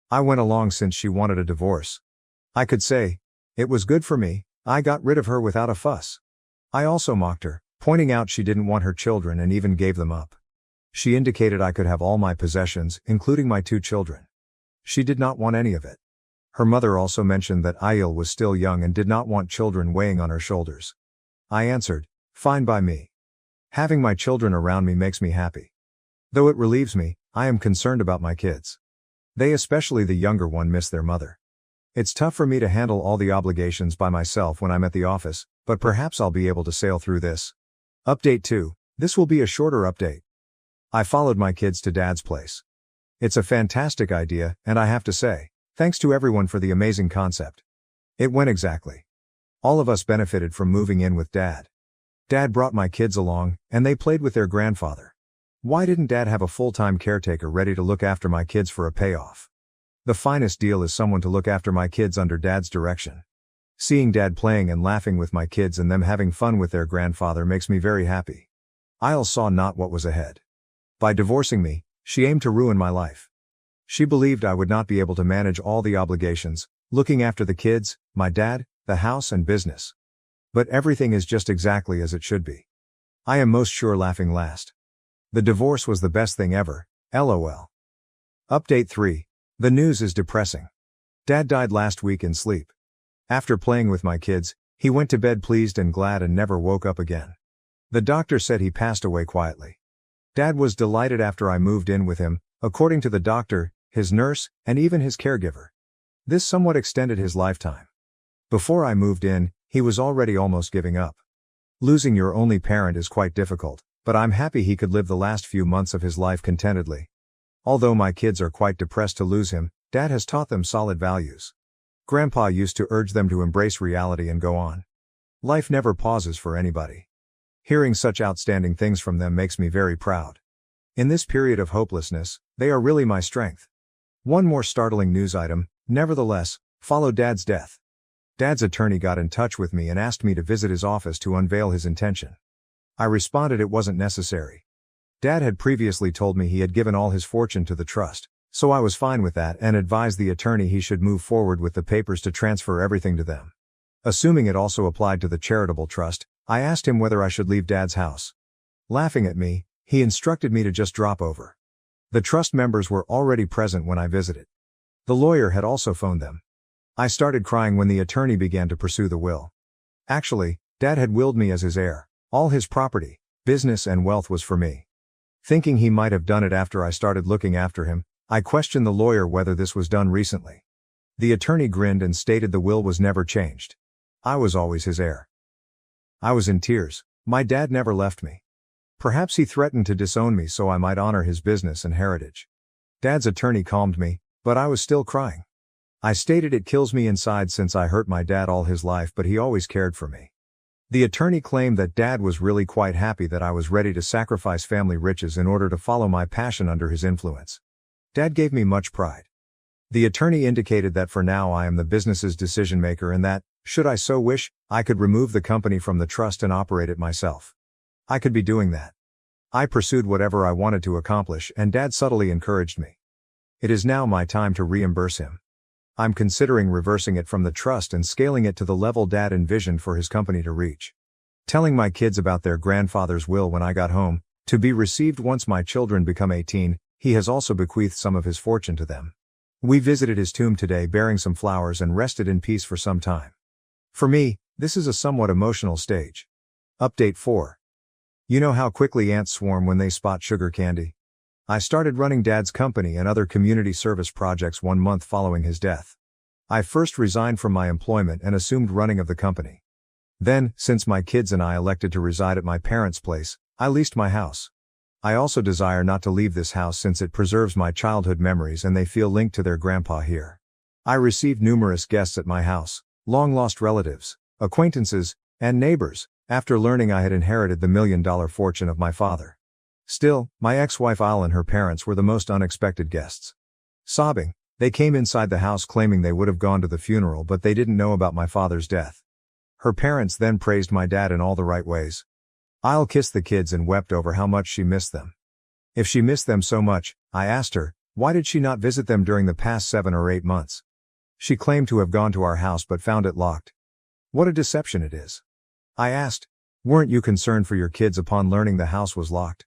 I went along since she wanted a divorce. I could say, it was good for me, I got rid of her without a fuss. I also mocked her, pointing out she didn't want her children and even gave them up. She indicated I could have all my possessions, including my 2 children. She did not want any of it. Her mother also mentioned that Ayil was still young and did not want children weighing on her shoulders. I answered, fine by me. Having my children around me makes me happy. Though it relieves me, I am concerned about my kids. They, especially the younger one, miss their mother. It's tough for me to handle all the obligations by myself when I'm at the office, but perhaps I'll be able to sail through this. Update 2. This will be a shorter update. I followed my kids to Dad's place. It's a fantastic idea, and I have to say, thanks to everyone for the amazing concept. It went exactly. All of us benefited from moving in with Dad. Dad brought my kids along, and they played with their grandfather. Why didn't Dad have a full-time caretaker ready to look after my kids for a payoff? The finest deal is someone to look after my kids under Dad's direction. Seeing Dad playing and laughing with my kids and them having fun with their grandfather makes me very happy. Ayil saw not what was ahead. By divorcing me, she aimed to ruin my life. She believed I would not be able to manage all the obligations, looking after the kids, my dad, the house and business. But everything is just exactly as it should be. I am most sure laughing last. The divorce was the best thing ever, LOL. Update 3. The news is depressing. Dad died last week in sleep. After playing with my kids, he went to bed pleased and glad and never woke up again. The doctor said he passed away quietly. Dad was delighted after I moved in with him, according to the doctor, his nurse, and even his caregiver. This somewhat extended his lifetime. Before I moved in, he was already almost giving up. Losing your only parent is quite difficult, but I'm happy he could live the last few months of his life contentedly. Although my kids are quite depressed to lose him, Dad has taught them solid values. Grandpa used to urge them to embrace reality and go on. Life never pauses for anybody. Hearing such outstanding things from them makes me very proud. In this period of hopelessness, they are really my strength. One more startling news item, nevertheless, followed Dad's death. Dad's attorney got in touch with me and asked me to visit his office to unveil his intention. I responded it wasn't necessary. Dad had previously told me he had given all his fortune to the trust, so I was fine with that and advised the attorney he should move forward with the papers to transfer everything to them. Assuming it also applied to the charitable trust, I asked him whether I should leave Dad's house. Laughing at me, he instructed me to just drop over. The trust members were already present when I visited. The lawyer had also phoned them. I started crying when the attorney began to pursue the will. Actually, Dad had willed me as his heir. All his property, business and wealth was for me. Thinking he might have done it after I started looking after him, I questioned the lawyer whether this was done recently. The attorney grinned and stated the will was never changed. I was always his heir. I was in tears. My dad never left me. Perhaps he threatened to disown me so I might honor his business and heritage. Dad's attorney calmed me, but I was still crying. I stated it kills me inside since I hurt my dad all his life, but he always cared for me. The attorney claimed that Dad was really quite happy that I was ready to sacrifice family riches in order to follow my passion under his influence. Dad gave me much pride. The attorney indicated that for now I am the business's decision maker and that, should I so wish, I could remove the company from the trust and operate it myself. I could be doing that. I pursued whatever I wanted to accomplish and Dad subtly encouraged me. It is now my time to reimburse him. I'm considering reversing it from the trust and scaling it to the level Dad envisioned for his company to reach. Telling my kids about their grandfather's will when I got home, to be received once my children become 18, he has also bequeathed some of his fortune to them. We visited his tomb today bearing some flowers and rested in peace for some time. For me, this is a somewhat emotional stage. Update 4. You know how quickly ants swarm when they spot sugar candy? I started running Dad's company and other community service projects 1 month following his death. I first resigned from my employment and assumed running of the company. Then, since my kids and I elected to reside at my parents' place, I leased my house. I also desire not to leave this house since it preserves my childhood memories and they feel linked to their grandpa here. I received numerous guests at my house, long-lost relatives, acquaintances, and neighbors, after learning I had inherited the $1 million fortune of my father. Still, my ex-wife Al and her parents were the most unexpected guests. Sobbing, they came inside the house claiming they would have gone to the funeral but they didn't know about my father's death. Her parents then praised my dad in all the right ways. Al kissed the kids and wept over how much she missed them. If she missed them so much, I asked her, why did she not visit them during the past 7 or 8 months? She claimed to have gone to our house but found it locked. What a deception it is. I asked, weren't you concerned for your kids upon learning the house was locked?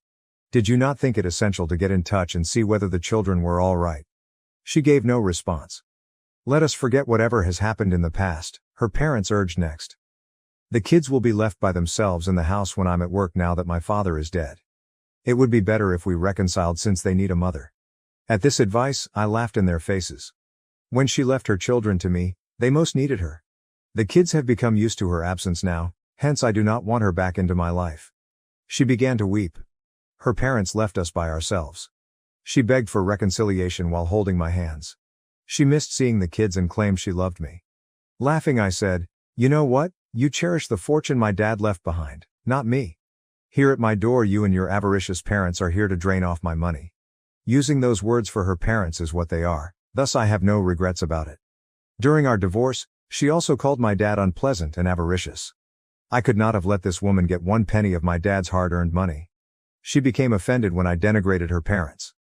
Did you not think it essential to get in touch and see whether the children were all right? She gave no response. Let us forget whatever has happened in the past, her parents urged next. The kids will be left by themselves in the house when I'm at work now that my father is dead. It would be better if we reconciled since they need a mother. At this advice, I laughed in their faces. When she left her children to me, they most needed her. The kids have become used to her absence now, hence I do not want her back into my life. She began to weep. Her parents left us by ourselves. She begged for reconciliation while holding my hands. She missed seeing the kids and claimed she loved me. Laughing, I said, "You know what? You cherish the fortune my dad left behind, not me. Here at my door you and your avaricious parents are here to drain off my money." Using those words for her parents is what they are, thus I have no regrets about it. During our divorce, she also called my dad unpleasant and avaricious. I could not have let this woman get 1 penny of my dad's hard-earned money. She became offended when I denigrated her parents.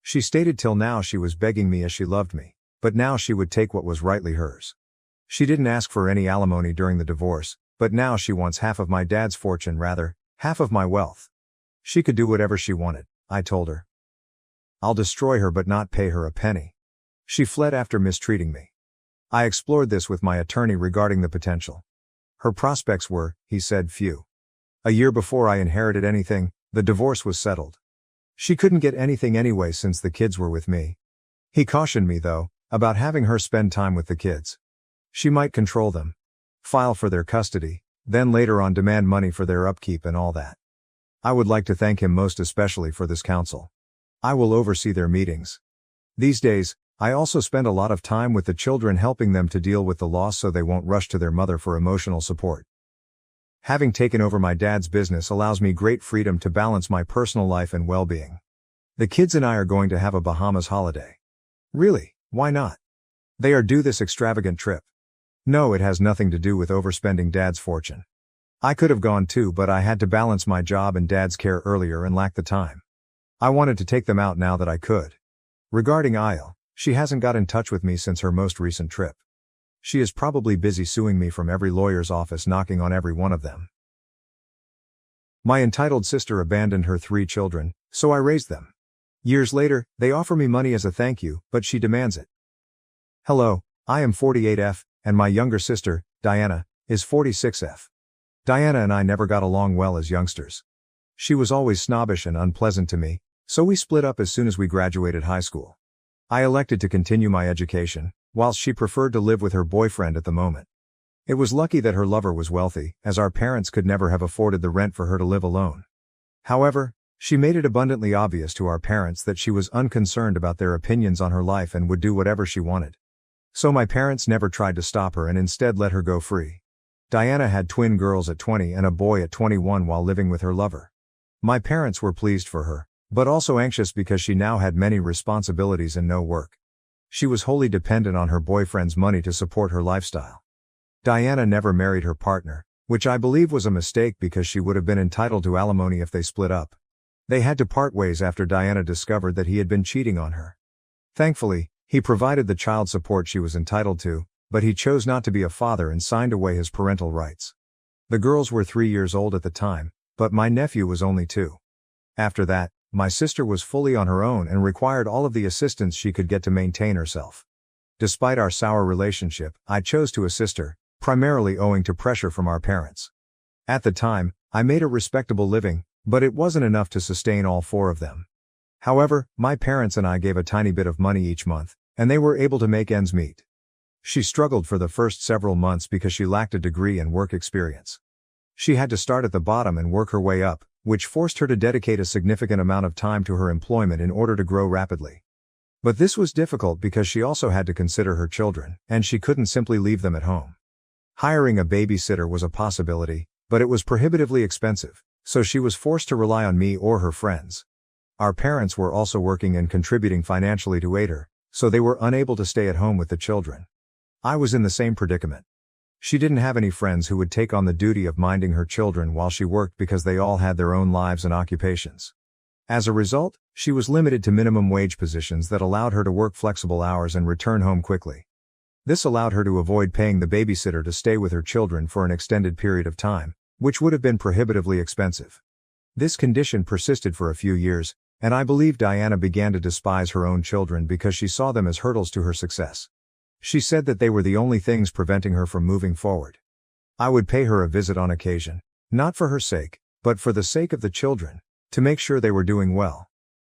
She stated till now she was begging me as she loved me, but now she would take what was rightly hers. She didn't ask for any alimony during the divorce, but now she wants half of my dad's fortune, rather, half of my wealth. She could do whatever she wanted, I told her. I'll destroy her but not pay her a penny. She fled after mistreating me. I explored this with my attorney regarding the potential. Her prospects were, he said, few. A year before I inherited anything, the divorce was settled. She couldn't get anything anyway since the kids were with me. He cautioned me, though, about having her spend time with the kids. She might control them, file for their custody, then later on demand money for their upkeep and all that. I would like to thank him most especially for this counsel. I will oversee their meetings. These days, I also spend a lot of time with the children helping them to deal with the loss so they won't rush to their mother for emotional support. Having taken over my dad's business allows me great freedom to balance my personal life and well-being. The kids and I are going to have a Bahamas holiday. Really, why not? They are due this extravagant trip. No, it has nothing to do with overspending dad's fortune. I could have gone too, but I had to balance my job and dad's care earlier and lacked the time. I wanted to take them out now that I could. Regarding Isle, she hasn't got in touch with me since her most recent trip. She is probably busy suing me from every lawyer's office, knocking on every one of them. My entitled sister abandoned her 3 children, so I raised them. Years later, they offer me money as a thank you, but she demands it. Hello, I am 48F, and my younger sister, Diana, is 46F. Diana and I never got along well as youngsters. She was always snobbish and unpleasant to me, so we split up as soon as we graduated high school. I elected to continue my education, whilst she preferred to live with her boyfriend at the moment. It was lucky that her lover was wealthy, as our parents could never have afforded the rent for her to live alone. However, she made it abundantly obvious to our parents that she was unconcerned about their opinions on her life and would do whatever she wanted. So my parents never tried to stop her and instead let her go free. Diana had twin girls at 20 and a boy at 21 while living with her lover. My parents were pleased for her, but also anxious because she now had many responsibilities and no work. She was wholly dependent on her boyfriend's money to support her lifestyle. Diana never married her partner, which I believe was a mistake because she would have been entitled to alimony if they split up. They had to part ways after Diana discovered that he had been cheating on her. Thankfully, he provided the child support she was entitled to, but he chose not to be a father and signed away his parental rights. The girls were 3 years old at the time, but my nephew was only 2. After that, my sister was fully on her own and required all of the assistance she could get to maintain herself. Despite our sour relationship, I chose to assist her, primarily owing to pressure from our parents. At the time, I made a respectable living, but it wasn't enough to sustain all 4 of them. However, my parents and I gave a tiny bit of money each month, and they were able to make ends meet. She struggled for the first several months because she lacked a degree and work experience. She had to start at the bottom and work her way up, which forced her to dedicate a significant amount of time to her employment in order to grow rapidly. But this was difficult because she also had to consider her children, and she couldn't simply leave them at home. Hiring a babysitter was a possibility, but it was prohibitively expensive, so she was forced to rely on me or her friends. Our parents were also working and contributing financially to aid her, so they were unable to stay at home with the children. I was in the same predicament. She didn't have any friends who would take on the duty of minding her children while she worked because they all had their own lives and occupations. As a result, she was limited to minimum wage positions that allowed her to work flexible hours and return home quickly. This allowed her to avoid paying the babysitter to stay with her children for an extended period of time, which would have been prohibitively expensive. This condition persisted for a few years, and I believe Diana began to despise her own children because she saw them as hurdles to her success. She said that they were the only things preventing her from moving forward. I would pay her a visit on occasion, not for her sake, but for the sake of the children, to make sure they were doing well.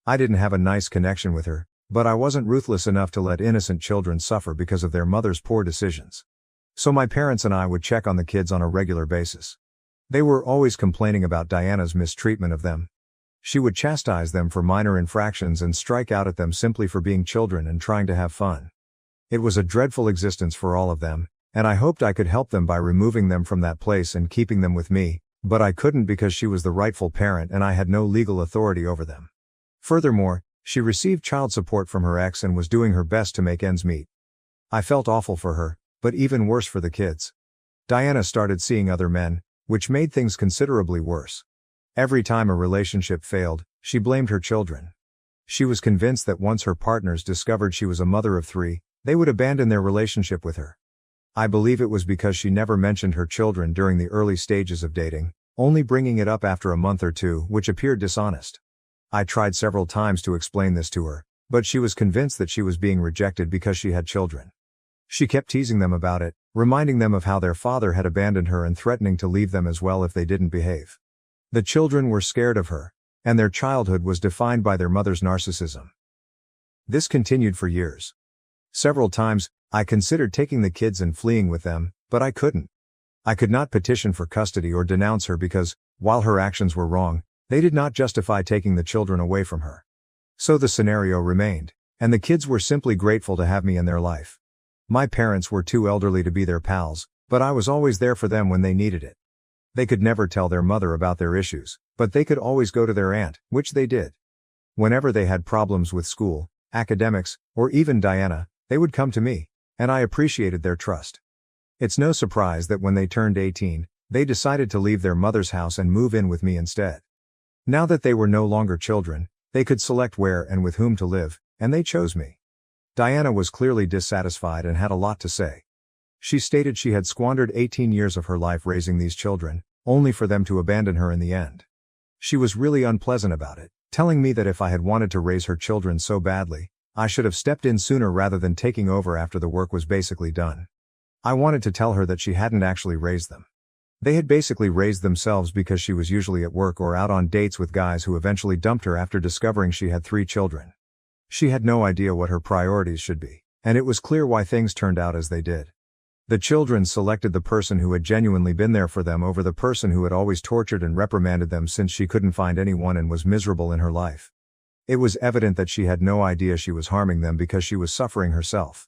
I didn't have a nice connection with her, but I wasn't ruthless enough to let innocent children suffer because of their mother's poor decisions. So my parents and I would check on the kids on a regular basis. They were always complaining about Diana's mistreatment of them. She would chastise them for minor infractions and strike out at them simply for being children and trying to have fun. It was a dreadful existence for all of them, and I hoped I could help them by removing them from that place and keeping them with me, but I couldn't because she was the rightful parent and I had no legal authority over them. Furthermore, she received child support from her ex and was doing her best to make ends meet. I felt awful for her, but even worse for the kids. Diana started seeing other men, which made things considerably worse. Every time a relationship failed, she blamed her children. She was convinced that once her partners discovered she was a mother of 3, they would abandon their relationship with her. I believe it was because she never mentioned her children during the early stages of dating, only bringing it up after a month or two, which appeared dishonest. I tried several times to explain this to her, but she was convinced that she was being rejected because she had children. She kept teasing them about it, reminding them of how their father had abandoned her and threatening to leave them as well if they didn't behave. The children were scared of her, and their childhood was defined by their mother's narcissism. This continued for years. Several times, I considered taking the kids and fleeing with them, but I couldn't. I could not petition for custody or denounce her because, while her actions were wrong, they did not justify taking the children away from her. So the scenario remained, and the kids were simply grateful to have me in their life. My parents were too elderly to be their pals, but I was always there for them when they needed it. They could never tell their mother about their issues, but they could always go to their aunt, which they did. Whenever they had problems with school, academics, or even Diana, they would come to me, and I appreciated their trust. It's no surprise that when they turned 18, they decided to leave their mother's house and move in with me instead. Now that they were no longer children, they could select where and with whom to live, and they chose me. Diana was clearly dissatisfied and had a lot to say. She stated she had squandered 18 years of her life raising these children, only for them to abandon her in the end. She was really unpleasant about it, telling me that if I had wanted to raise her children so badly, I should have stepped in sooner rather than taking over after the work was basically done. I wanted to tell her that she hadn't actually raised them. They had basically raised themselves because she was usually at work or out on dates with guys who eventually dumped her after discovering she had 3 children. She had no idea what her priorities should be, and it was clear why things turned out as they did. The children selected the person who had genuinely been there for them over the person who had always tortured and reprimanded them since she couldn't find anyone and was miserable in her life. It was evident that she had no idea she was harming them because she was suffering herself.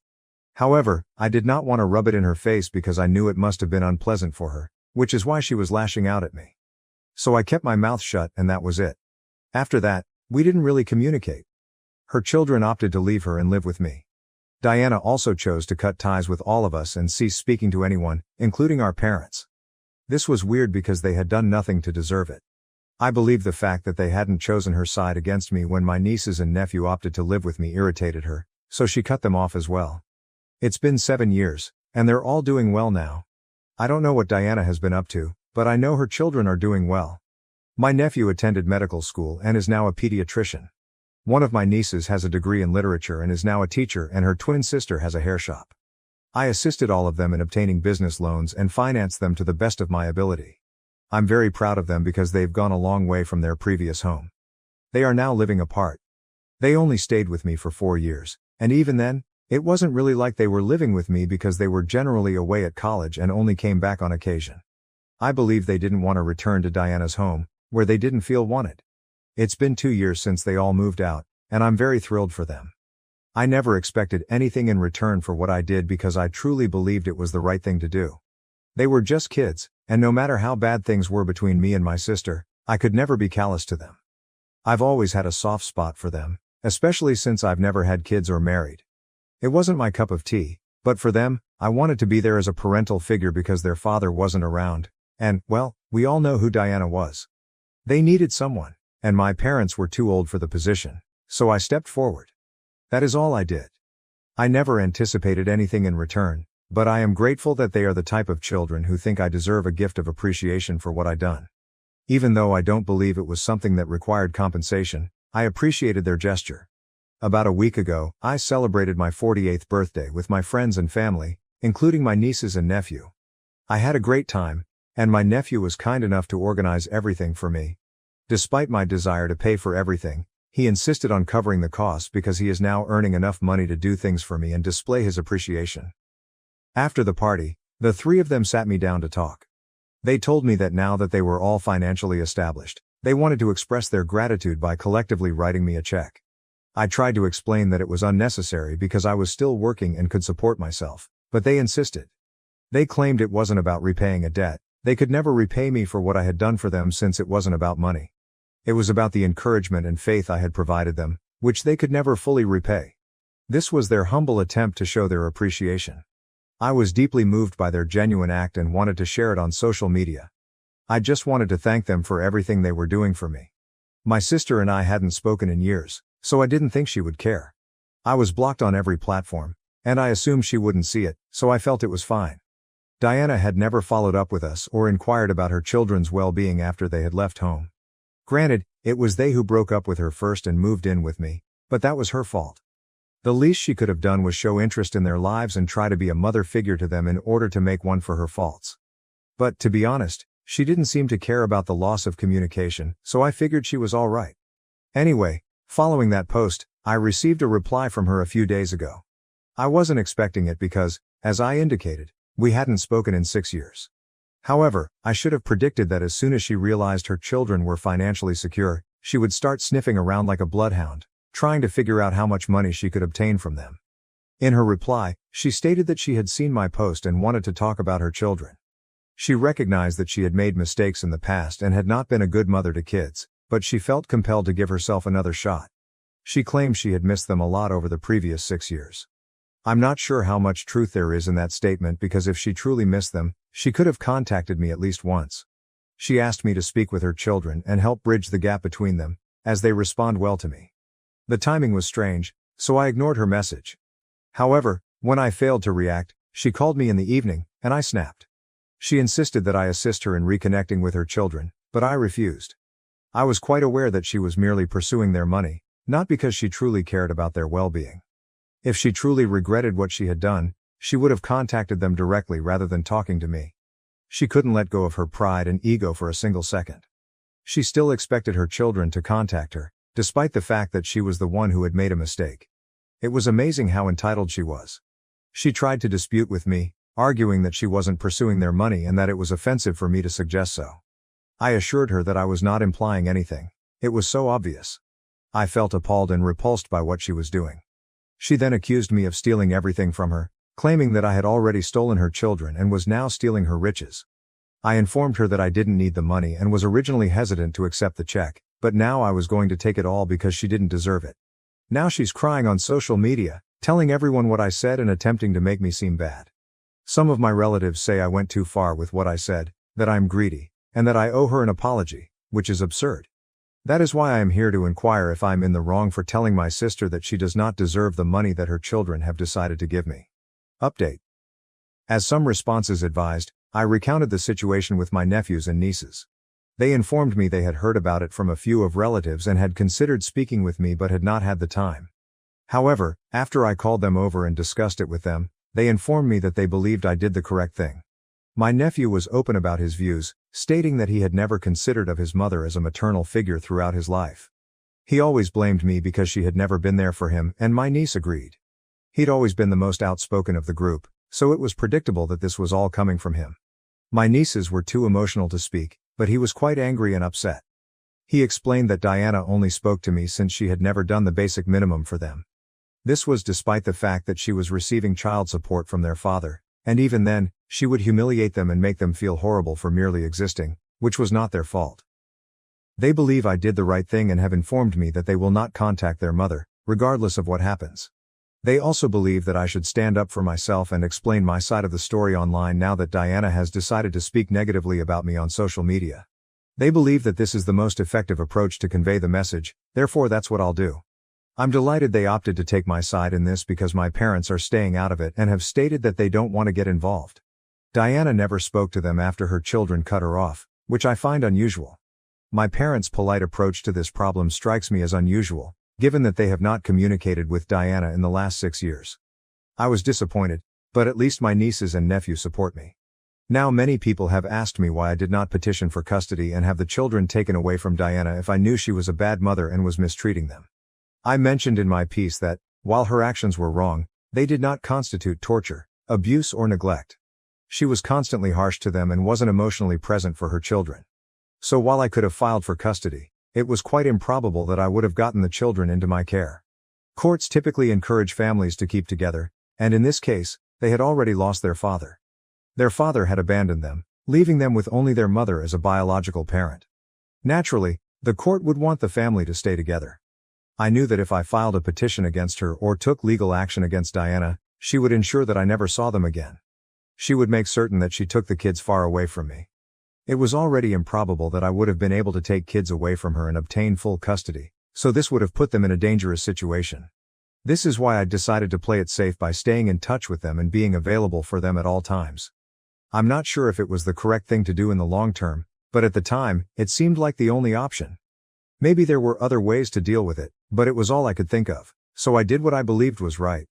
However, I did not want to rub it in her face because I knew it must have been unpleasant for her, which is why she was lashing out at me. So I kept my mouth shut and that was it. After that, we didn't really communicate. Her children opted to leave her and live with me. Diana also chose to cut ties with all of us and cease speaking to anyone, including our parents. This was weird because they had done nothing to deserve it. I believe the fact that they hadn't chosen her side against me when my nieces and nephew opted to live with me irritated her, so she cut them off as well. It's been 7 years, and they're all doing well now. I don't know what Diana has been up to, but I know her children are doing well. My nephew attended medical school and is now a pediatrician. One of my nieces has a degree in literature and is now a teacher, and her twin sister has a hair shop. I assisted all of them in obtaining business loans and financed them to the best of my ability. I'm very proud of them because they've gone a long way from their previous home. They are now living apart. They only stayed with me for 4 years, and even then, it wasn't really like they were living with me because they were generally away at college and only came back on occasion. I believe they didn't want to return to Diana's home, where they didn't feel wanted. It's been 2 years since they all moved out, and I'm very thrilled for them. I never expected anything in return for what I did because I truly believed it was the right thing to do. They were just kids, and no matter how bad things were between me and my sister, I could never be callous to them. I've always had a soft spot for them, especially since I've never had kids or married. It wasn't my cup of tea, but for them, I wanted to be there as a parental figure because their father wasn't around, and, well, we all know who Diana was. They needed someone, and my parents were too old for the position, so I stepped forward. That is all I did. I never anticipated anything in return, but I am grateful that they are the type of children who think I deserve a gift of appreciation for what I done. Even though I don't believe it was something that required compensation, I appreciated their gesture. About a week ago, I celebrated my 48th birthday with my friends and family, including my nieces and nephew. I had a great time, and my nephew was kind enough to organize everything for me. Despite my desire to pay for everything, he insisted on covering the costs because he is now earning enough money to do things for me and display his appreciation. After the party, the three of them sat me down to talk. They told me that now that they were all financially established, they wanted to express their gratitude by collectively writing me a check. I tried to explain that it was unnecessary because I was still working and could support myself, but they insisted. They claimed it wasn't about repaying a debt. They could never repay me for what I had done for them since it wasn't about money. It was about the encouragement and faith I had provided them, which they could never fully repay. This was their humble attempt to show their appreciation. I was deeply moved by their genuine act and wanted to share it on social media. I just wanted to thank them for everything they were doing for me. My sister and I hadn't spoken in years, so I didn't think she would care. I was blocked on every platform, and I assumed she wouldn't see it, so I felt it was fine. Diana had never followed up with us or inquired about her children's well-being after they had left home. Granted, it was they who broke up with her first and moved in with me, but that was her fault. The least she could have done was show interest in their lives and try to be a mother figure to them in order to make one for her faults. But, to be honest, she didn't seem to care about the loss of communication, so I figured she was all right. Anyway, following that post, I received a reply from her a few days ago. I wasn't expecting it because, as I indicated, we hadn't spoken in 6 years. However, I should have predicted that as soon as she realized her children were financially secure, she would start sniffing around like a bloodhound, trying to figure out how much money she could obtain from them. In her reply, she stated that she had seen my post and wanted to talk about her children. She recognized that she had made mistakes in the past and had not been a good mother to kids, but she felt compelled to give herself another shot. She claimed she had missed them a lot over the previous 6 years. I'm not sure how much truth there is in that statement because if she truly missed them, she could have contacted me at least once. She asked me to speak with her children and help bridge the gap between them, as they respond well to me. The timing was strange, so I ignored her message. However, when I failed to react, she called me in the evening, and I snapped. She insisted that I assist her in reconnecting with her children, but I refused. I was quite aware that she was merely pursuing their money, not because she truly cared about their well-being. If she truly regretted what she had done, she would have contacted them directly rather than talking to me. She couldn't let go of her pride and ego for a single second. She still expected her children to contact her, despite the fact that she was the one who had made a mistake. It was amazing how entitled she was. She tried to dispute with me, arguing that she wasn't pursuing their money and that it was offensive for me to suggest so. I assured her that I was not implying anything. It was so obvious. I felt appalled and repulsed by what she was doing. She then accused me of stealing everything from her, claiming that I had already stolen her children and was now stealing her riches. I informed her that I didn't need the money and was originally hesitant to accept the check, but now I was going to take it all because she didn't deserve it. Now she's crying on social media, telling everyone what I said and attempting to make me seem bad. Some of my relatives say I went too far with what I said, that I'm greedy, and that I owe her an apology, which is absurd. That is why I am here to inquire if I'm in the wrong for telling my sister that she does not deserve the money that her children have decided to give me. Update. As some responses advised, I recounted the situation with my nephews and nieces. They informed me they had heard about it from a few of relatives and had considered speaking with me but had not had the time. However, after I called them over and discussed it with them, they informed me that they believed I did the correct thing. My nephew was open about his views, stating that he had never considered of his mother as a maternal figure throughout his life. He always blamed me because she had never been there for him, and my niece agreed. He'd always been the most outspoken of the group, so it was predictable that this was all coming from him. My nieces were too emotional to speak, but he was quite angry and upset. He explained that Diana only spoke to me since she had never done the basic minimum for them. This was despite the fact that she was receiving child support from their father, and even then, she would humiliate them and make them feel horrible for merely existing, which was not their fault. They believe I did the right thing and have informed me that they will not contact their mother, regardless of what happens. They also believe that I should stand up for myself and explain my side of the story online now that Diana has decided to speak negatively about me on social media. They believe that this is the most effective approach to convey the message, therefore that's what I'll do. I'm delighted they opted to take my side in this because my parents are staying out of it and have stated that they don't want to get involved. Diana never spoke to them after her children cut her off, which I find unusual. My parents' polite approach to this problem strikes me as unusual, given that they have not communicated with Diana in the last 6 years. I was disappointed, but at least my nieces and nephew support me. Now many people have asked me why I did not petition for custody and have the children taken away from Diana if I knew she was a bad mother and was mistreating them. I mentioned in my piece that, while her actions were wrong, they did not constitute torture, abuse or neglect. She was constantly harsh to them and wasn't emotionally present for her children. So while I could have filed for custody, it was quite improbable that I would have gotten the children into my care. Courts typically encourage families to keep together, and in this case, they had already lost their father. Their father had abandoned them, leaving them with only their mother as a biological parent. Naturally, the court would want the family to stay together. I knew that if I filed a petition against her or took legal action against Diana, she would ensure that I never saw them again. She would make certain that she took the kids far away from me. It was already improbable that I would have been able to take kids away from her and obtain full custody, so this would have put them in a dangerous situation. This is why I decided to play it safe by staying in touch with them and being available for them at all times. I'm not sure if it was the correct thing to do in the long term, but at the time, it seemed like the only option. Maybe there were other ways to deal with it, but it was all I could think of, so I did what I believed was right.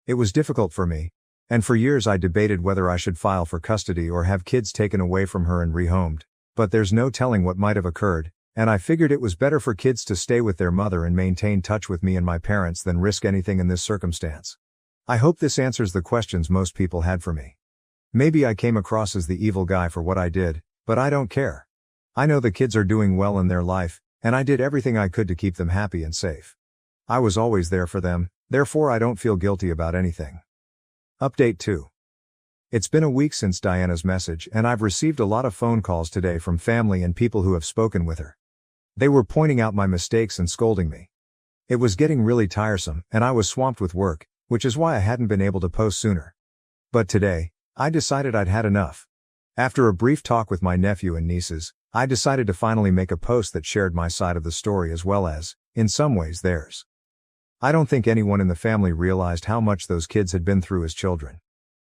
It was difficult for me, and for years I debated whether I should file for custody or have kids taken away from her and rehomed, but there's no telling what might have occurred, and I figured it was better for kids to stay with their mother and maintain touch with me and my parents than risk anything in this circumstance. I hope this answers the questions most people had for me. Maybe I came across as the evil guy for what I did, but I don't care. I know the kids are doing well in their life, and I did everything I could to keep them happy and safe. I was always there for them, therefore I don't feel guilty about anything. Update 2. It's been a week since Diana's message and I've received a lot of phone calls today from family and people who have spoken with her. They were pointing out my mistakes and scolding me. It was getting really tiresome and I was swamped with work, which is why I hadn't been able to post sooner. But today, I decided I'd had enough. After a brief talk with my nephew and nieces, I decided to finally make a post that shared my side of the story as well as, in some ways, theirs. I don't think anyone in the family realized how much those kids had been through as children.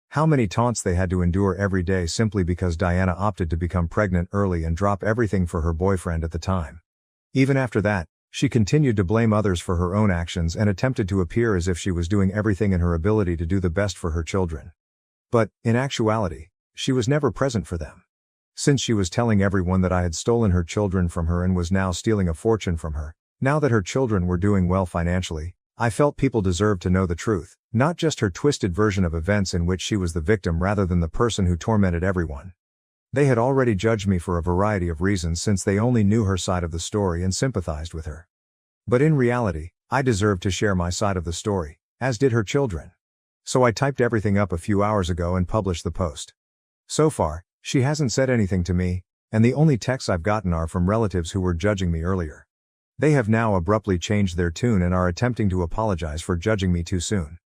How many taunts they had to endure every day simply because Diana opted to become pregnant early and drop everything for her boyfriend at the time. Even after that, she continued to blame others for her own actions and attempted to appear as if she was doing everything in her ability to do the best for her children. But, in actuality, she was never present for them. Since she was telling everyone that I had stolen her children from her and was now stealing a fortune from her, now that her children were doing well financially, I felt people deserved to know the truth, not just her twisted version of events in which she was the victim rather than the person who tormented everyone. They had already judged me for a variety of reasons since they only knew her side of the story and sympathized with her. But in reality, I deserved to share my side of the story, as did her children. So I typed everything up a few hours ago and published the post. So far, she hasn't said anything to me, and the only texts I've gotten are from relatives who were judging me earlier. They have now abruptly changed their tune and are attempting to apologize for judging me too soon.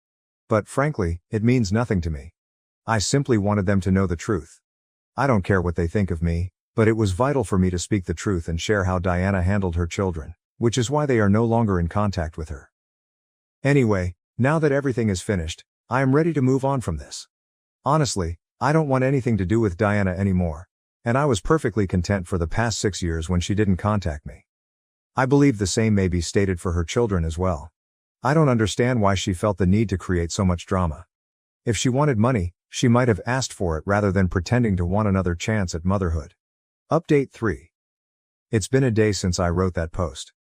But frankly, it means nothing to me. I simply wanted them to know the truth. I don't care what they think of me, but it was vital for me to speak the truth and share how Diana handled her children, which is why they are no longer in contact with her. Anyway, now that everything is finished, I am ready to move on from this. Honestly, I don't want anything to do with Diana anymore, and I was perfectly content for the past 6 years when she didn't contact me. I believe the same may be stated for her children as well. I don't understand why she felt the need to create so much drama. If she wanted money, she might have asked for it rather than pretending to want another chance at motherhood. Update 3. It's been a day since I wrote that post.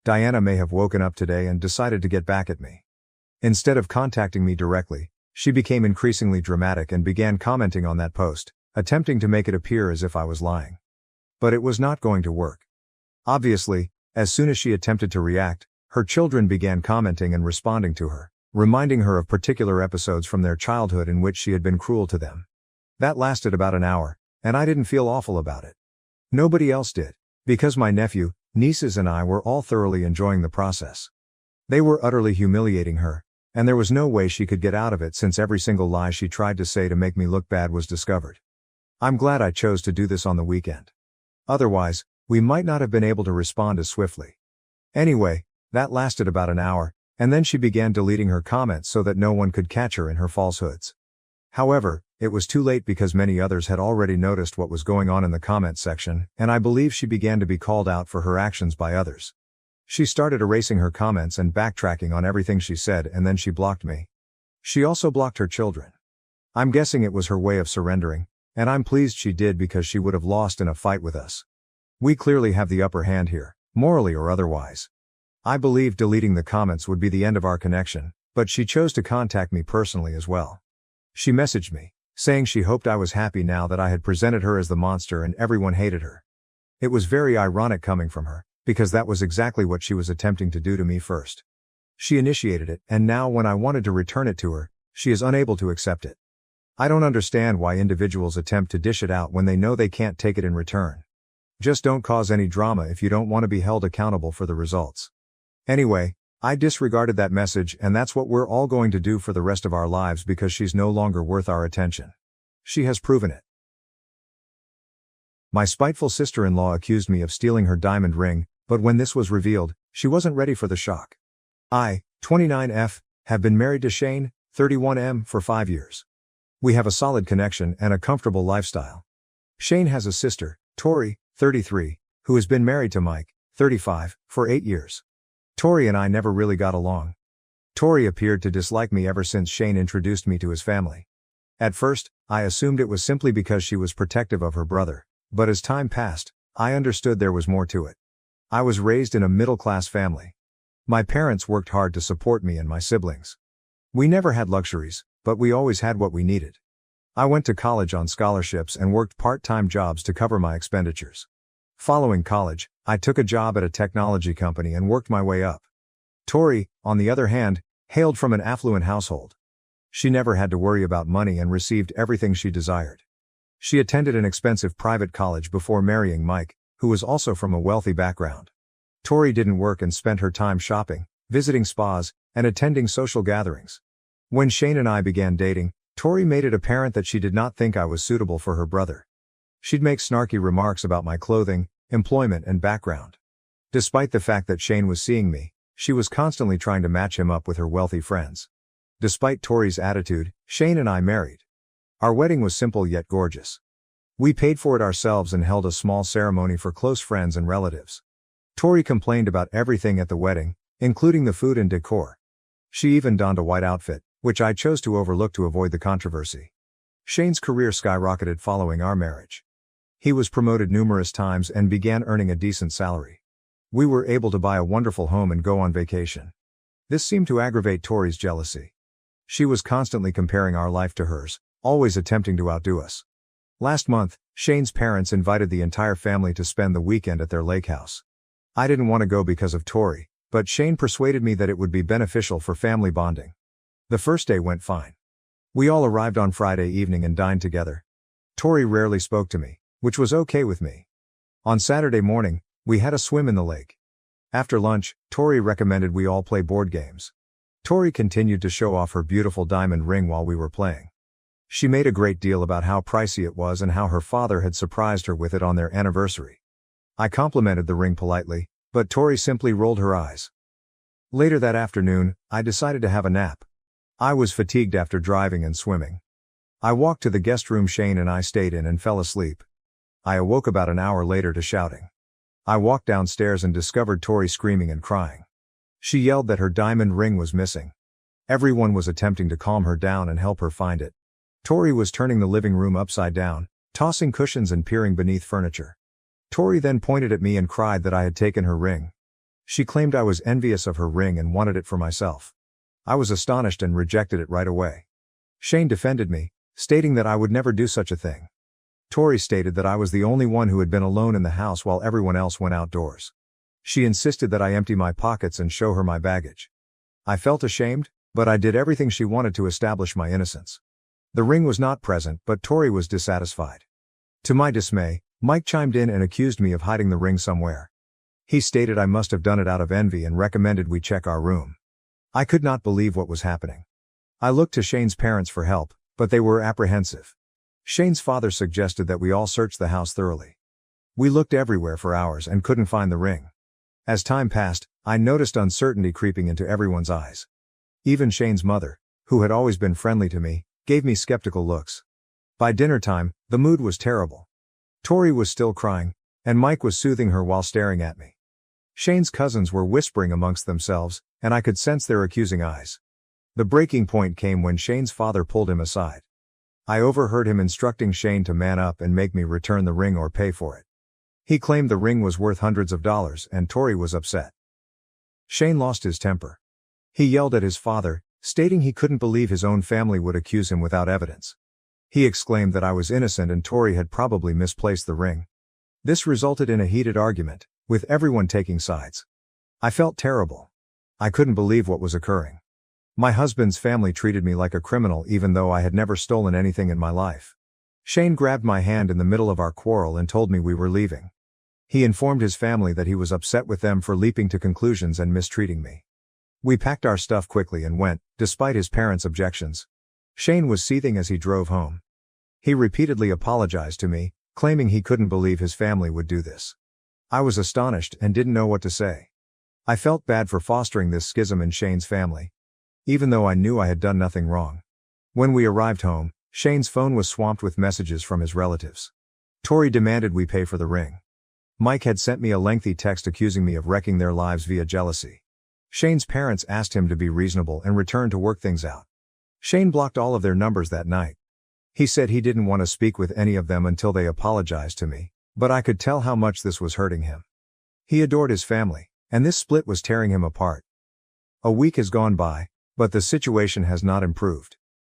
Diana may have woken up today and decided to get back at me. Instead of contacting me directly, she became increasingly dramatic and began commenting on that post, attempting to make it appear as if I was lying. But it was not going to work. Obviously, as soon as she attempted to react, her children began commenting and responding to her, reminding her of particular episodes from their childhood in which she had been cruel to them. That lasted about an hour, and I didn't feel awful about it. Nobody else did, because my nephew, nieces and I were all thoroughly enjoying the process. They were utterly humiliating her, and there was no way she could get out of it since every single lie she tried to say to make me look bad was discovered. I'm glad I chose to do this on the weekend. Otherwise, we might not have been able to respond as swiftly. Anyway, that lasted about an hour, and then she began deleting her comments so that no one could catch her in her falsehoods. However, it was too late because many others had already noticed what was going on in the comment section, and I believe she began to be called out for her actions by others. She started erasing her comments and backtracking on everything she said, and then she blocked me. She also blocked her children. I'm guessing it was her way of surrendering, and I'm pleased she did because she would have lost in a fight with us. We clearly have the upper hand here, morally or otherwise. I believed deleting the comments would be the end of our connection, but she chose to contact me personally as well. She messaged me, saying she hoped I was happy now that I had presented her as the monster and everyone hated her. It was very ironic coming from her, because that was exactly what she was attempting to do to me first. She initiated it, and now when I wanted to return it to her, she is unable to accept it. I don't understand why individuals attempt to dish it out when they know they can't take it in return. Just don't cause any drama if you don't want to be held accountable for the results. Anyway, I disregarded that message, and that's what we're all going to do for the rest of our lives because she's no longer worth our attention. She has proven it. My spiteful sister-in-law accused me of stealing her diamond ring, but when this was revealed, she wasn't ready for the shock. I, 29F, have been married to Shane, 31M, for 5 years. We have a solid connection and a comfortable lifestyle. Shane has a sister, Tori, 33, who has been married to Mike, 35, for 8 years. Tori and I never really got along. Tori appeared to dislike me ever since Shane introduced me to his family. At first, I assumed it was simply because she was protective of her brother, but as time passed, I understood there was more to it. I was raised in a middle-class family. My parents worked hard to support me and my siblings. We never had luxuries, but we always had what we needed. I went to college on scholarships and worked part-time jobs to cover my expenditures. Following college, I took a job at a technology company and worked my way up. Tori, on the other hand, hailed from an affluent household. She never had to worry about money and received everything she desired. She attended an expensive private college before marrying Mike, who was also from a wealthy background. Tori didn't work and spent her time shopping, visiting spas, and attending social gatherings. When Shane and I began dating, Tori made it apparent that she did not think I was suitable for her brother. She'd make snarky remarks about my clothing, employment, and background. Despite the fact that Shane was seeing me, she was constantly trying to match him up with her wealthy friends. Despite Tori's attitude, Shane and I married. Our wedding was simple yet gorgeous. We paid for it ourselves and held a small ceremony for close friends and relatives. Tori complained about everything at the wedding, including the food and decor. She even donned a white outfit, which I chose to overlook to avoid the controversy. Shane's career skyrocketed following our marriage. He was promoted numerous times and began earning a decent salary. We were able to buy a wonderful home and go on vacation. This seemed to aggravate Tori's jealousy. She was constantly comparing our life to hers, always attempting to outdo us. Last month, Shane's parents invited the entire family to spend the weekend at their lake house. I didn't want to go because of Tori, but Shane persuaded me that it would be beneficial for family bonding. The first day went fine. We all arrived on Friday evening and dined together. Tori rarely spoke to me, which was okay with me. On Saturday morning, we had a swim in the lake. After lunch, Tori recommended we all play board games. Tori continued to show off her beautiful diamond ring while we were playing. She made a great deal about how pricey it was and how her father had surprised her with it on their anniversary. I complimented the ring politely, but Tori simply rolled her eyes. Later that afternoon, I decided to have a nap. I was fatigued after driving and swimming. I walked to the guest room Shane and I stayed in and fell asleep. I awoke about an hour later to shouting. I walked downstairs and discovered Tori screaming and crying. She yelled that her diamond ring was missing. Everyone was attempting to calm her down and help her find it. Tori was turning the living room upside down, tossing cushions and peering beneath furniture. Tori then pointed at me and cried that I had taken her ring. She claimed I was envious of her ring and wanted it for myself. I was astonished and rejected it right away. Shane defended me, stating that I would never do such a thing. Tori stated that I was the only one who had been alone in the house while everyone else went outdoors. She insisted that I empty my pockets and show her my baggage. I felt ashamed, but I did everything she wanted to establish my innocence. The ring was not present, but Tori was dissatisfied. To my dismay, Mike chimed in and accused me of hiding the ring somewhere. He stated I must have done it out of envy and recommended we check our room. I could not believe what was happening. I looked to Shane's parents for help, but they were apprehensive. Shane's father suggested that we all search the house thoroughly. We looked everywhere for hours and couldn't find the ring. As time passed, I noticed uncertainty creeping into everyone's eyes. Even Shane's mother, who had always been friendly to me, gave me skeptical looks. By dinner time, the mood was terrible. Tori was still crying, and Mike was soothing her while staring at me. Shane's cousins were whispering amongst themselves, and I could sense their accusing eyes. The breaking point came when Shane's father pulled him aside. I overheard him instructing Shane to man up and make me return the ring or pay for it. He claimed the ring was worth hundreds of dollars, and Tori was upset. Shane lost his temper. He yelled at his father, stating he couldn't believe his own family would accuse him without evidence. He exclaimed that I was innocent and Tori had probably misplaced the ring. This resulted in a heated argument, with everyone taking sides. I felt terrible. I couldn't believe what was occurring. My husband's family treated me like a criminal even though I had never stolen anything in my life. Shane grabbed my hand in the middle of our quarrel and told me we were leaving. He informed his family that he was upset with them for leaping to conclusions and mistreating me. We packed our stuff quickly and went, despite his parents' objections. Shane was seething as he drove home. He repeatedly apologized to me, claiming he couldn't believe his family would do this. I was astonished and didn't know what to say. I felt bad for fostering this schism in Shane's family, even though I knew I had done nothing wrong. When we arrived home, Shane's phone was swamped with messages from his relatives. Tori demanded we pay for the ring. Mike had sent me a lengthy text accusing me of wrecking their lives via jealousy. Shane's parents asked him to be reasonable and return to work things out. Shane blocked all of their numbers that night. He said he didn't want to speak with any of them until they apologized to me, but I could tell how much this was hurting him. He adored his family, and this split was tearing him apart. A week has gone by, but the situation has not improved.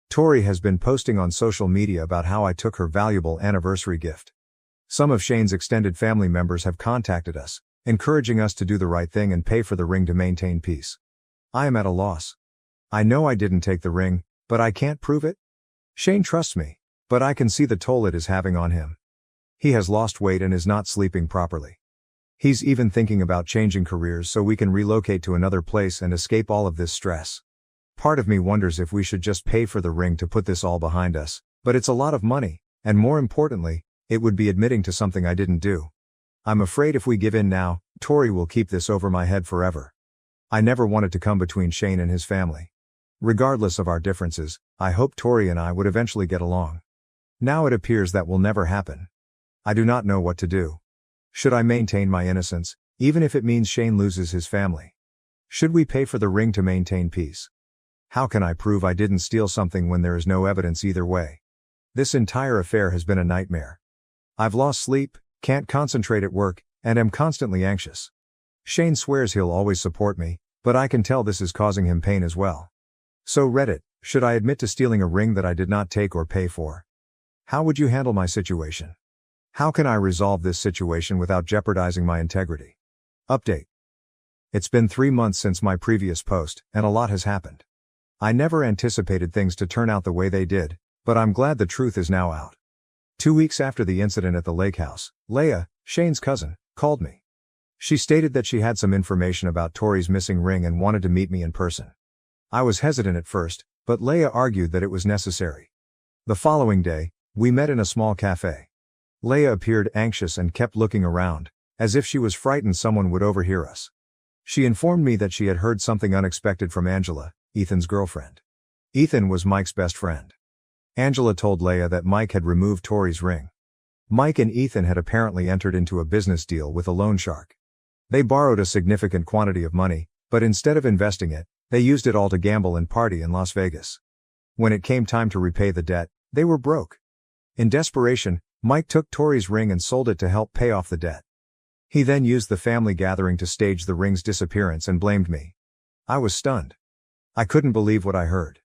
Tori has been posting on social media about how I took her valuable anniversary gift. Some of Shane's extended family members have contacted us, encouraging us to do the right thing and pay for the ring to maintain peace. I am at a loss. I know I didn't take the ring, but I can't prove it. Shane trusts me, but I can see the toll it is having on him. He has lost weight and is not sleeping properly. He's even thinking about changing careers so we can relocate to another place and escape all of this stress. Part of me wonders if we should just pay for the ring to put this all behind us, but it's a lot of money, and more importantly, it would be admitting to something I didn't do. I'm afraid if we give in now, Tori will keep this over my head forever. I never wanted to come between Shane and his family. Regardless of our differences, I hope Tori and I would eventually get along. Now it appears that will never happen. I do not know what to do. Should I maintain my innocence, even if it means Shane loses his family? Should we pay for the ring to maintain peace? How can I prove I didn't steal something when there is no evidence either way? This entire affair has been a nightmare. I've lost sleep, can't concentrate at work, and am constantly anxious. Shane swears he'll always support me, but I can tell this is causing him pain as well. So Reddit, should I admit to stealing a ring that I did not take or pay for? How would you handle my situation? How can I resolve this situation without jeopardizing my integrity? Update. It's been 3 months since my previous post, and a lot has happened. I never anticipated things to turn out the way they did, but I'm glad the truth is now out. 2 weeks after the incident at the lake house, Leah, Shane's cousin, called me. She stated that she had some information about Tori's missing ring and wanted to meet me in person. I was hesitant at first, but Leah argued that it was necessary. The following day, we met in a small cafe. Leah appeared anxious and kept looking around, as if she was frightened someone would overhear us. She informed me that she had heard something unexpected from Angela, Ethan's girlfriend. Ethan was Mike's best friend. Angela told Leah that Mike had removed Tori's ring. Mike and Ethan had apparently entered into a business deal with a loan shark. They borrowed a significant quantity of money, but instead of investing it, they used it all to gamble and party in Las Vegas. When it came time to repay the debt, they were broke. In desperation, Mike took Tori's ring and sold it to help pay off the debt. He then used the family gathering to stage the ring's disappearance and blamed me. I was stunned. I couldn't believe what I heard.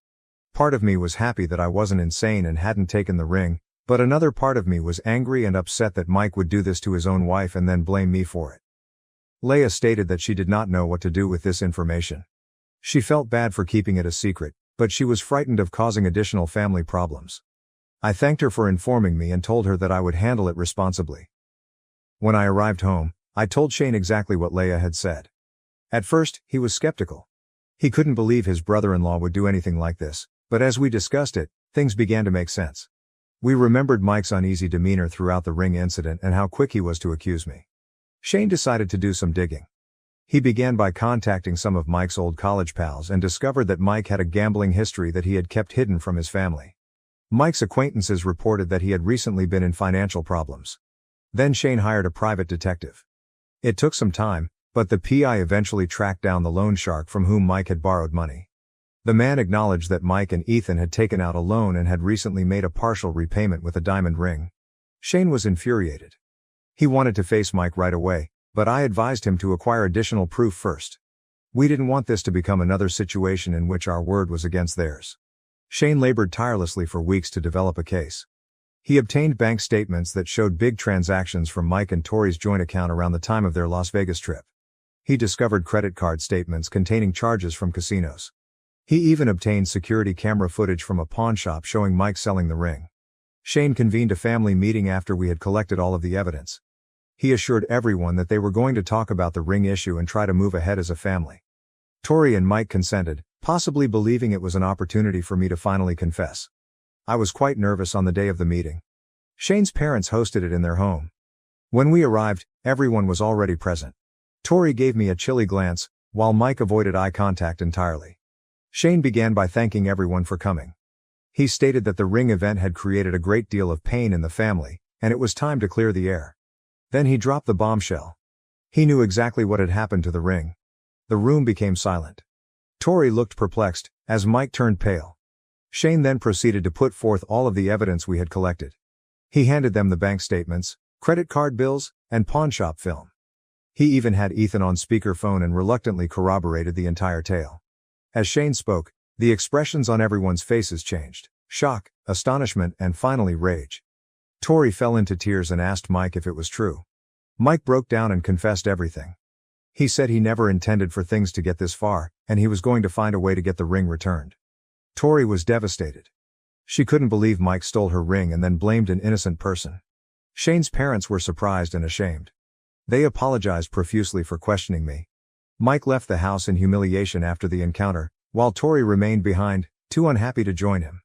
Part of me was happy that I wasn't insane and hadn't taken the ring, but another part of me was angry and upset that Mike would do this to his own wife and then blame me for it. Leah stated that she did not know what to do with this information. She felt bad for keeping it a secret, but she was frightened of causing additional family problems. I thanked her for informing me and told her that I would handle it responsibly. When I arrived home, I told Shane exactly what Leah had said. At first, he was skeptical. He couldn't believe his brother-in-law would do anything like this, but as we discussed it, things began to make sense. We remembered Mike's uneasy demeanor throughout the ring incident and how quick he was to accuse me. Shane decided to do some digging. He began by contacting some of Mike's old college pals and discovered that Mike had a gambling history that he had kept hidden from his family. Mike's acquaintances reported that he had recently been in financial problems. Then Shane hired a private detective. It took some time, But the PI eventually tracked down the loan shark from whom Mike had borrowed money. The man acknowledged that Mike and Ethan had taken out a loan and had recently made a partial repayment with a diamond ring. Shane was infuriated. He wanted to face Mike right away, but I advised him to acquire additional proof first. We didn't want this to become another situation in which our word was against theirs. Shane labored tirelessly for weeks to develop a case. He obtained bank statements that showed big transactions from Mike and Tori's joint account around the time of their Las Vegas trip. He discovered credit card statements containing charges from casinos. He even obtained security camera footage from a pawn shop showing Mike selling the ring. Shane convened a family meeting after we had collected all of the evidence. He assured everyone that they were going to talk about the ring issue and try to move ahead as a family. Tori and Mike consented, possibly believing it was an opportunity for me to finally confess. I was quite nervous on the day of the meeting. Shane's parents hosted it in their home. When we arrived, everyone was already present. Tori gave me a chilly glance, while Mike avoided eye contact entirely. Shane began by thanking everyone for coming. He stated that the ring event had created a great deal of pain in the family, and it was time to clear the air. Then he dropped the bombshell. He knew exactly what had happened to the ring. The room became silent. Tori looked perplexed, as Mike turned pale. Shane then proceeded to put forth all of the evidence we had collected. He handed them the bank statements, credit card bills, and pawnshop film. He even had Ethan on speakerphone and reluctantly corroborated the entire tale. As Shane spoke, the expressions on everyone's faces changed: shock, astonishment, and finally rage. Tori fell into tears and asked Mike if it was true. Mike broke down and confessed everything. He said he never intended for things to get this far, and he was going to find a way to get the ring returned. Tori was devastated. She couldn't believe Mike stole her ring and then blamed an innocent person. Shane's parents were surprised and ashamed. They apologized profusely for questioning me. Mike left the house in humiliation after the encounter, while Tori remained behind, too unhappy to join him.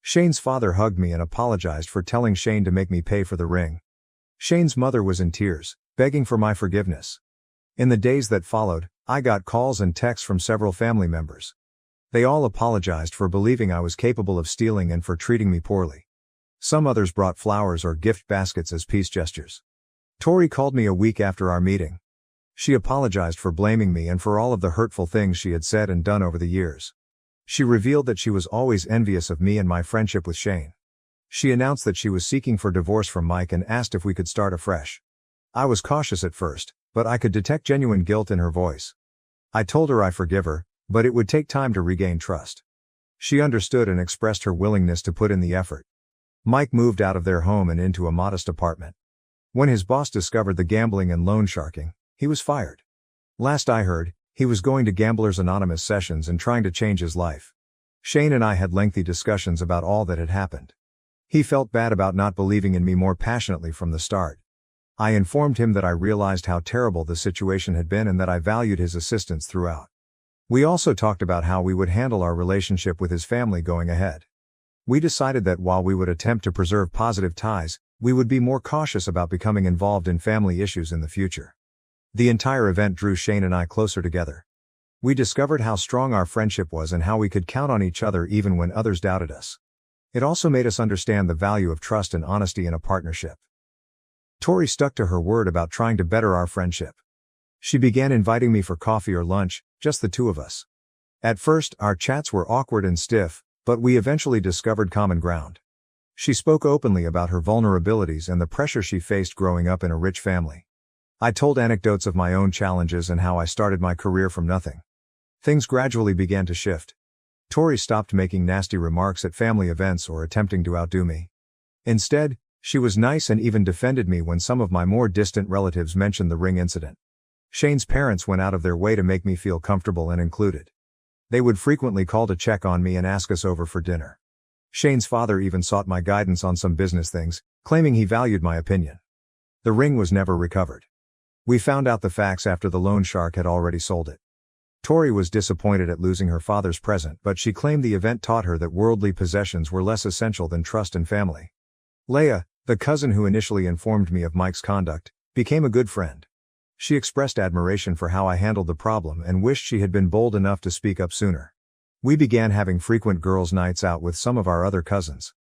Shane's father hugged me and apologized for telling Shane to make me pay for the ring. Shane's mother was in tears, begging for my forgiveness. In the days that followed, I got calls and texts from several family members. They all apologized for believing I was capable of stealing and for treating me poorly. Some others brought flowers or gift baskets as peace gestures. Tori called me a week after our meeting. She apologized for blaming me and for all of the hurtful things she had said and done over the years. She revealed that she was always envious of me and my friendship with Shane. She announced that she was seeking for divorce from Mike and asked if we could start afresh. I was cautious at first, but I could detect genuine guilt in her voice. I told her I forgive her, but it would take time to regain trust. She understood and expressed her willingness to put in the effort. Mike moved out of their home and into a modest apartment. When his boss discovered the gambling and loan sharking, he was fired. Last I heard, he was going to Gamblers Anonymous sessions and trying to change his life. Shane and I had lengthy discussions about all that had happened. He felt bad about not believing in me more passionately from the start. I informed him that I realized how terrible the situation had been and that I valued his assistance throughout. We also talked about how we would handle our relationship with his family going ahead. We decided that while we would attempt to preserve positive ties, we would be more cautious about becoming involved in family issues in the future. The entire event drew Shane and I closer together. We discovered how strong our friendship was and how we could count on each other even when others doubted us. It also made us understand the value of trust and honesty in a partnership. Tori stuck to her word about trying to better our friendship. She began inviting me for coffee or lunch, just the two of us. At first, our chats were awkward and stiff, but we eventually discovered common ground. She spoke openly about her vulnerabilities and the pressure she faced growing up in a rich family. I told anecdotes of my own challenges and how I started my career from nothing. Things gradually began to shift. Tori stopped making nasty remarks at family events or attempting to outdo me. Instead, she was nice and even defended me when some of my more distant relatives mentioned the ring incident. Shane's parents went out of their way to make me feel comfortable and included. They would frequently call to check on me and ask us over for dinner. Shane's father even sought my guidance on some business things, claiming he valued my opinion. The ring was never recovered. We found out the facts after the loan shark had already sold it. Tori was disappointed at losing her father's present, but she claimed the event taught her that worldly possessions were less essential than trust and family. Leah, the cousin who initially informed me of Mike's conduct, became a good friend. She expressed admiration for how I handled the problem and wished she had been bold enough to speak up sooner. We began having frequent girls' nights out with some of our other cousins.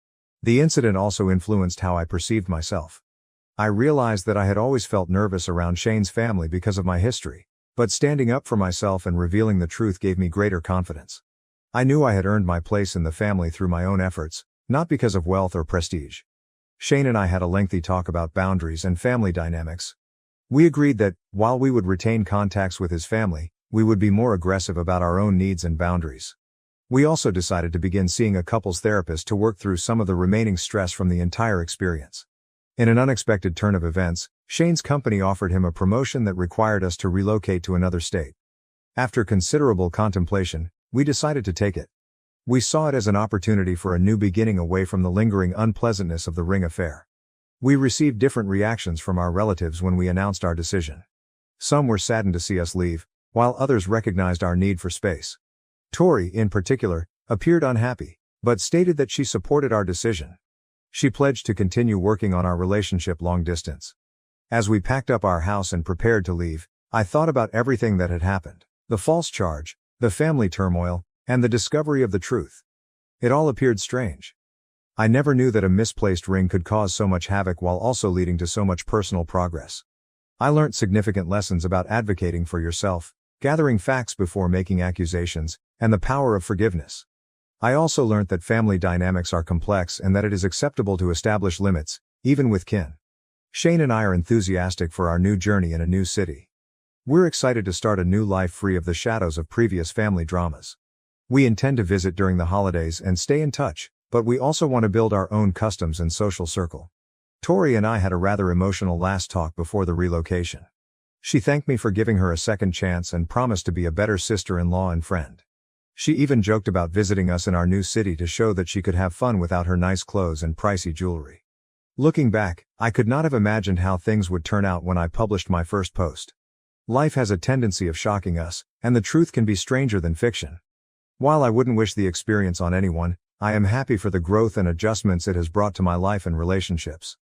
The incident also influenced how I perceived myself. I realized that I had always felt nervous around Shane's family because of my history. But standing up for myself and revealing the truth gave me greater confidence. I knew I had earned my place in the family through my own efforts, not because of wealth or prestige. Shane and I had a lengthy talk about boundaries and family dynamics. We agreed that, while we would retain contacts with his family, we would be more aggressive about our own needs and boundaries. We also decided to begin seeing a couples therapist to work through some of the remaining stress from the entire experience. In an unexpected turn of events, Shane's company offered him a promotion that required us to relocate to another state. After considerable contemplation, we decided to take it. We saw it as an opportunity for a new beginning away from the lingering unpleasantness of the ring affair. We received different reactions from our relatives when we announced our decision. Some were saddened to see us leave, while others recognized our need for space. Tori, in particular, appeared unhappy, but stated that she supported our decision. She pledged to continue working on our relationship long distance. As we packed up our house and prepared to leave, I thought about everything that had happened: the false charge, the family turmoil, and the discovery of the truth. It all appeared strange. I never knew that a misplaced ring could cause so much havoc while also leading to so much personal progress. I learned significant lessons about advocating for yourself, gathering facts before making accusations, and the power of forgiveness. I also learned that family dynamics are complex and that it is acceptable to establish limits, even with kin. Shane and I are enthusiastic for our new journey in a new city. We're excited to start a new life free of the shadows of previous family dramas. We intend to visit during the holidays and stay in touch, but we also want to build our own customs and social circle. Tori and I had a rather emotional last talk before the relocation. She thanked me for giving her a second chance and promised to be a better sister-in-law and friend. She even joked about visiting us in our new city to show that she could have fun without her nice clothes and pricey jewelry. Looking back, I could not have imagined how things would turn out when I published my first post. Life has a tendency of shocking us, and the truth can be stranger than fiction. While I wouldn't wish the experience on anyone, I am happy for the growth and adjustments it has brought to my life and relationships.